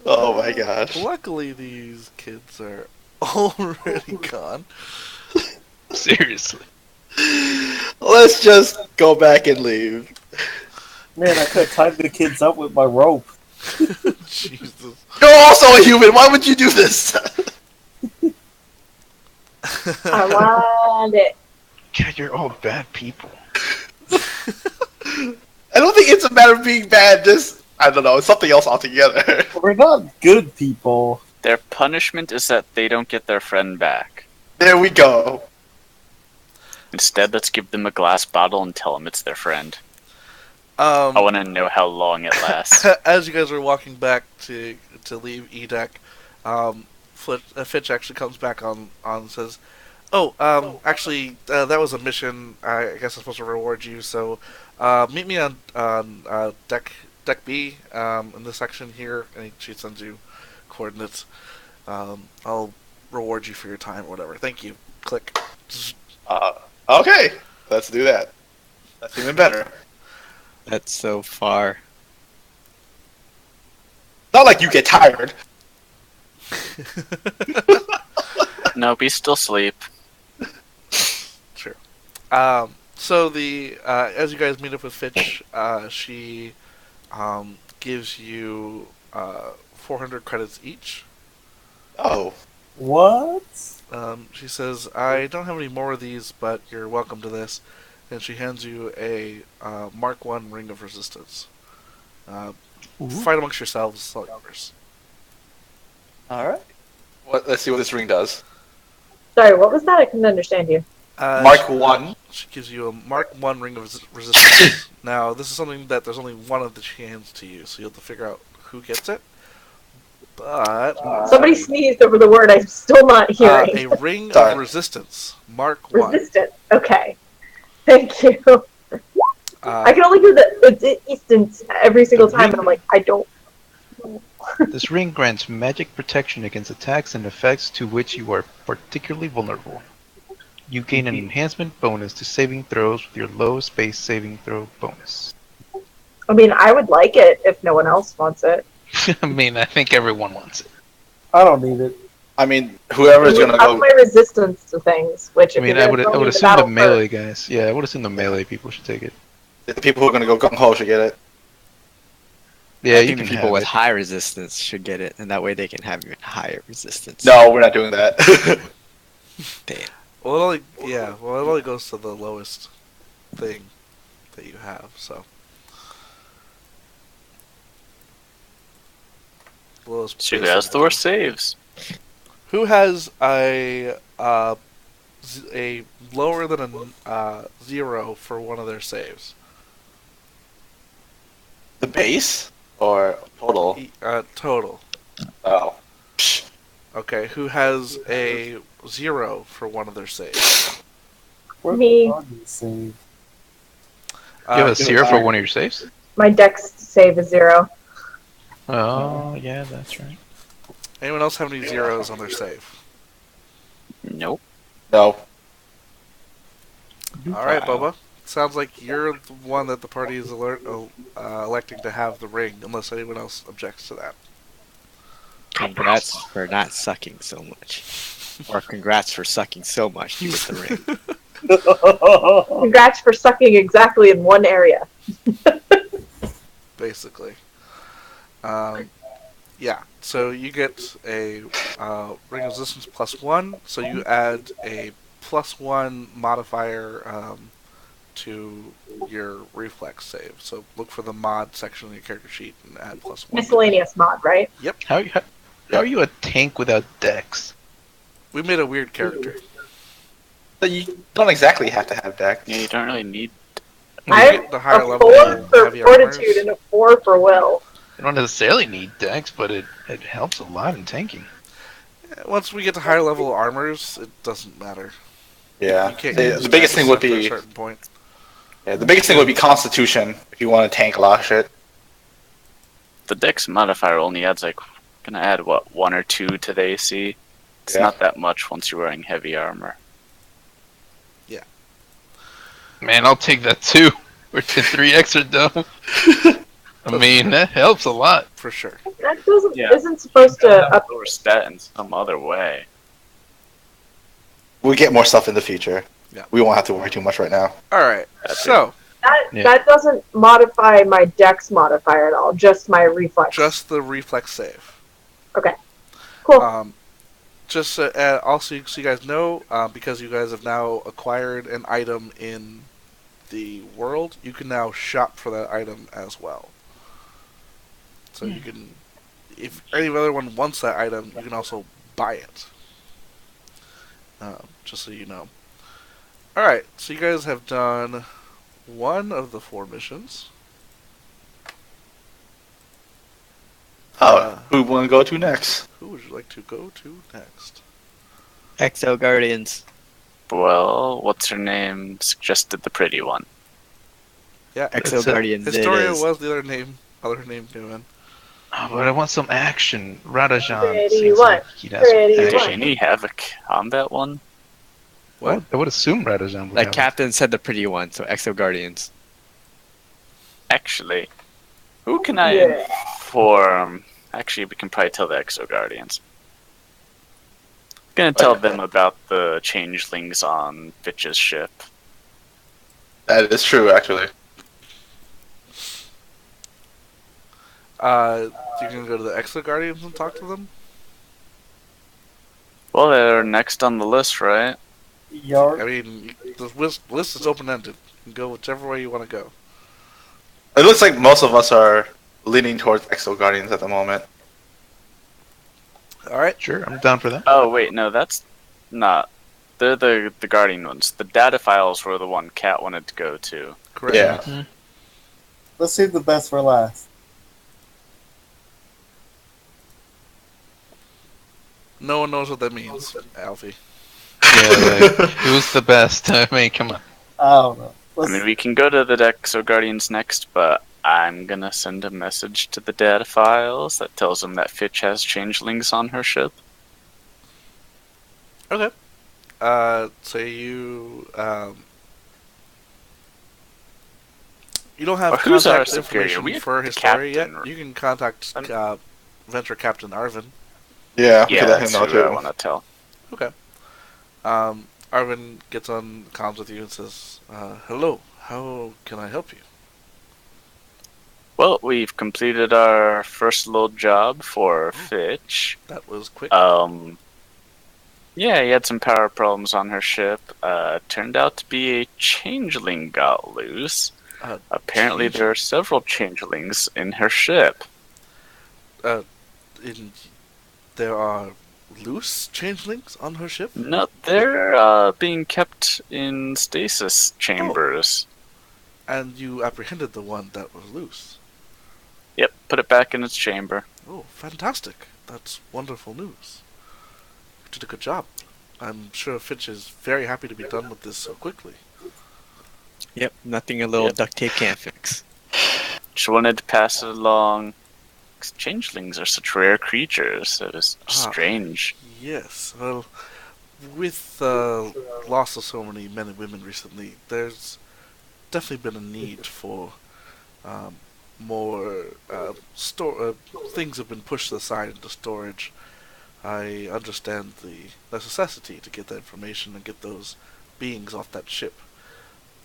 Oh my gosh. Luckily, these kids are already gone. Seriously. Let's just go back and leave. Man, I could have tied the kids up with my rope. Jesus. You're also a human. Why would you do this? I want it. God, you're all bad people. I don't think it's a matter of being bad. Just I don't know. It's something else altogether. We're not good people. Their punishment is that they don't get their friend back. There we go. Instead, let's give them a glass bottle and tell them it's their friend. I Um, want to know how long it lasts. as you guys are walking back to leave E-Deck, Fitch actually comes back on and says, actually, that was a mission. I guess I'm supposed to reward you. So, meet me on deck B in this section here, and she sends you coordinates. I'll reward you for your time or whatever. Thank you. Click. Okay. Let's do that. That's even better. That's so far. Not like you get tired. No, we still sleep. Sure. So as you guys meet up with Fitch, she gives you 400 credits each. Oh. What? She says, "I don't have any more of these, but you're welcome to this." And she hands you a Mark 1 Ring of Resistance. Fight amongst yourselves, sell yours. All right. Let's see what this ring does. Sorry, what was that? I couldn't understand you. Mark 1. She gives you a Mark 1 Ring of Resistance. Now, this is something that there's only one of the she hands to you, so you'll have to figure out who gets it. But Somebody sneezed over the word I'm still not hearing. a Ring Sorry. of Resistance, Mark 1. Resistant. Okay. Thank you. I Uh, can only hear the distance every single time, and I'm like, I don't. This ring grants magic protection against attacks and effects to which you are particularly vulnerable. You gain an enhancement bonus to saving throws with your low space saving throw bonus. I mean, I would like it if no one else wants it. I mean, I think everyone wants it. I don't need it. I mean, whoever's gonna Up go. my resistance to things, which I if mean, you're I gonna would throw me in the assume the battle melee guys. Yeah, I would assume the melee people should take it. The people who are gonna go gung ho should get it. Yeah, I you think can the people have with it. high resistance should get it, and that way they can have even higher resistance. No, we're not doing that. Damn. Well, it only goes to the lowest thing that you have. So lowest. So who base has the level. worst saves? Who has a lower than a 0 for one of their saves? The base or total? Total. Oh. Psh. Okay. Who has a 0 for one of their saves? Me. Save. You have a Uh, 0 for one of your saves? My dex save is 0. Oh, yeah, that's right. anyone else have any zeros on their save? Nope. No. All right, Boba. Sounds like you're the one that the party is electing to have the ring, unless anyone else objects to that. Congrats for not sucking so much. Or congrats for sucking so much to get the ring. Congrats for sucking exactly in one area. Basically. Yeah, so you get a ring resistance +1, so you add a +1 modifier to your reflex save. So look for the mod section of your character sheet and add +1. Miscellaneous mod, right? How are you a tank without dex? We made a weird character. But you don't exactly have to have deck. Yeah, you don't really need. When I you have get the higher a level 4 for heavy fortitude armors, and a 4 for will. You don't necessarily need dex, but it helps a lot in tanking. once we get to higher level armors, it doesn't matter. Yeah. You can't The, use the biggest dex thing would after a be certain point. the biggest thing would be Constitution if you want to tank a lot of shit. The dex modifier only adds gonna add what, 1 or 2 to the AC. It's Yeah. not that much once you're wearing heavy armor. Man, I'll take that too. We're to 3 extra though. I mean, that helps a lot. For sure. That doesn't Yeah. isn't supposed to up. Lower stat in some other way. We'll get more stuff in the future. Yeah. We won't have to worry too much right now. Alright, That's so Yeah. That doesn't modify my dex modifier at all, just my reflex. just the reflex save. Cool. Just also, so you guys know, because you guys have now acquired an item in the world, you can now shop for that item as well. So you can, if any other one wants that item, you can also buy it. Just so you know. Alright, so you guys have done one of the 4 missions. Who want to go to next? Who would you like to go to next? Exo Guardians. Well, what's her name suggested the pretty one. Yeah, Exo Guardians. It Historia is. was the other name given. Oh, but I want some action. Radajan Pretty seems what? like he has Pretty Does what? action. she have a combat one? What? I would assume Radajan would Like have Captain said, the pretty one. So Exo Guardians. Actually, who can I Yeah. inform? Actually, we can probably tell the Exo Guardians. Gonna tell them about the changelings on Fitch's ship. That is true, actually. You're gonna go to the Exo Guardians and talk to them? Well, they're next on the list, right? Yark. I mean, the list is open-ended. You can go whichever way you want to go. It looks like most of us are leaning towards Exo Guardians at the moment. Alright. Sure, I'm down for that. Oh wait, no, that's not. They're the Guardian ones. The data files were the one Kat wanted to go to. Correct. Yeah. Let's save the best for last. No one knows what that means, Alfie. Yeah, like, who's the best? I mean, come on. I don't know. I mean, we can go to the Exo Guardians next, but I'm gonna send a message to the data files that tells them that Fitch has changelings on her ship. Okay. So you don't have Or who's our contact superior? information We have for the Historia yet. captain. You can contact Venture Captain Arvin. Yeah, we Yeah, could let him that's know who I too. want to tell. Okay. Arvin gets on comms with you and says, "Hello. How can I help you?" Well, we've completed our first little job for Fitch. That was quick. Yeah, he had some power problems on her ship. Turned out to be a changeling got loose. Apparently, there are several changelings in her ship. In there are loose changelings on her ship. No, they're being kept in stasis chambers. And you apprehended the one that was loose. Yep, put it back in its chamber. Oh, fantastic! That's wonderful news. You did a good job. I'm sure Fitch is very happy to be done with this so quickly. Yep, nothing a little duct tape can't fix. Just wanted to pass it along. Changelings are such rare creatures. It is strange. Yes, well, with the loss of so many men and women recently, there's definitely been a need for more things have been pushed aside into storage. I understand the necessity to get that information and get those beings off that ship.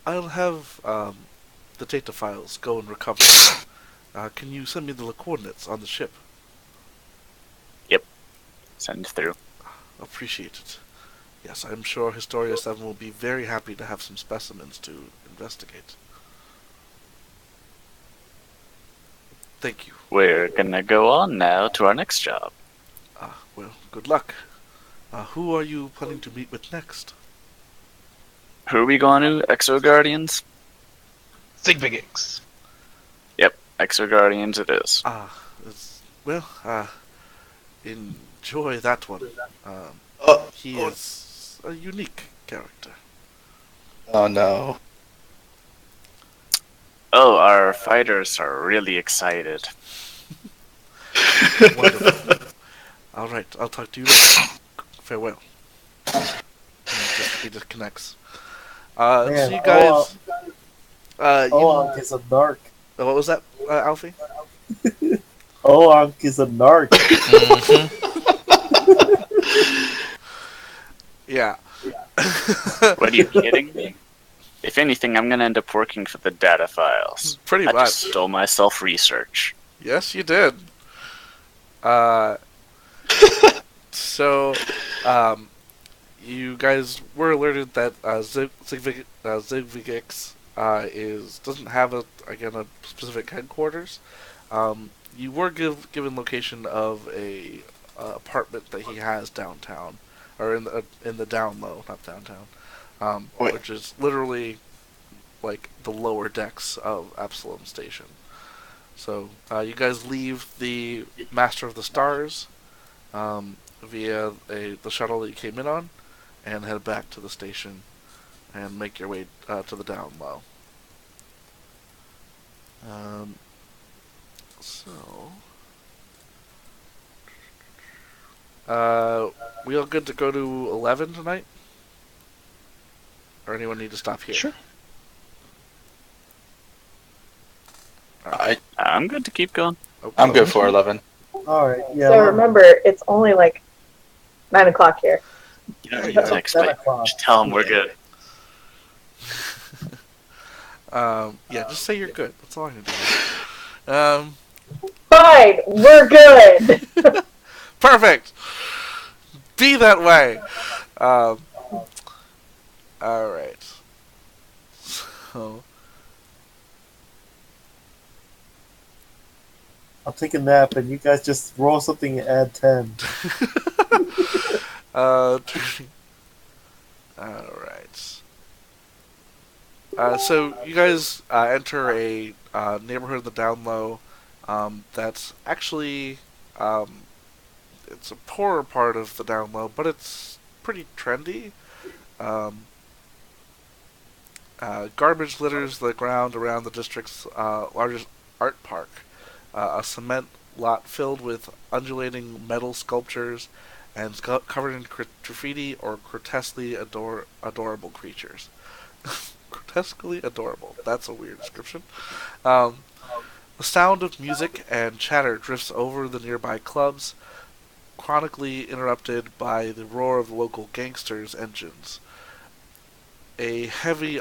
I'll have the data files go and recover them. Can you send me the coordinates on the ship? Yep. Send through. Appreciate it. Yes, I'm sure Historia 7 will be very happy to have some specimens to investigate. Thank you. We're gonna go on now to our next job. Well, good luck. Who are you planning to meet with next? Who are we going to? Exo Guardians? Sigvigix. Yep, Exo Guardians it is. Enjoy that one. He is a unique character. Oh no. Oh, our fighters are really excited. Wonderful. Alright, I'll talk to you later. Farewell. He disconnects. Man, so you guys... Ankh is a narc. What was that, Alfie? Ankh is a narc. Yeah. What, are you kidding me? If anything, I'm gonna end up working for the data files. Pretty I much. just stole myself research. Yes, you did. So, you guys were alerted that Zigvigix doesn't have a specific headquarters. You were given location of a apartment that he has downtown, or in the down low, not downtown, which is literally like the lower decks of Absalom Station. So you guys leave the Master of the Stars via the shuttle that you came in on, and head back to the station and make your way to the down low. We all good to go to 11 tonight? Or anyone need to stop here? Sure. I'm good to keep going. Okay. I'm good for 11. Alright, yeah. So remember, it's only like 9 o'clock here. You don't need to explain. Just tell them we're good. Yeah, just say you're good. That's all I'm gonna do. Fine, we're good. Perfect. Be that way. All right. So I'll take a nap and you guys just roll something and add 10. all right. So you guys enter a neighborhood in the down low. That's actually it's a poorer part of the down low, but it's pretty trendy. Garbage litters the ground around the district's largest art park. A cement lot filled with undulating metal sculptures and covered in graffiti or grotesquely adorable creatures. Grotesquely adorable. That's a weird description. The sound of music and chatter drifts over the nearby clubs, chronically interrupted by the roar of the local gangsters' engines. A heavy,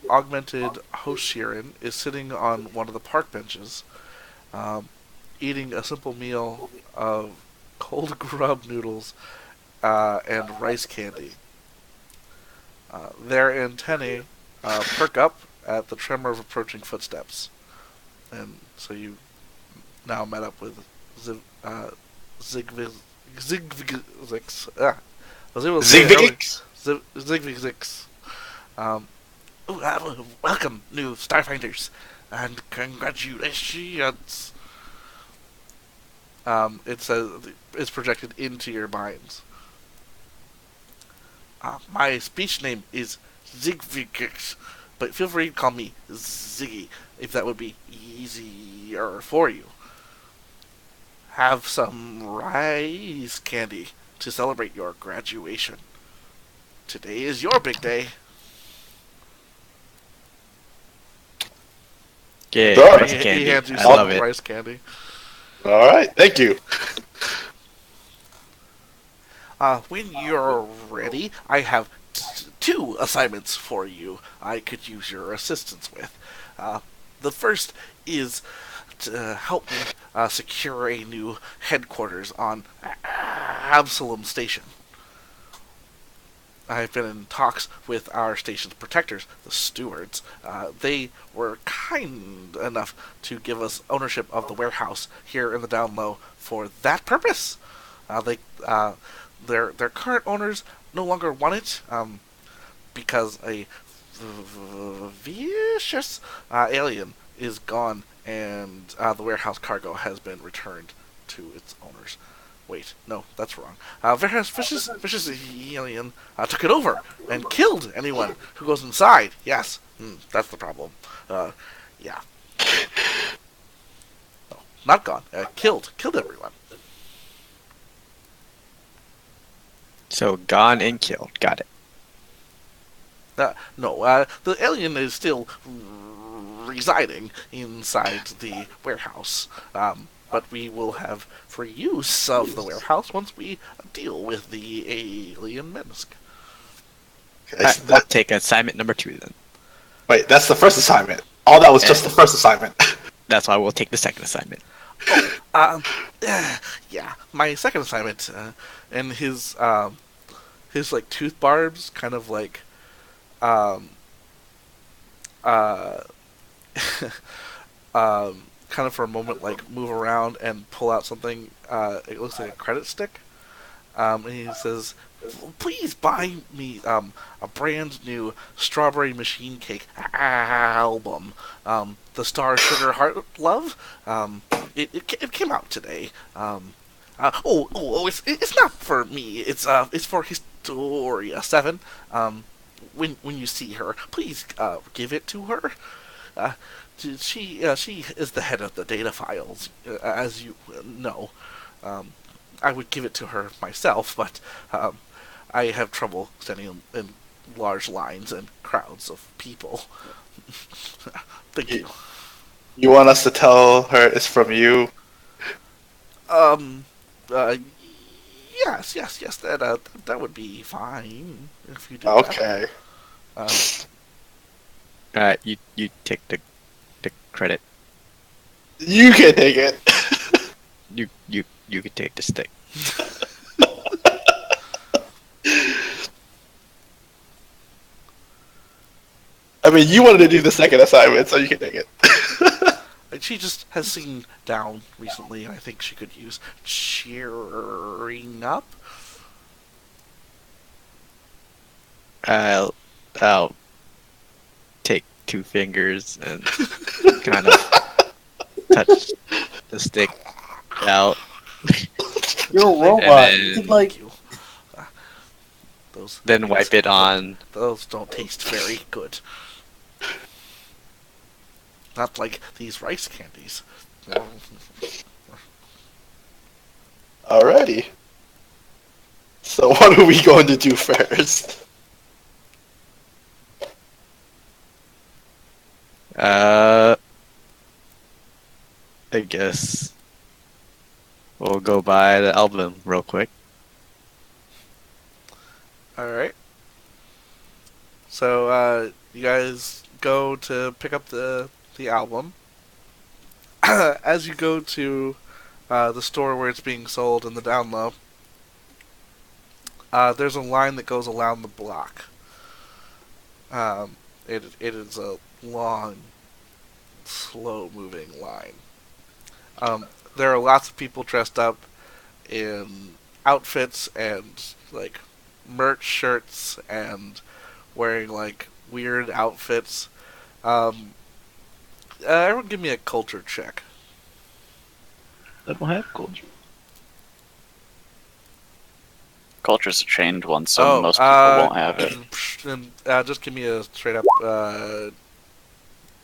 augmented Hoshirin is sitting on one of the park benches, eating a simple meal of cold grub noodles and rice candy. Their antennae perk up at the tremor of approaching footsteps, and so you now met up with Zigvix. I was able to say it earlier. Zigvix. Welcome, new Starfinders, and congratulations. It says it's projected into your minds. My speech name is Zigvix, but feel free to call me Ziggy if that would be easier for you. Have some rice candy to celebrate your graduation. Today is your big day. Yeah, Sure. rice He candy. hands you I some love it. rice candy. All right, thank you. When you're ready, I have two assignments for you I could use your assistance with. The first is to help me secure a new headquarters on Absalom Station. I've been in talks with our station's protectors, the stewards. They were kind enough to give us ownership of the warehouse here in the down low for that purpose. Their current owners no longer want it because a vicious alien is gone and the warehouse cargo has been returned to its owners. Wait, no, that's wrong. Vicious alien took it over and killed anyone who goes inside. Yes, that's the problem. Yeah. No, not gone. Killed everyone. So gone and killed. Got it. No, the alien is still residing inside the warehouse. But we will have free use of the warehouse once we deal with the alien menace. Okay, Alright, we'll take assignment number 2 then. wait, that's the first assignment. All that was just the first assignment. That's why we'll take the second assignment. Yeah, my second assignment, and his like tooth barbs kind of like, kind of for a moment like move around and pull out something. It looks like a credit stick. And he says, "Please buy me a brand new strawberry machine cake album. The Star Sugar Heart Love. It came out today. It's not for me. It's for Historia 7. When you see her, please give it to her. She is the head of the data files, as you know. I would give it to her myself, but I have trouble standing in large lines and crowds of people. Thank you. You want us to tell her it's from you? Yes. That would be fine if you do that. Okay. Alright, you take the credit. You can take it. You can take the stick. I mean, you wanted to do the second assignment, so you can take it. She just has seen down recently, and I think she could use cheering up. I'll take 2 fingers and kind of touch the stick out. You're a robot. then- You could, like, Thank you. Those Then wipe it on. Those don't taste very good. Not like these rice candies. Alrighty. So what are we going to do first? I guess we'll go buy the album real quick. Alright. So, you guys go to pick up the album. As you go to the store where it's being sold in the down low, There's a line that goes around the block. It is a long, slow-moving line. There are lots of people dressed up in outfits and like merch shirts and wearing like weird outfits. Everyone, give me a culture check. I don't have culture. Culture's a trained one, so most people won't have it. And, just give me a straight up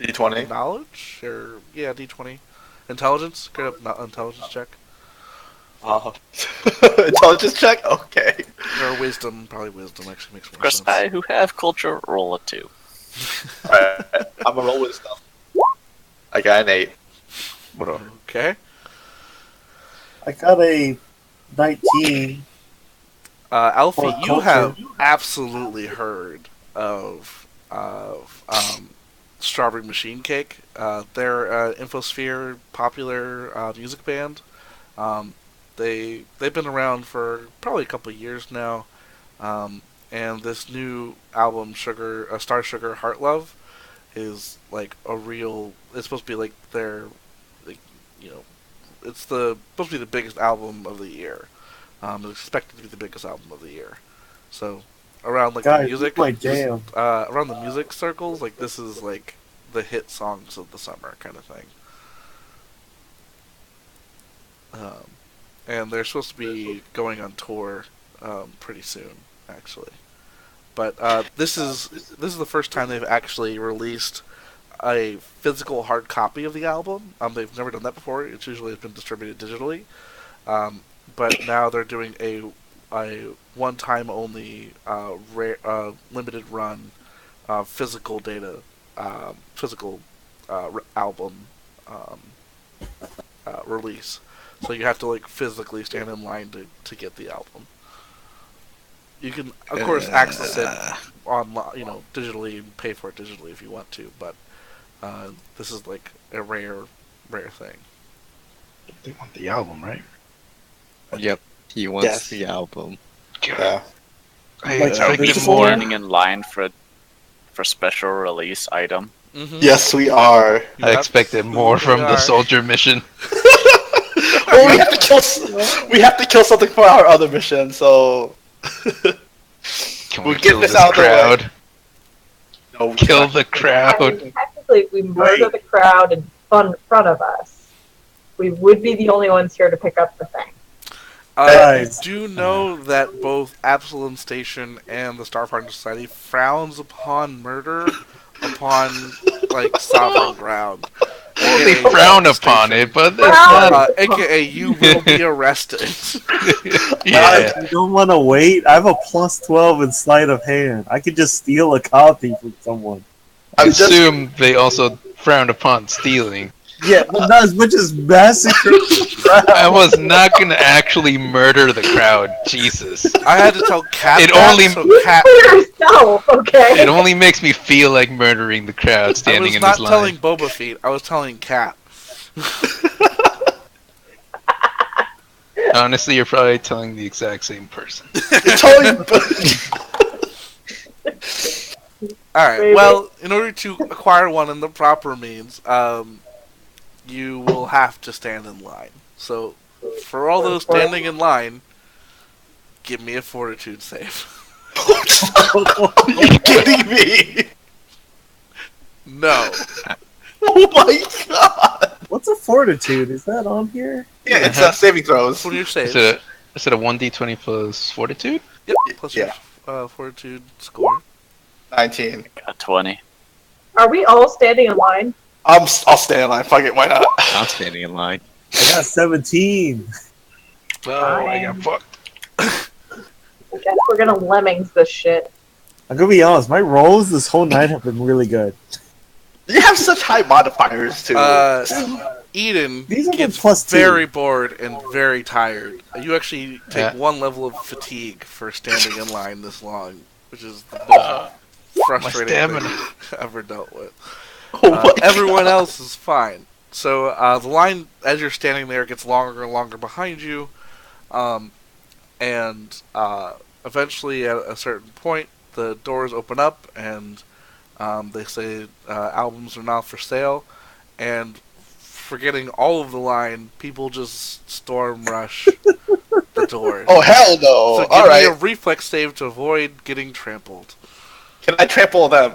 D20. knowledge or D20 intelligence. Straight up intelligence check Intelligence check? Okay. or wisdom. Probably wisdom actually makes more Of course, sense. I who have culture roll a 2. Alright. I'm gonna roll wisdom. I got an 8. Whatever. Okay. I got a 19. Alfie, For you culture. have absolutely heard of Strawberry Machine Cake. They're an Infosphere popular music band. They've been around for probably a couple of years now, and this new album, Star Sugar Heart Love, is like a real. It's supposed to be like their, like, it's supposed to be the biggest album of the year. It's expected to be the biggest album of the year. So around like Guys, the music, my jam. around the music circles, like this is like the hit songs of the summer kind of thing. And they're supposed to be going on tour pretty soon, actually. But this is the first time they've actually released a physical hard copy of the album. They've never done that before. It's usually been distributed digitally. But now they're doing a one-time only limited run physical album release. So you have to like physically stand in line to get the album. You can of course access it online, digitally, and pay for it digitally if you want to. But this is like a rare thing. They want the album, right? Yep, he wants Yes. the album. Yeah. I Like, Are we expected more. standing in line for special release item? Mm-hmm. Yes, we are. I expected more from the soldier mission. Well, we have to kill something for our other mission, so Can We'll we get kill this this out of the way. crowd? no, we Kill can't. the I crowd. mean, technically, if we murder the crowd in front of us, we would be the only ones here to pick up the thing. Guys. Do know that both Absalom Station and the Starfinder Society frowns upon murder upon like sovereign ground. Well, they AKA frown upon station. it, but that's not. AKA you will be arrested. Yeah. You don't want to wait? I have a plus 12 in sleight of hand. I could just steal a copy from someone. I I'm just assume they also frowned upon stealing. Yeah, but not as much as massacre. I was not gonna actually murder the crowd. Jesus. I had to tell Cat It that, only- so You Cat. for yourself, okay? It only makes me feel like murdering the crowd I standing was in not this telling line. Boba Fett. I was telling Cat. Honestly, you're probably telling the exact same person. it's totally. All right. Maybe. Well, in order to acquire one in the proper means, you will have to stand in line. So, for all those standing in line, give me a fortitude save. You're kidding me? No. Oh my god! What's a fortitude? Is that on here? Yeah, it's saving throws. What are your saves? Is it a 1d20 plus fortitude? Yep. Plus Yeah. your fortitude score. 19. Got 20. Are we all standing in line? I'll stay in line. Fuck it, why not? I'm standing in line. I got 17. Oh, I got fucked. I guess we're gonna lemmings this shit. I'm gonna be honest, my rolls this whole night have been really good. You have such high modifiers too. Eden These are the gets plus two. very bored and very tired. You actually take Yeah. one level of fatigue for standing in line this long, which is the most frustrating thing stamina. you've ever dealt with. Oh my Everyone God. else is fine. So the line, as you're standing there, gets longer and longer behind you, and eventually, at a certain point, the doors open up and they say albums are now for sale. And forgetting all of the line, people just storm rush the doors. Oh hell no! So give All me right, a reflex save to avoid getting trampled. can I trample them?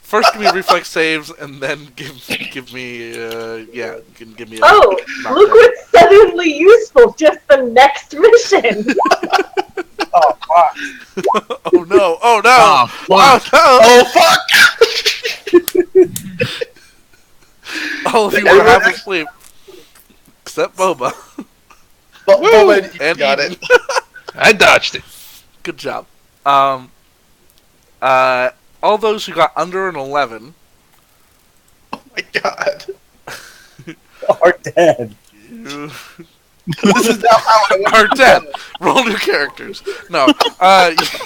First, give me reflex saves, and then give me you can give me a Oh, knockdown. look what's suddenly useful. Just the next mission. Oh, fuck. Oh no! Oh no! Oh, fuck. Oh Oh fuck! no! All of you are half asleep, except Boba. Boba, you And got Eden. it. I dodged it. Good job. All those who got under an 11 Oh my god. Are dead. This is now how I are dead. Roll new characters. No,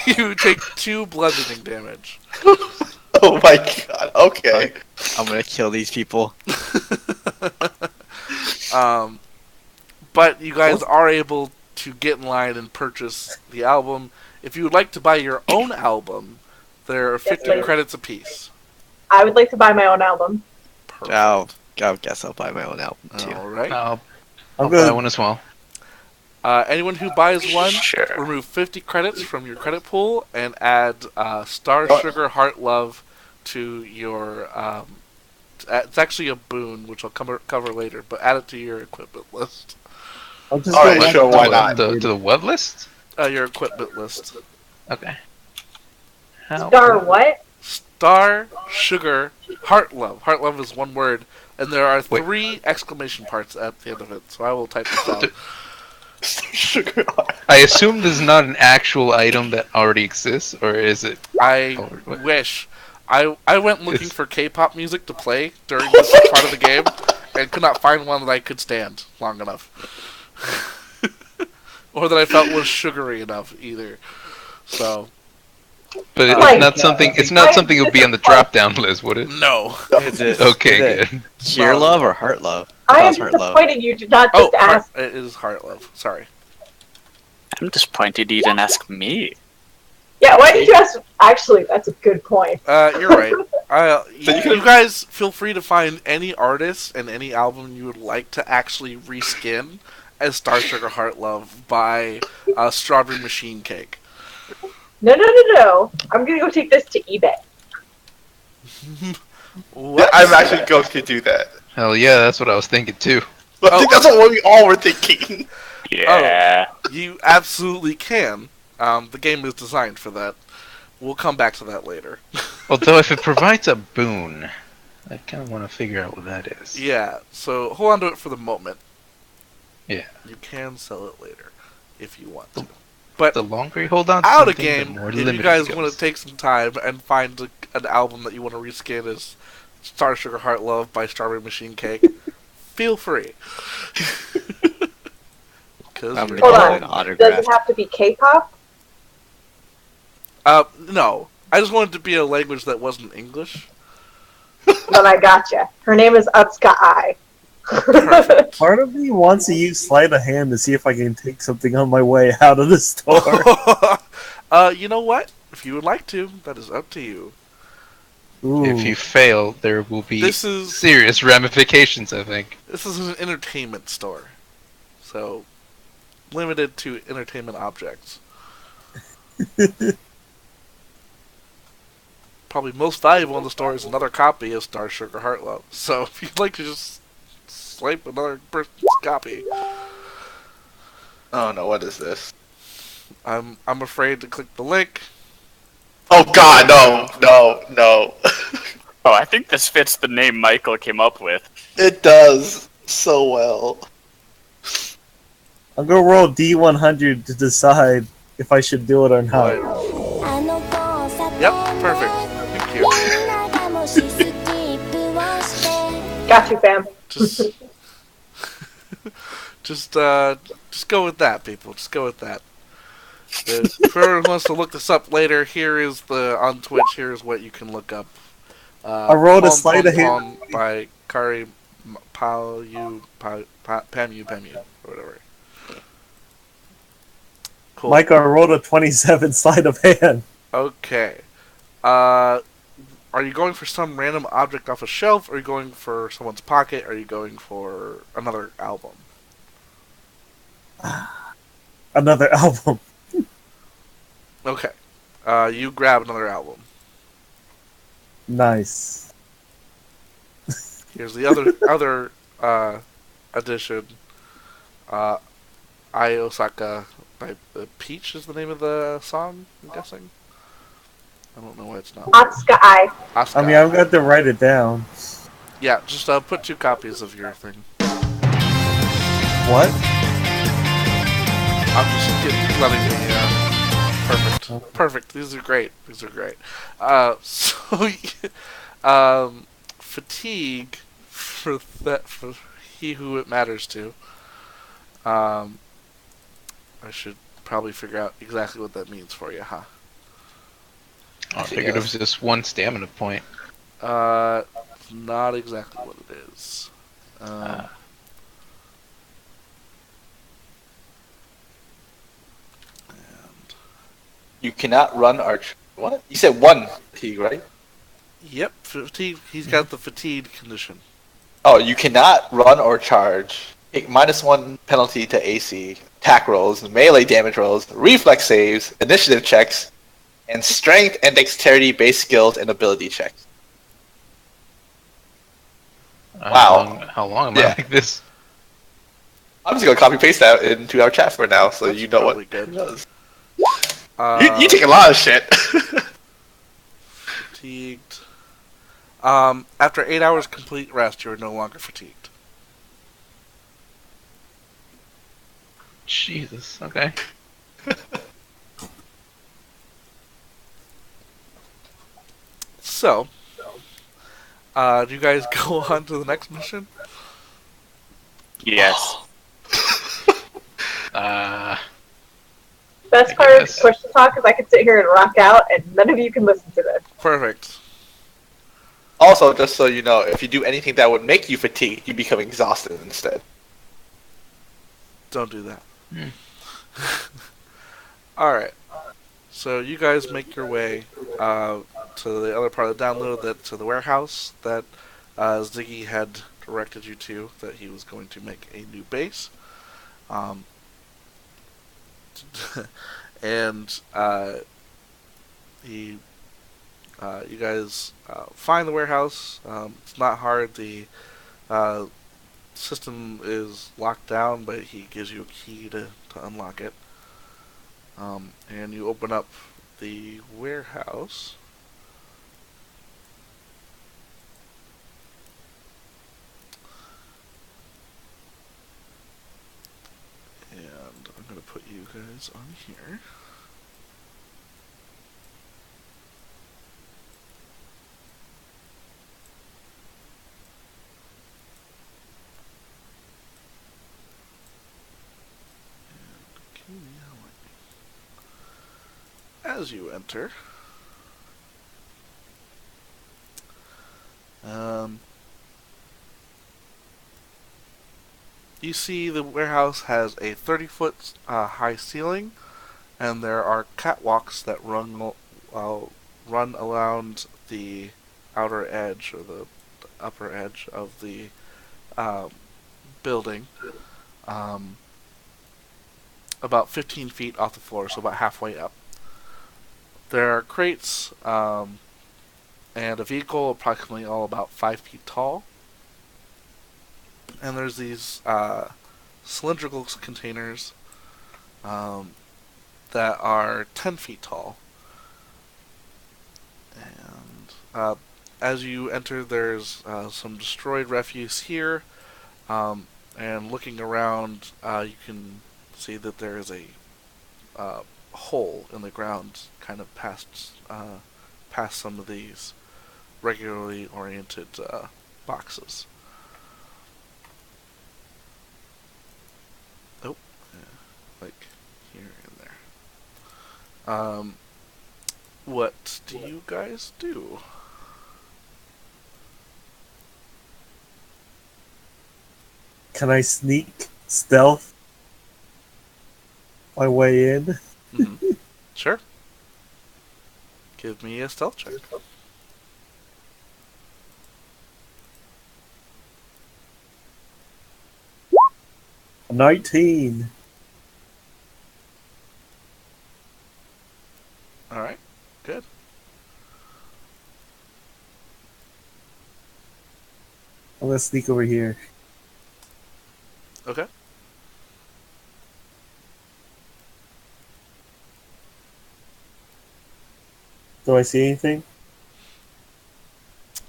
you take 2 bludgeoning damage. Oh my god. Okay. I'm gonna kill these people. But you guys are able to get in line and purchase the album. If you would like to buy your own album, there are 50 please. credits apiece. I would like to buy my own album. Perfect. I guess I'll buy my own album too. All right. I'll I'm buy gonna. one as well. Anyone who buys one, Sure. remove 50 credits from your credit pool and add Star Sugar Heart Love to your. It's actually a boon, which I'll cover later, but add it to your equipment list. I'm just Alright, going sure, back why to not? To the what list? Your equipment list. Okay. How? Star what? Star Sugar Heart Love. Heart Love is one word, and there are Wait. 3 exclamation parts at the end of it. So I will type this out. Sugar. I assume this is not an actual item that already exists, or is it? I Or what? wish. I went looking It's- for K-pop music to play during this part of the game, and could not find one that I could stand long enough, or that I felt was sugary enough either. So But it's Like- not something. It's not something that would be on the drop-down list, would it? no. Is it Okay, is it good. Cheer No. love or heart love? I am That's heart love. disappointed you did not Oh, just ask. it is Heart Love. Sorry. I'm disappointed you didn't ask me. Yeah, why did you ask? Actually, that's a good point. You're right. So you You guys feel free to find any artist and any album you would like to actually reskin as Star Sugar Heart Love by Strawberry Machine Cake. No. I'm gonna go take this to eBay. What? I'm actually going to do that. Hell yeah, that's what I was thinking too. But I think that's what we all were thinking. Yeah. You absolutely can. The game is designed for that. We'll come back to that later. Although if it provides a boon, I kind of want to figure out what that is. Yeah, so hold on to it for the moment. Yeah. You can sell it later if you want to. But The longer you hold on to out of something, the game, more if you limited guys it want goes. to take some time and find an album that you want to reskin as Star Sugar Heart Love by Strawberry Machine Cake, feel free. Because I'm gonna Hold get on. an Does autograph. it have to be K-pop? no. I just wanted it to be a language that wasn't English. Then I gotcha. Her name is Utska I. Perfect. Part of me wants to use sleight of hand to see if I can take something on my way out of the store. You know what? If you would like to, that is up to you. Ooh. If you fail, there will be This is serious ramifications, I think. this is an entertainment store, so limited to entertainment objects. Probably most valuable in the store is another copy of Star Sugar Heart Love. So if you'd like to just swipe another person's copy, Oh no, what is this? I'm afraid to click the link. Oh god, no. Oh, I think this fits the name Michael came up with. It does so well. I'm gonna roll D100 to decide if I should do it or not. Yep, perfect. Thank you. Got you, fam. Just go with that, people. Just go with that. If whoever wants to look this up later, here is on Twitch. Here's what you can look up. I rolled a Pom sleight Pom of hand. Pom by Kari Pamu or whatever. Cool. Mike, I rolled a 27 sleight of hand. Okay. Are you going for some random object off a shelf? Are you going for someone's pocket? Are you going for another album? Another album. Okay. You grab another album. Nice. Here's the other edition. Ai Osaka by Peach is the name of the song, I'm guessing. I don't know why it's not. Atsuka Ai. Asuka. I mean, I'm going to write it down. Yeah, just put 2 copies of your thing. What? I'm just letting me. Perfect. Perfect. These are great. So, fatigue for he who it matters to. I should probably figure out exactly what that means for you, huh? I figured it was just 1 stamina point. Not exactly what it is. And You cannot run arch. What? You said 1 fatigue, right? yep, fatigue. He's got the fatigue condition. Oh, you cannot run or charge. Take -1 penalty to AC, attack rolls, melee damage rolls, reflex saves, initiative checks, and strength and dexterity based skills and ability checks. Wow. How long am I Yeah. like this? I'm just gonna copy paste that into our chat for now, so That's you know what probably good. it does. Uh, You take a lot of shit. fatigued. After 8 hours complete rest, you are no longer fatigued. Jesus. Okay. So, do you guys go on to the next mission? Yes. Best I part of guess. push to talk is I can sit here and rock out, and none of you can listen to this. Perfect. Also, just so you know, if you do anything that would make you fatigued, you become exhausted instead. Don't do that. Alright. So you guys make your way to the other part of the download, to the warehouse that Ziggy had directed you to, that he was going to make a new base. And you guys find the warehouse. It's not hard. The system is locked down, but he gives you a key to unlock it. And you open up the warehouse. And I'm going to put you guys on here. As you enter, you see the warehouse has a 30-foot high ceiling, and there are catwalks that run around the outer edge or the upper edge of the building, about 15 feet off the floor, so about halfway up. There are crates and a vehicle approximately all about 5 feet tall. And there's these cylindrical containers that are 10 feet tall. And as you enter, there's some destroyed refuse here. And looking around, you can see that there is a hole in the ground kind of past some of these regularly oriented boxes. Oh, yeah, like here and there. What do you guys do? Can I sneak stealth? my way in. Mm-hmm. Sure. Give me a stealth check. 19. All right. Good. I'm gonna sneak over here. Okay. Do I see anything?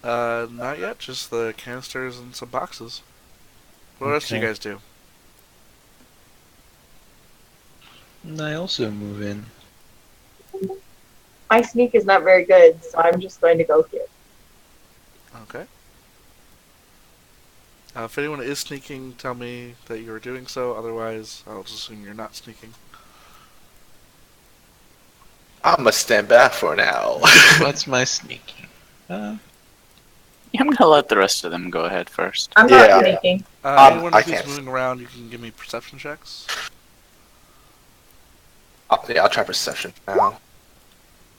Not yet. Just the canisters and some boxes. What else do you Okay. guys do? And I also move in. My sneak is not very good, so I'm just going to go here. Okay. If anyone is sneaking, tell me that you are doing so. Otherwise, I'll just assume you're not sneaking. I'm gonna stand back for now. What's my sneaking? Yeah, I'm gonna let the rest of them go ahead first. I'm Yeah. not sneaking. Anyone I who's can't. moving around, you can give me perception checks. I'll try perception now.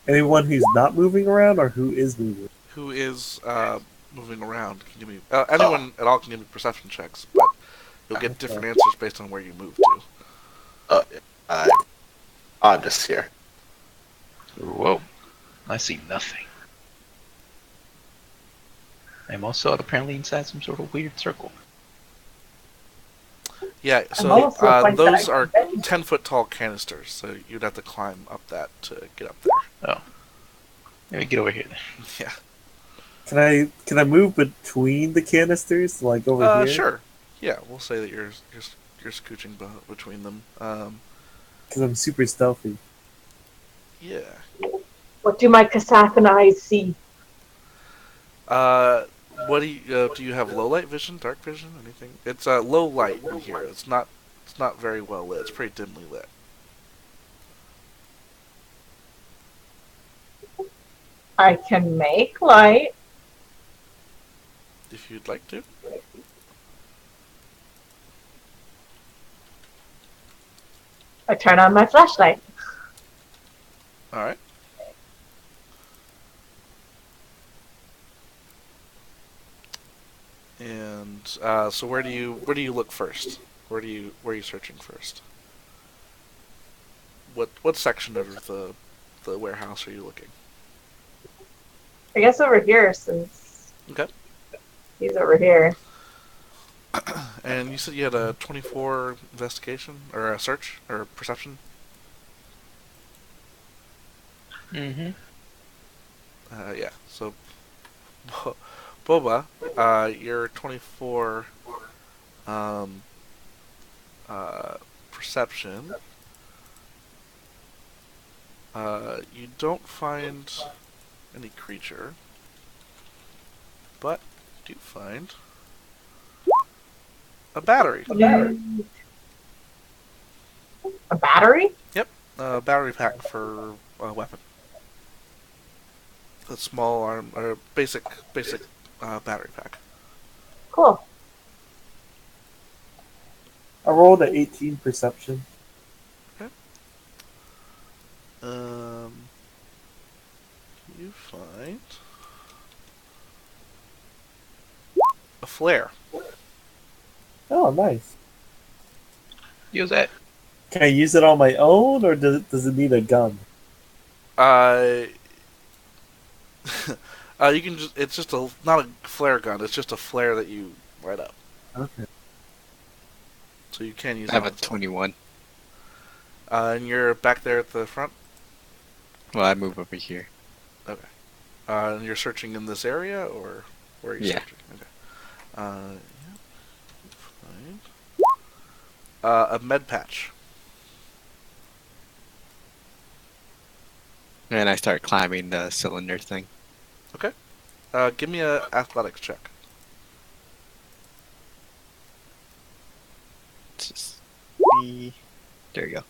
Anyone who's not moving around or who is moving? Who is moving around can give me anyone at all can give me perception checks, but you'll get different answers based on where you move to. I, I'm just here. Whoa. I see nothing. I'm also apparently inside some sort of weird circle. Yeah, I'm so almost to a point that those I are can bend. 10-foot tall canisters, so you'd have to climb up that to get up there. Oh. Let me get over here then. Yeah. Can I move between the canisters, like over here? Sure. Yeah, we'll say that you're scooching between them. Because I'm super stealthy. Yeah. What do my Kasathan eyes see? What do you have low light vision, dark vision, anything? It's low light in here. It's not very well lit. It's pretty dimly lit. I can make light. If you'd like to. I turn on my flashlight. All right. And so where do you look first? Where are you searching first? What section of the warehouse are you looking? I guess over here, since Okay. he's over here. And you said you had a 24 investigation or a search or perception. Mm-hmm. Yeah. So Boba, your 24 perception. You don't find any creature, but you do find a battery. A battery? Yep, a battery pack for a weapon. A small arm or basic battery pack. Cool. I rolled an 18 perception. You find a flare. Oh, nice. Use that. Can I use it on my own, or does it need a gun? You can just, it's just not a flare gun, it's just a flare that you light up. Okay. So you can use I have it a on its own. 21. And you're back there at the front? Well, I move over here. Okay. And you're searching in this area, or where are you Yeah. searching? Okay. Find a med patch. And I start climbing the cylinder thing. Okay. Give me a athletics check. Just there you go.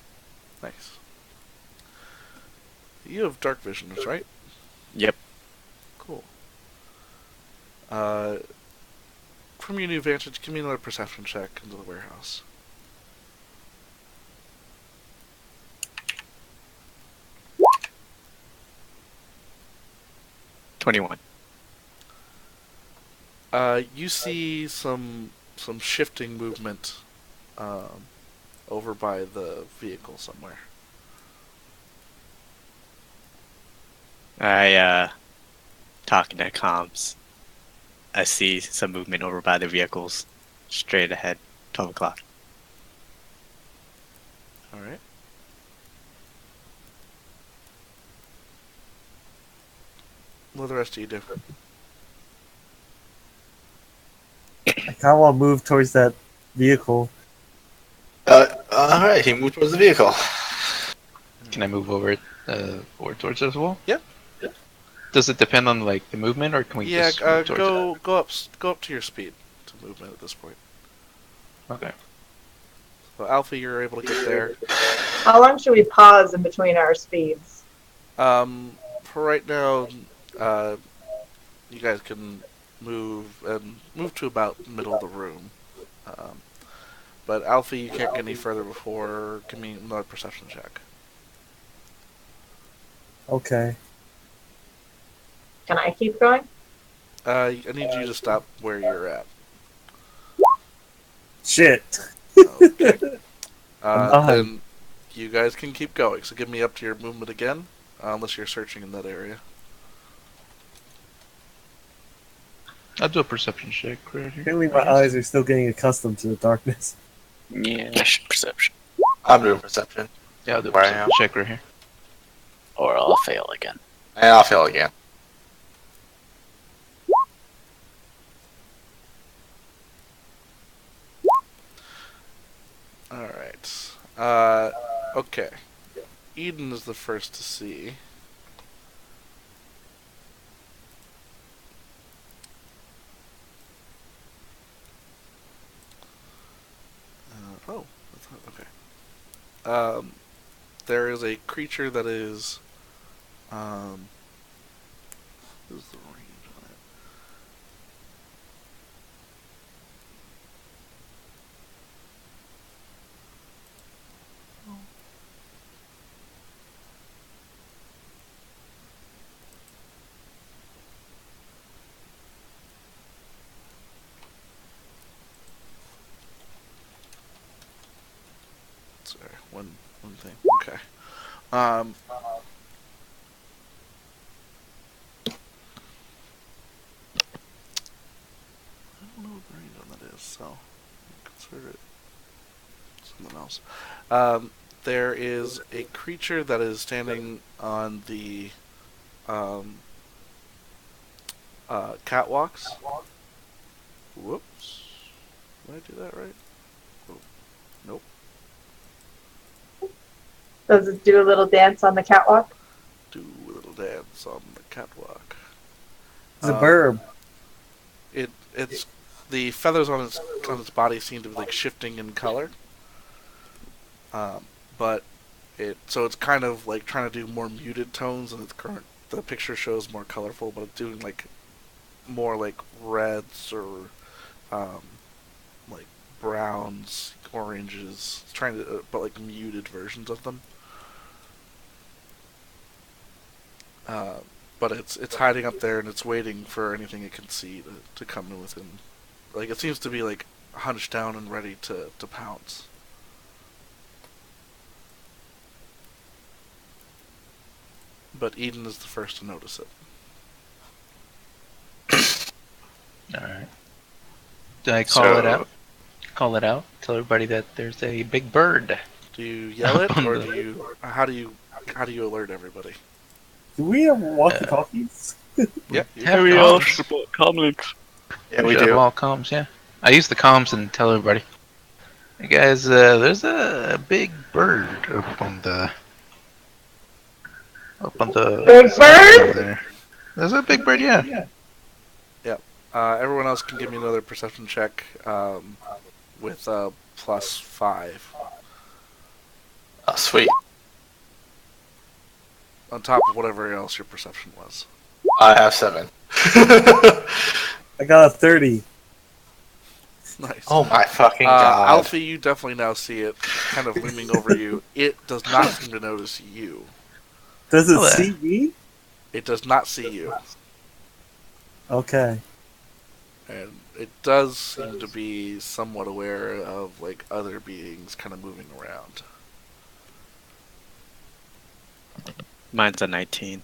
Nice. You have dark vision, right? Yep. Cool. From your new vantage, give me another perception check into the warehouse. 21. You see some shifting movement over by the vehicle somewhere. I talking to comms. I see some movement over by the vehicles, straight ahead, 12 o'clock. All right. What do the rest of you do? I kind of want to move towards that vehicle. Alright, he moved towards the vehicle. Can I move over towards it as well? Yep. Does it depend on like the movement, or can we Yeah, just move towards go up to your speed to movement at this point. it? Okay. So Alpha, you're able to get there. How long should we pause in between our speeds? For right now, you guys can move to about the middle of the room. But Alpha, you can't get any further before. Give me another perception check. Okay. Can I keep going? I need you to stop where you're at. Shit. Okay. I'm Then you guys can keep going. So give me up to your movement again, unless you're searching in that area. I'll do a perception check right here. Apparently my eyes are still getting accustomed to the darkness. Yeah, perception. I'm doing perception. Yeah, I'll do a Where I perception check right here. Or I'll fail again. And I'll fail again. Alright. Okay. Eden is the first to see. That's not, okay. There is a creature that is, who's the range on it? Sorry, one thing. Okay. I don't know what range on that is, so consider it someone else. There is a creature that is standing on the catwalks. Whoops. Did I do that right? Oh, nope. Does it do a little dance on the catwalk? Do a little dance on the catwalk. It's a burb. It's the feathers on its body seem to be like shifting in color. But it's kind of like trying to do more muted tones, and the picture shows more colorful, but it's doing like more like reds or like browns, oranges. It's trying to but like muted versions of them. But it's hiding up there, and it's waiting for anything it can see to come in within. Like, it seems to be like hunched down and ready to pounce. But Eden is the first to notice it. Alright. Do I call it out? Call it out? Tell everybody that there's a big bird. Do you yell it, or do you? How do you alert everybody? Do we have walkie-talkies? Yeah. Harry comms. comlinks. Yeah, we should have do. all comms, yeah. I use the comms and tell everybody. Hey guys, there's a big bird up on the Big bird? over there. There's a big bird, yeah. Everyone else can give me another perception check with +5 Oh, sweet. on top of whatever else your perception was. I have 7. I got a 30. Nice. Oh my fucking god. Alfie, you definitely now see it kind of looming over you. It does not seem to notice you. Does it Hello. see me? It does not see you. Okay. And it does seem to be somewhat aware of like other beings kind of moving around. Mine's a 19.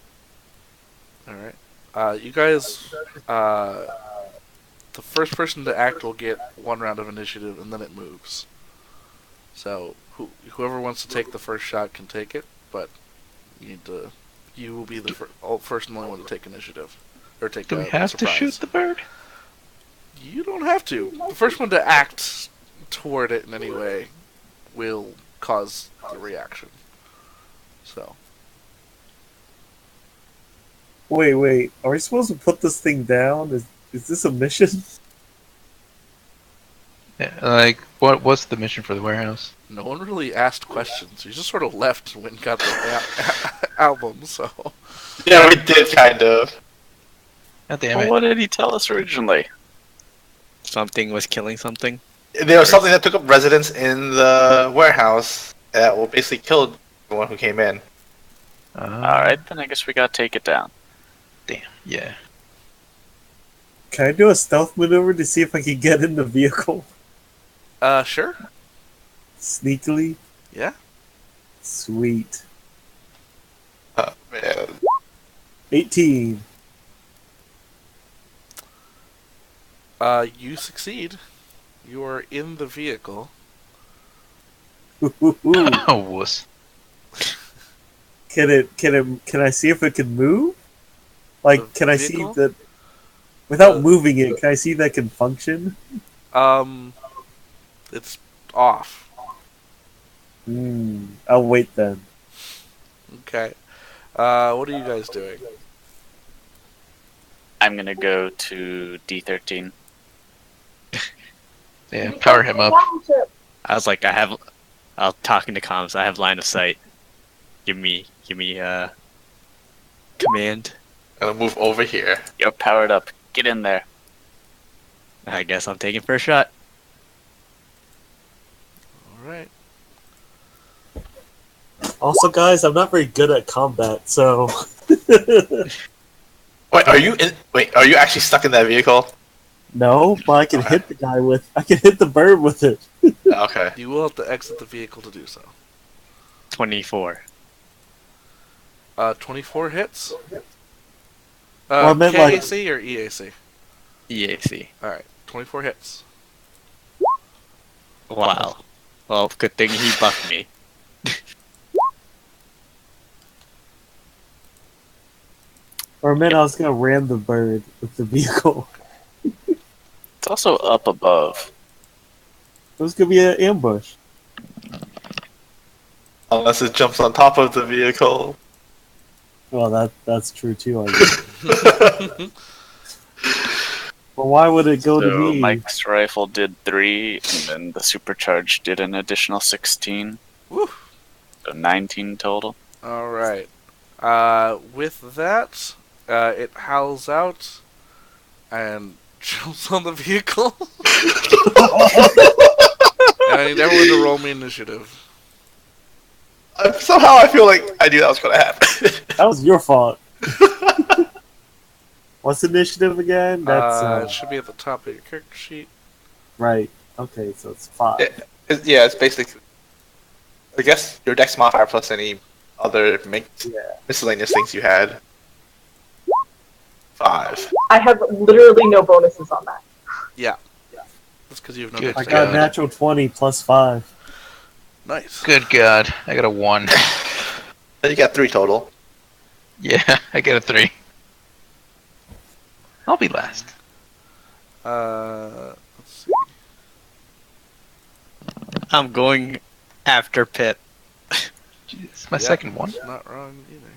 All right. You guys. The first person to act will get one round of initiative, and then it moves. So whoever wants to take the first shot can take it, but you need to. You will be the first and only one to take initiative, or take Do we a have surprise. to shoot the bird? You don't have to. The first one to act toward it in any way will cause the reaction. So. Wait. Are we supposed to put this thing down? Is this a mission? Yeah, like, what's the mission for the warehouse? No one really asked questions. You just sort of left and went and got the album, so. Yeah, we did kind of. God damn Well, it. what did he tell us originally? Something was killing something. There was something that took up residence in the warehouse that will basically kill everyone who came in. Alright, then I guess we gotta take it down. Damn, yeah. Can I do a stealth maneuver to see if I can get in the vehicle Sure. sneakily? Yeah. Sweet. Oh, man. 18. You succeed. You are in the vehicle. Oh, wuss. Can I see if it can move? Like, The can I see vehicle? that without moving it? Can I see that can function? It's off. I'll wait then. Okay. What are you guys doing? I'm gonna go to D13. Yeah, power him up. I was like, I'll talk into comms. I have line of sight. Give me, command. I'm gonna move over here. You're powered up. Get in there. I guess I'm taking first shot. Alright. Also, guys, I'm not very good at combat, so Wait, are you actually stuck in that vehicle? no. But I can hit the guy with. I can hit the bird with it. Okay. You will have to exit the vehicle to do so. 24. 24 hits? Well, I meant like- KAC or EAC? EAC. Alright, 24 hits. Wow. Well, good thing he buffed me. Or I meant I was gonna ram the bird with the vehicle. It's also up above. It was gonna be an ambush. Unless it jumps on top of the vehicle. Well, that's true too. I guess. Well, why would it go to So me? Mike's rifle did 3, and then the supercharge did an additional 16. Woo! So 19 total. Alright. With that, it howls out and jumps on the vehicle. And I need everyone to roll me initiative. Somehow I feel like I knew that was gonna happen. That was your fault. What's initiative again? That's It should be at the top of your character sheet. right. Okay, so it's 5. Yeah, it's basically. I guess your dex modifier plus any other miscellaneous things you had. 5. I have literally no bonuses on that. Yeah. That's because you have no Good. I dex. got God. natural 20 plus 5. Nice. Good God. I got a 1. Then you got 3 total. Yeah, I get a 3. I'll be last. Let's see. I'm going after Pip. Jeez, it's my Yeah, second one. it's not wrong either.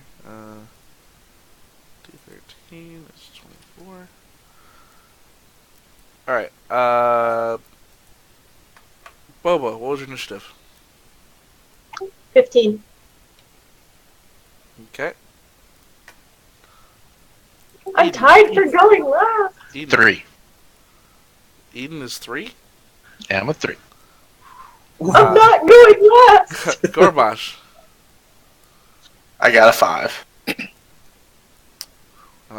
D13 is 24. Alright, Boba, what was your initiative? 15. Okay. I'm tied for going last. Eden. 3. Eden is 3? Yeah, I'm a 3. I'm not going last. Gorbash. I got a 5. And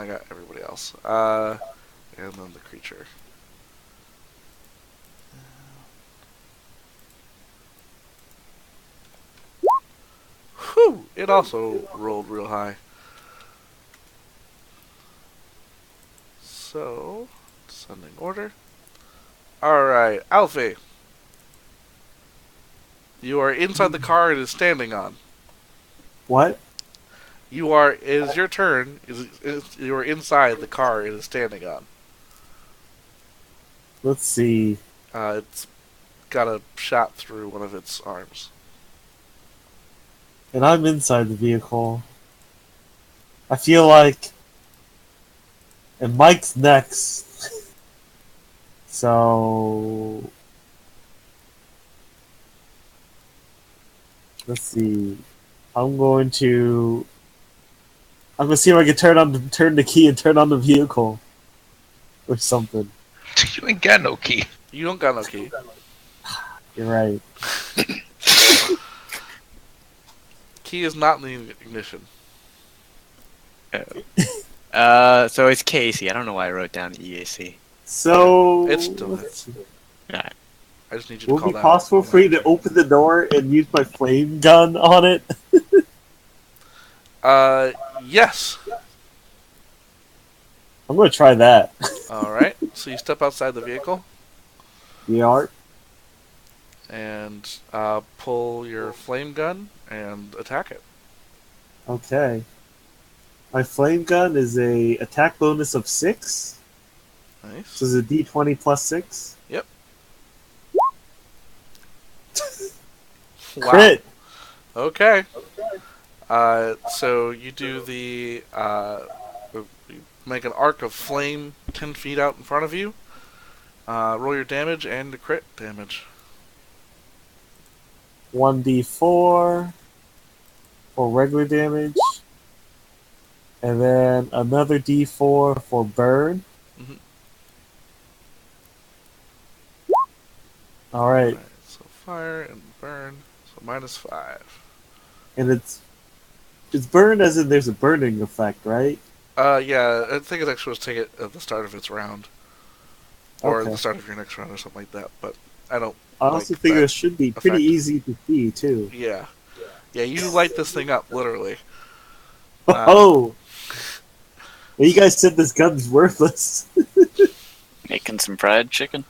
I got everybody else. and then the creature. Whew! It also rolled real high. So, descending order. Alright, Alfie. You are inside the car it is standing on. What? You are. It is your turn. You are inside the car it is standing on. Let's see. It's got a shot through one of its arms. And I'm inside the vehicle. I feel like. And Mike's next. So. Let's see. I'm going to see if I can turn the key and turn on the vehicle. Or something. You ain't got no key. You don't got no key. You're right. Key is not in the ignition. So it's Casey. I don't know why I wrote down EAC. So. It's still let's hit. see. Alright. I just need you to Will call it be that. possible for you to open the door and use my flame gun on it? Yes. I'm going to try that. Alright, so you step outside the vehicle Yeah. and pull your flame gun and attack it. Okay. My flame gun is a attack bonus of 6. Nice. So it's a d20 plus 6. Yep. Wow. Crit! Okay. So you do the you make an arc of flame 10 feet out in front of you. Roll your damage and the crit damage. 1d4 for regular damage. And then another d4 for burn. Mhm. Alright. Alright, so fire and burn. So -5. And it's burned as in there's a burning effect, right? Yeah, I think it actually was take it at the start of its round. Or Okay. the start of your next round or something like that. But I don't I also like figure that it should be pretty effect. easy to see, too. Yeah. Yeah, you light this thing up, literally. Oh! Well, you guys said this gun's worthless. Making some fried chicken.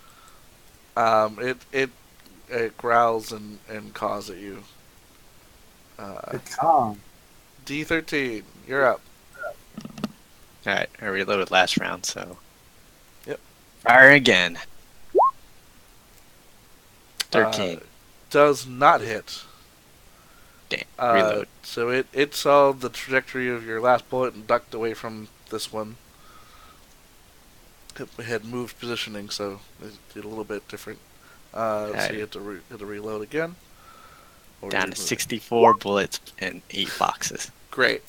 It growls and caws at you. Calm. D13, you're up. Alright, I reloaded last round, so. Yep. Fire again. 13. Does not hit. Damn. Reload. So it saw the trajectory of your last bullet and ducked away from this one. It had moved positioning, so it did a little bit different. So you had to reload again. Or Down to 64 bullets and 8 boxes. Great.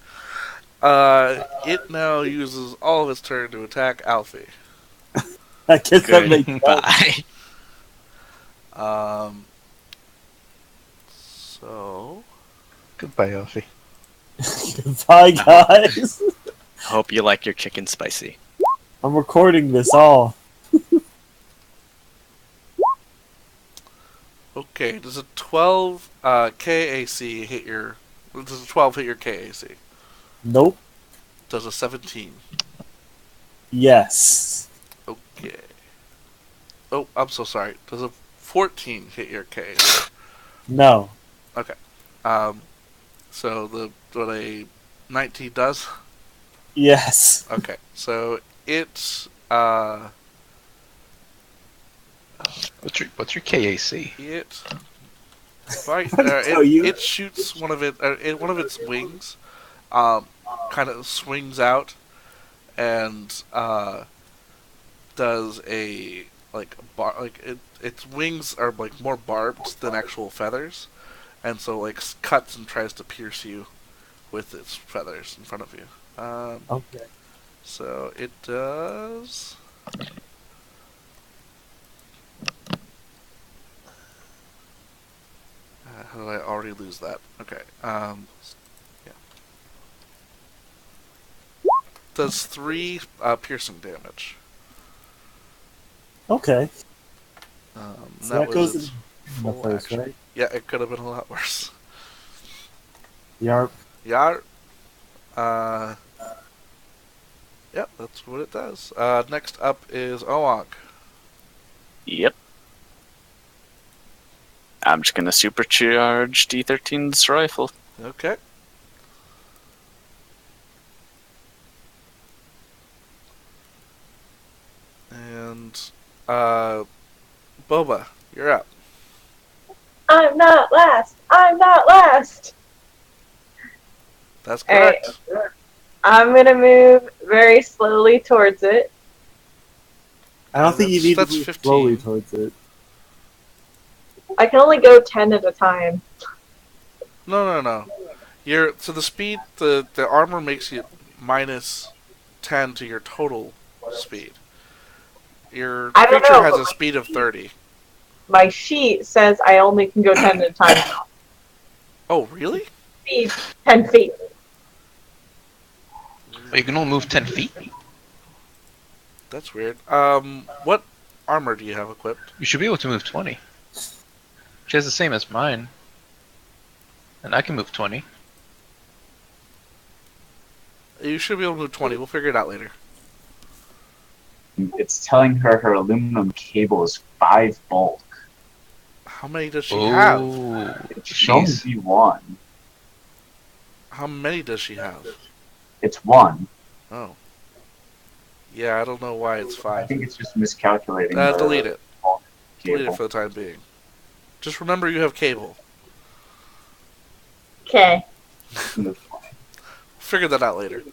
It now uses all of its turn to attack Alfie. I guess that makes sense. Goodbye. So Goodbye, Alfie. Goodbye, guys. Hope you like your chicken spicy. I'm recording this all. okay, does a 12 KAC hit your? Does a 12 hit your KAC? Nope. Does a 17? Yes. Okay. Oh, I'm so sorry. Does a 14 hit your KAC? No. Okay. So what a 19 does? Yes. Okay. So it's What's your KAC? It shoots one of its wings, kind of swings out, and does a its wings are like more barbed than actual feathers, and so like cuts and tries to pierce you with its feathers in front of you. Okay. So it does. How did I already lose that? Okay. Yeah. Does 3 piercing damage. Okay. And So that that goes was in the full first, action. right? Yeah, it could have been a lot worse. Yarp. Yar. Uh, yeah, that's what it does. Next up is Oank. Yep. I'm just gonna supercharge D13's rifle. Okay. And Boba, you're up. I'm not last. I'm not last. That's All right. correct. I'm gonna move very slowly towards it. I don't And think you need to that's move 15. slowly towards it. I can only go 10 at a time. No. So the speed, the armor makes you minus 10 to your total speed. Your I don't creature know, has but a speed of 30. my sheet says I only can go 10 at a time now. Oh, really? Speed 10 feet. But you can only move 10 feet. That's weird. What armor do you have equipped? You should be able to move 20. Which is the same as mine. And I can move 20. You should be able to move 20. We'll figure it out later. It's telling her aluminum cable is 5 bulk. How many does she have? Oh, It should only jeez. be 1. How many does she have? It's 1. Oh. Yeah, I don't know why it's I 5. think it's just miscalculating. the Delete it. bulk Delete it cable. for the time being. Just remember you have cable. Okay. Figure that out later.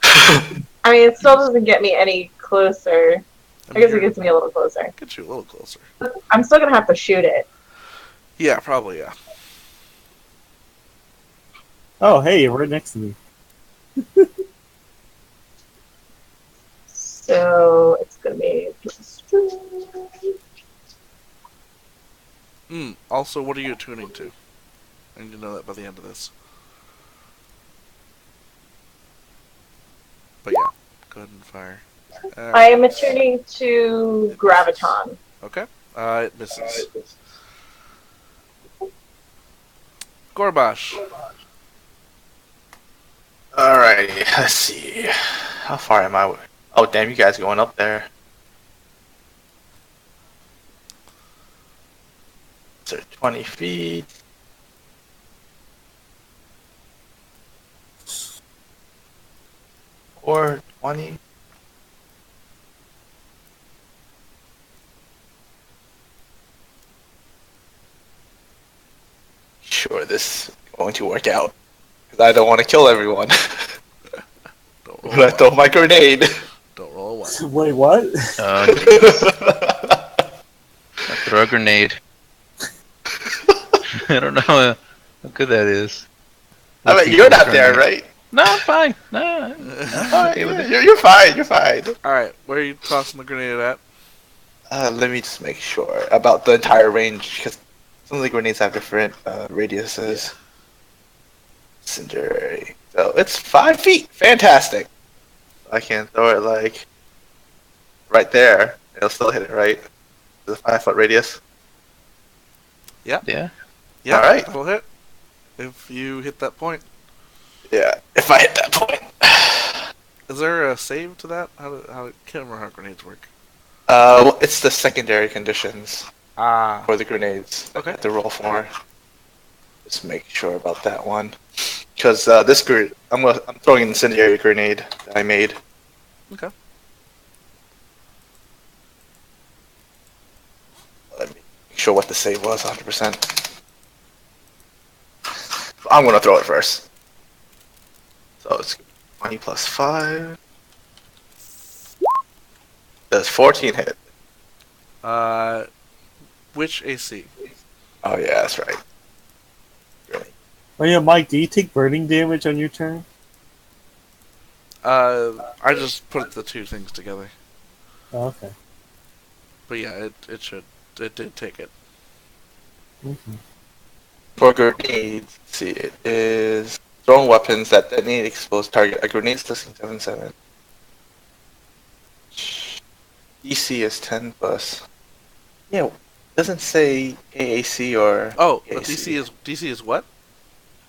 I mean, it still doesn't get me any closer. I guess it you're- gets me a little closer. Gets you a little closer. I'm still gonna have to shoot it. Yeah, probably, yeah. Oh, hey, you're right next to me. So it's gonna be +2. Also, what are you attuning to? I need to know that by the end of this. But yeah, go ahead and fire. I am attuning to graviton. Okay. It misses. Gorbash. Alrighty, let's see. How far am I? Oh, damn, you guys going up there. So 20 feet. Or 20. Sure, this is going to work out. Because I don't want to kill everyone. Don't When I roll, throw my grenade. don't roll a 1. Wait, what? Throw a grenade. I don't know how good that is. I mean, you're not there, right? No, I'm fine. No, I'm Alright, okay with yeah, it. you're fine, you're fine. Alright, where are you tossing the grenade at? Let me just make sure about the entire range, because some of the grenades have different radiuses. Incendiary. So it's 5 feet. Fantastic. I can throw it like right there. It'll still hit it, right? The 5 foot radius. Yeah. Yeah, Alright. that'll hit. If you hit that point. Yeah, if I hit that point. Is there a save to that? Can't remember how grenades work. Well, it's the secondary conditions Ah. for the grenades. Okay. I have to roll for. Just make sure about that one. Because this grenade, I'm throwing an incendiary grenade that I made. Okay. Let me make sure what the save was 100%. I'm going to throw it first. So it's 20 plus 5. Does 14 hit? Which AC? Oh yeah, that's right. Really? Oh yeah, Mike, do you take burning damage on your turn? I just put the two things together. Oh, okay. But yeah, it did take it. Mm-hmm. For grenades, let's see, it is throwing weapons that detonate exposed target. A grenade listing 7/7. DC is 10 plus. Yeah, it doesn't say AAC or. Oh, but AAC. DC is what?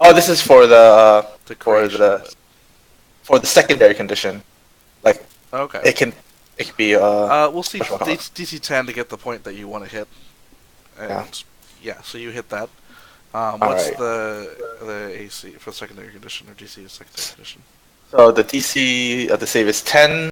Oh, this is for the The for creation of the it. for the secondary condition. Like Okay. it can be We'll see DC 10 to get the point that you want to hit. And yeah, so you hit that. What's Alright. the AC for secondary condition or DC is secondary condition? So the DC of the save is 10.